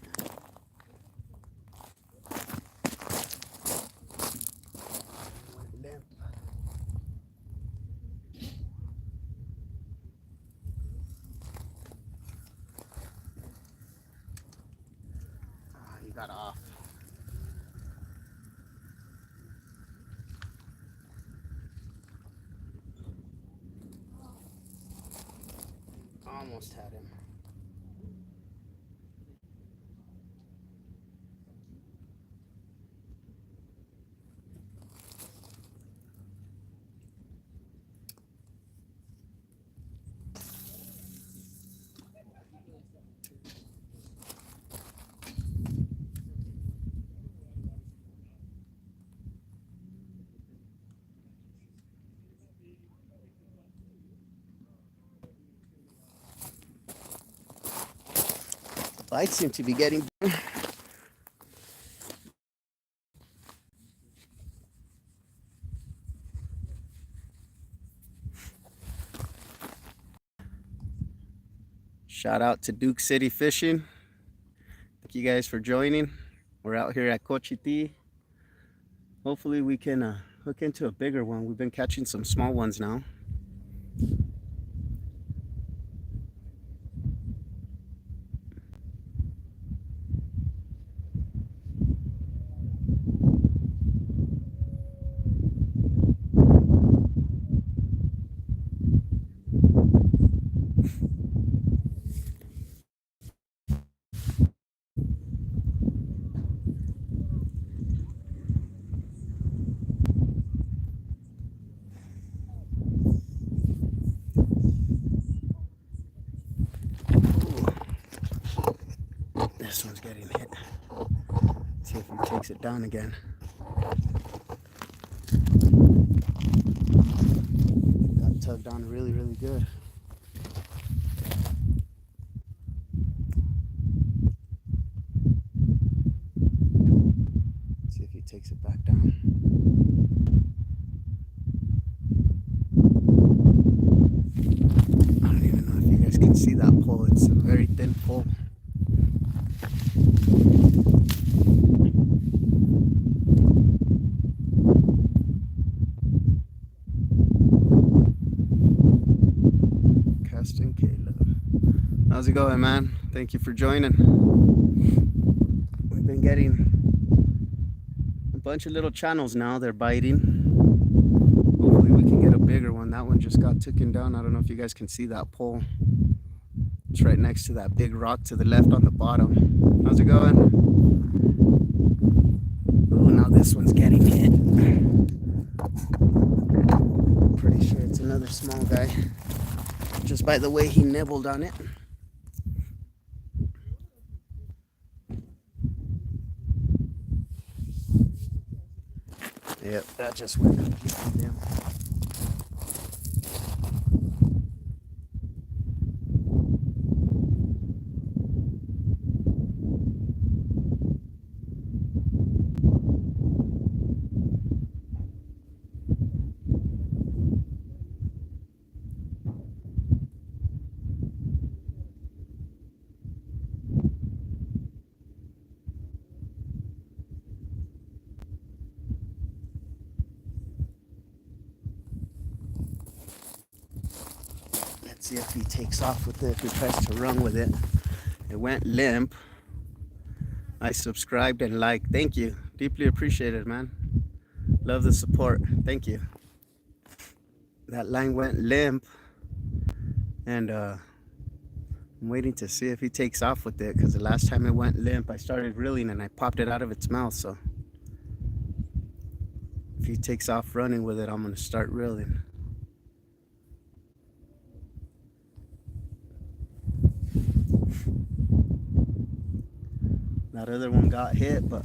Speaker 1: got off. Almost had him. Lights seem to be getting. Shout out to Duke City Fishing. Thank you guys for joining. We're out here at Cochiti. Hopefully we can hook into a bigger one. We've been catching some small ones now. This one's getting hit. Let's see if he takes it down again. Got tugged on really, really good. Let's see if he takes it back down. I don't even know if you guys can see that pole. It's a very thin pole. Casting Caleb. How's it going, man? Thank you for joining. We've been getting a bunch of little channels now. They're biting. Hopefully we can get a bigger one. That one just got taken down. I don't know if you guys can see that pole. It's right next to that big rock to the left on the bottom. How's it going? Oh, now this one's getting hit. Pretty sure it's another small guy. Just by the way he nibbled on it. Yep, that just went completely down. See if he takes off with it, if he tries to run with it. It went limp. I subscribed and liked. Thank you. Deeply appreciated, man. Love the support. Thank you. That line went limp. And I'm waiting to see if he takes off with it, because the last time it went limp, I started reeling and I popped it out of its mouth. So if he takes off running with it, I'm going to start reeling. That other one got hit, but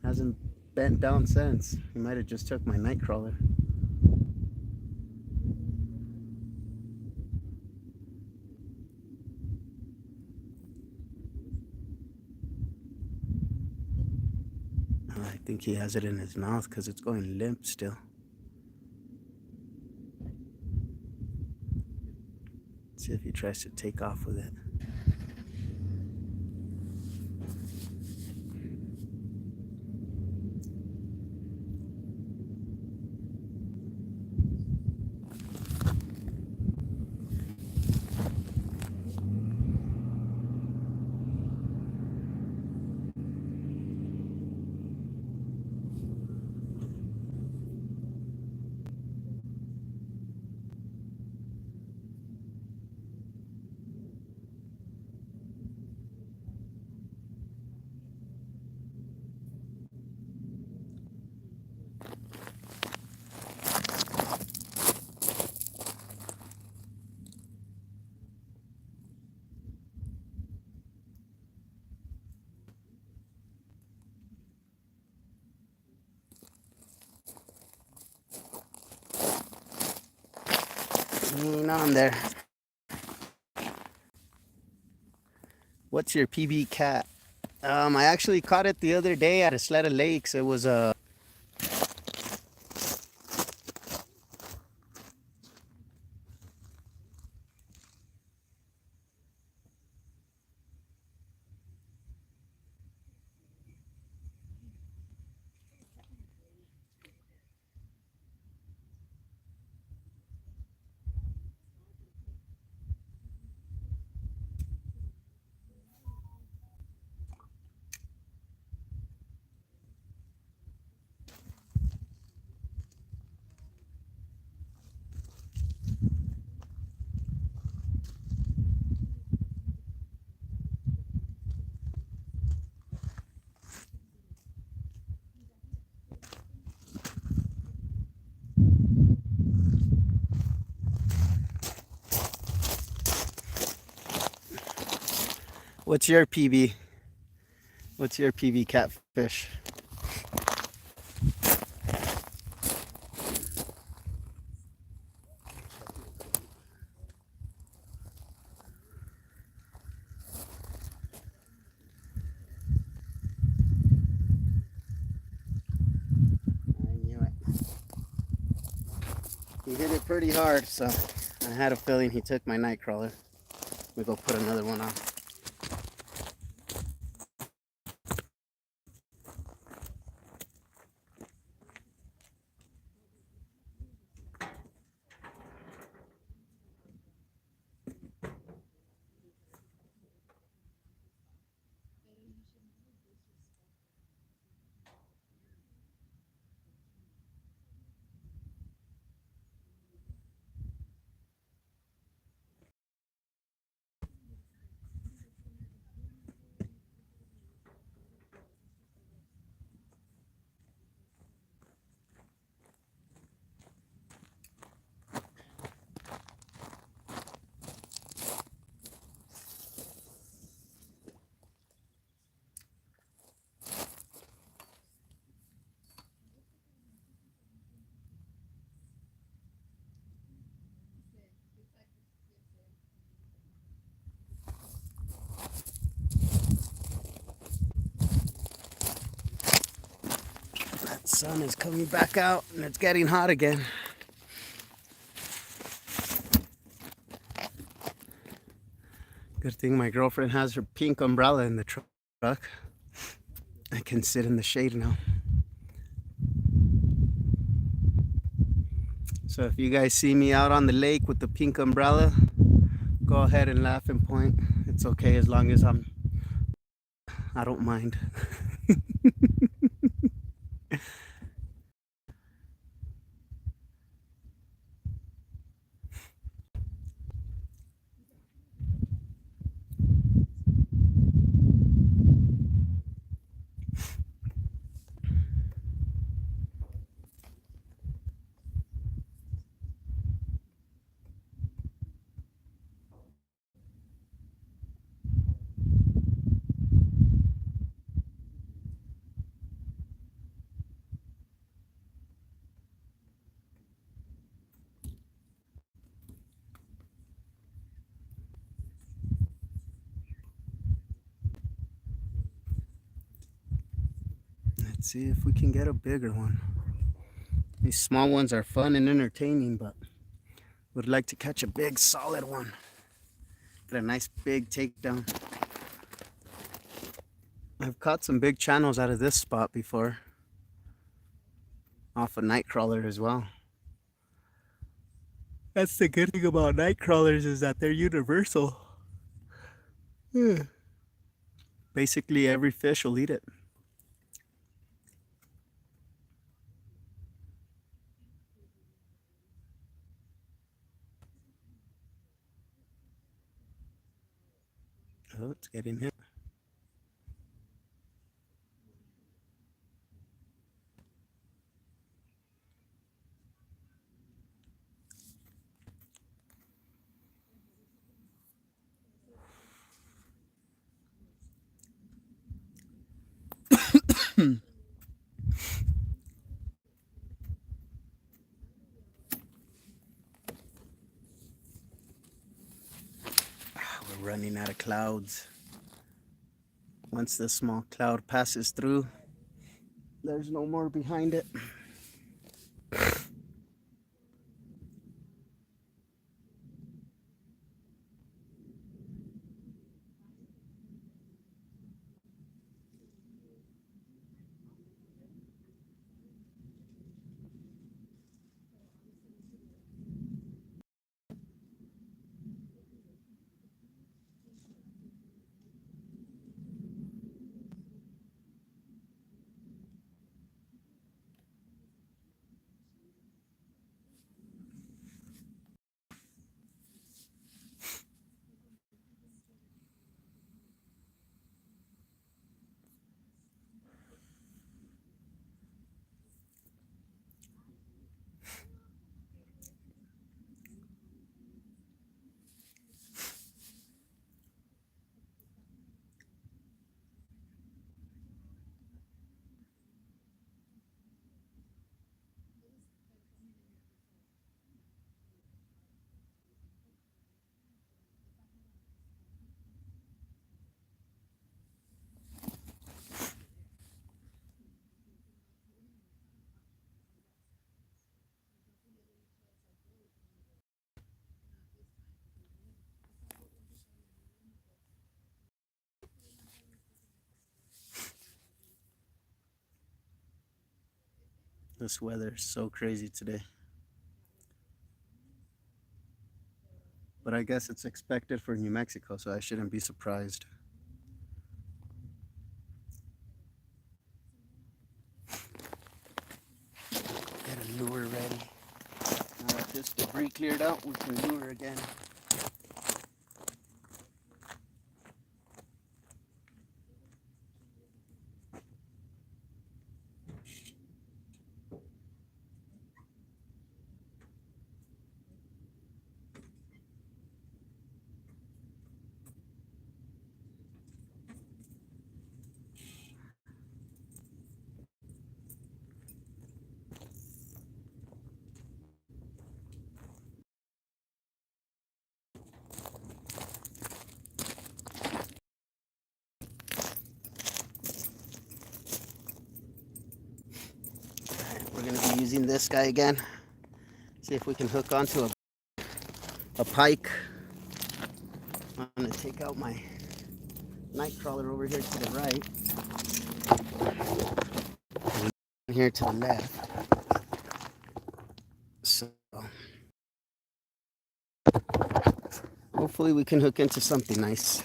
Speaker 1: hasn't bent down since. He might have just took my night crawler. I think he has it in his mouth because it's going limp still. Let's see if he tries to take off with it. Hanging on there. What's your PB cat? I actually caught it the other day at a sled of lakes. It was a What's your PB? What's your PB catfish? I knew it. He hit it pretty hard, so I had a feeling he took my night crawler. We go put another one on. That sun is coming back out and it's getting hot again. Good thing my girlfriend has her pink umbrella in the truck. I can sit in the shade now. So if you guys see me out on the lake with the pink umbrella, go ahead and laugh and point. It's okay as long as I don't mind. Let's see if we can get a bigger one. These small ones are fun and entertaining, but would like to catch a big solid one. Get a nice big takedown. I've caught some big channels out of this spot before. Off a night crawler as well. That's the good thing about night crawlers is that they're universal. Basically every fish will eat it. Oh, it's getting hit. running out of clouds. Once the small cloud passes through, there's no more behind it. This weather is so crazy today. But I guess it's expected for New Mexico, so I shouldn't be surprised. Get a lure ready. Now that this debris cleared out, we can lure again. We're gonna be using this guy again. See if we can hook onto a pike. I'm gonna take out my night crawler over here to the right. And here to the left. So hopefully we can hook into something nice.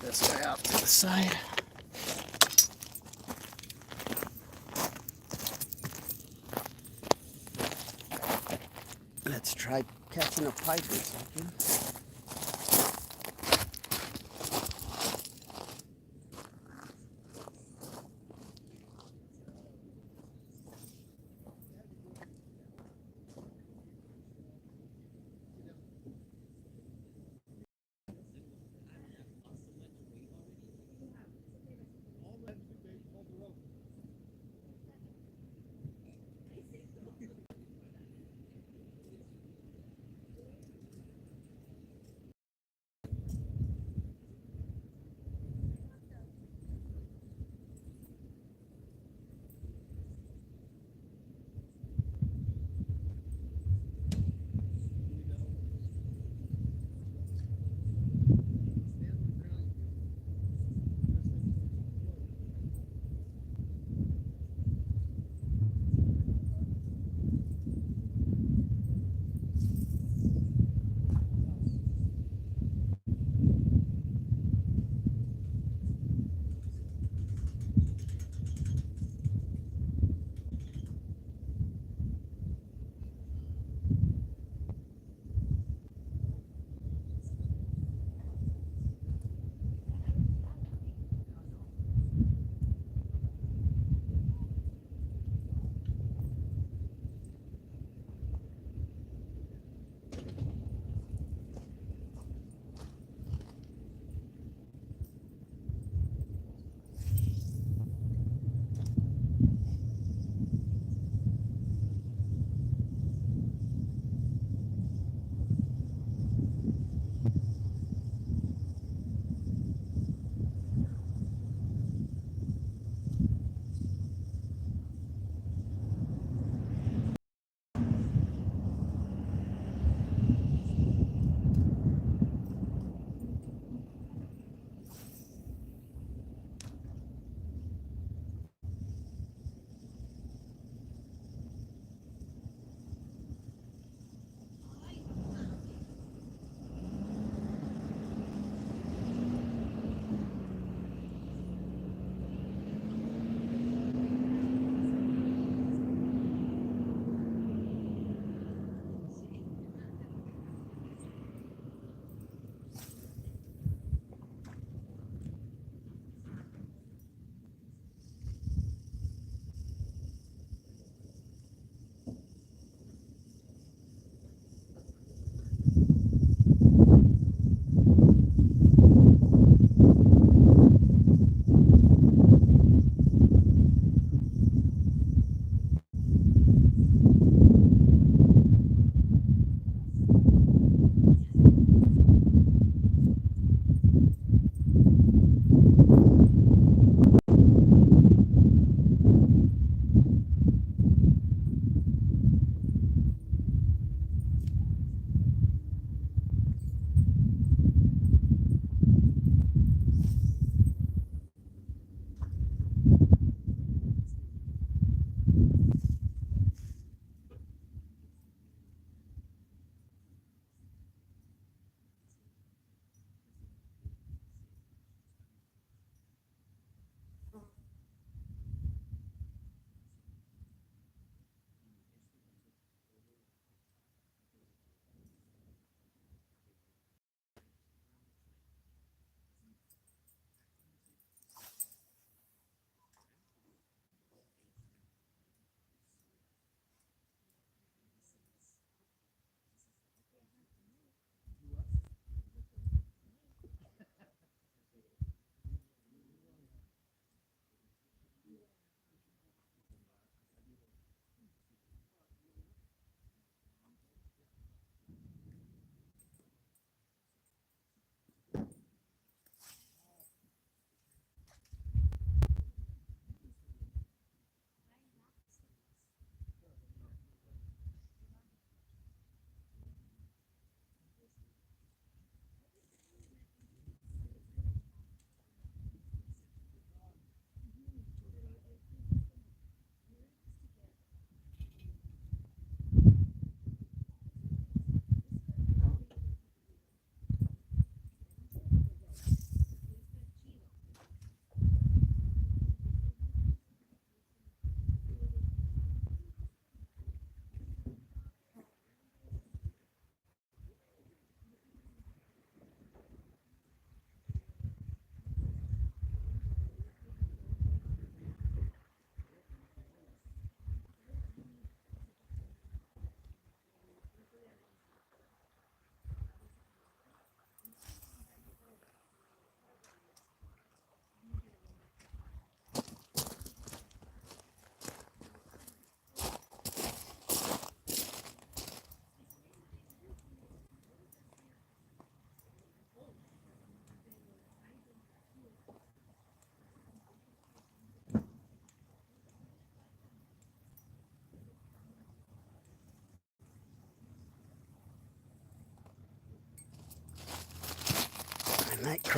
Speaker 1: This guy out to the side. Let's try catching a pike or something.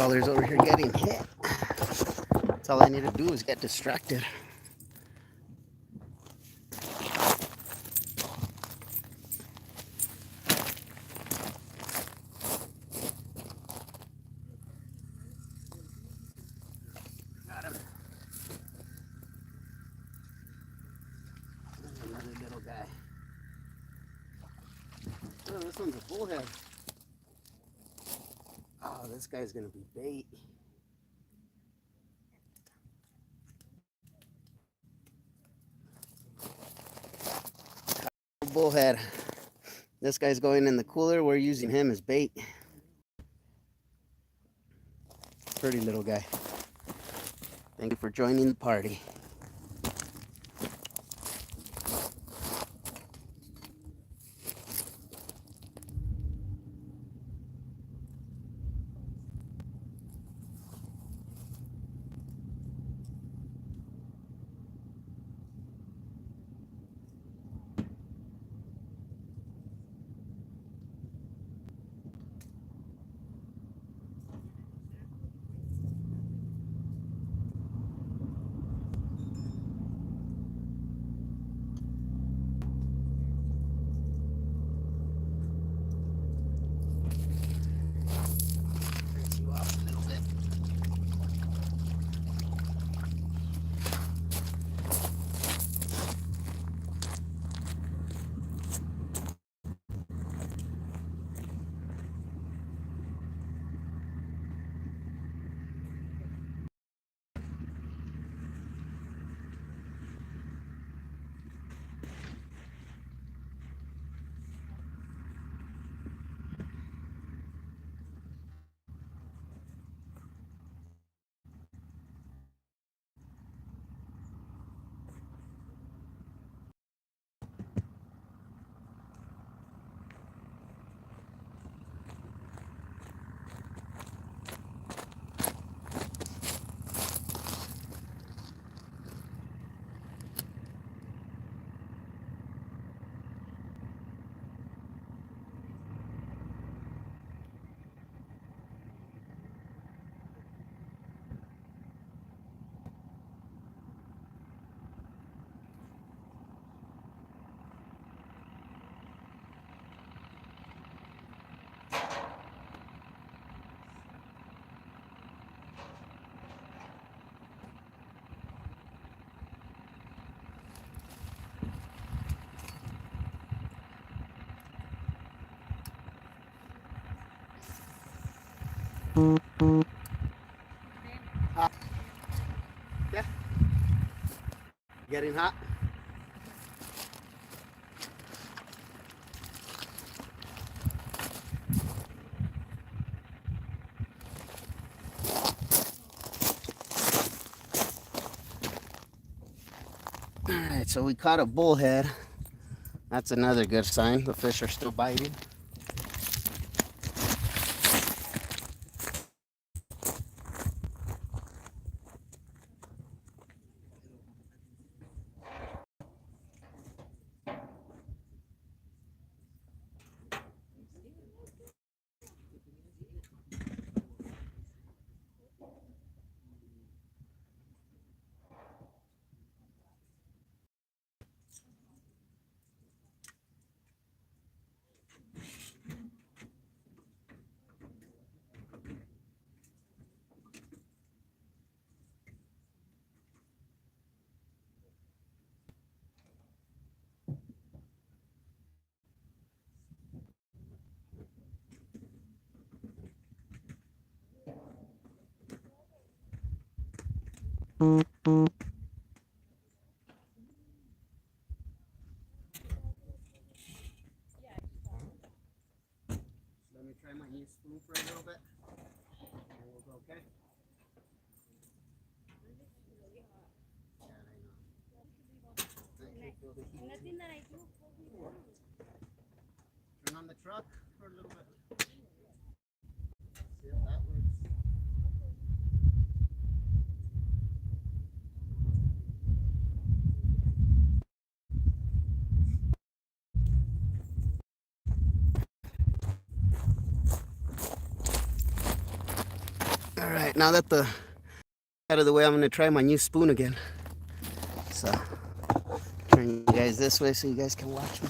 Speaker 1: colors over here getting hit. That's all I need to do is get distracted. Got him. There's another little guy. Oh, this one's a bullhead. Oh, this guy's gonna be bait. Bullhead. This guy's going in the cooler. We're using him as bait. Pretty little guy. Thank you for joining the party. Hot. Yeah. Getting hot. All right, so we caught a bullhead. That's another good sign. The fish are still biting. Let me try my new spoon for a little bit. And we'll go, okay? Yeah, I know. I can feel the heat. Turn on the truck for a little bit. See if that works. All right, now that the out of the way, I'm gonna try my new spoon again. So turn you guys this way so you guys can watch me.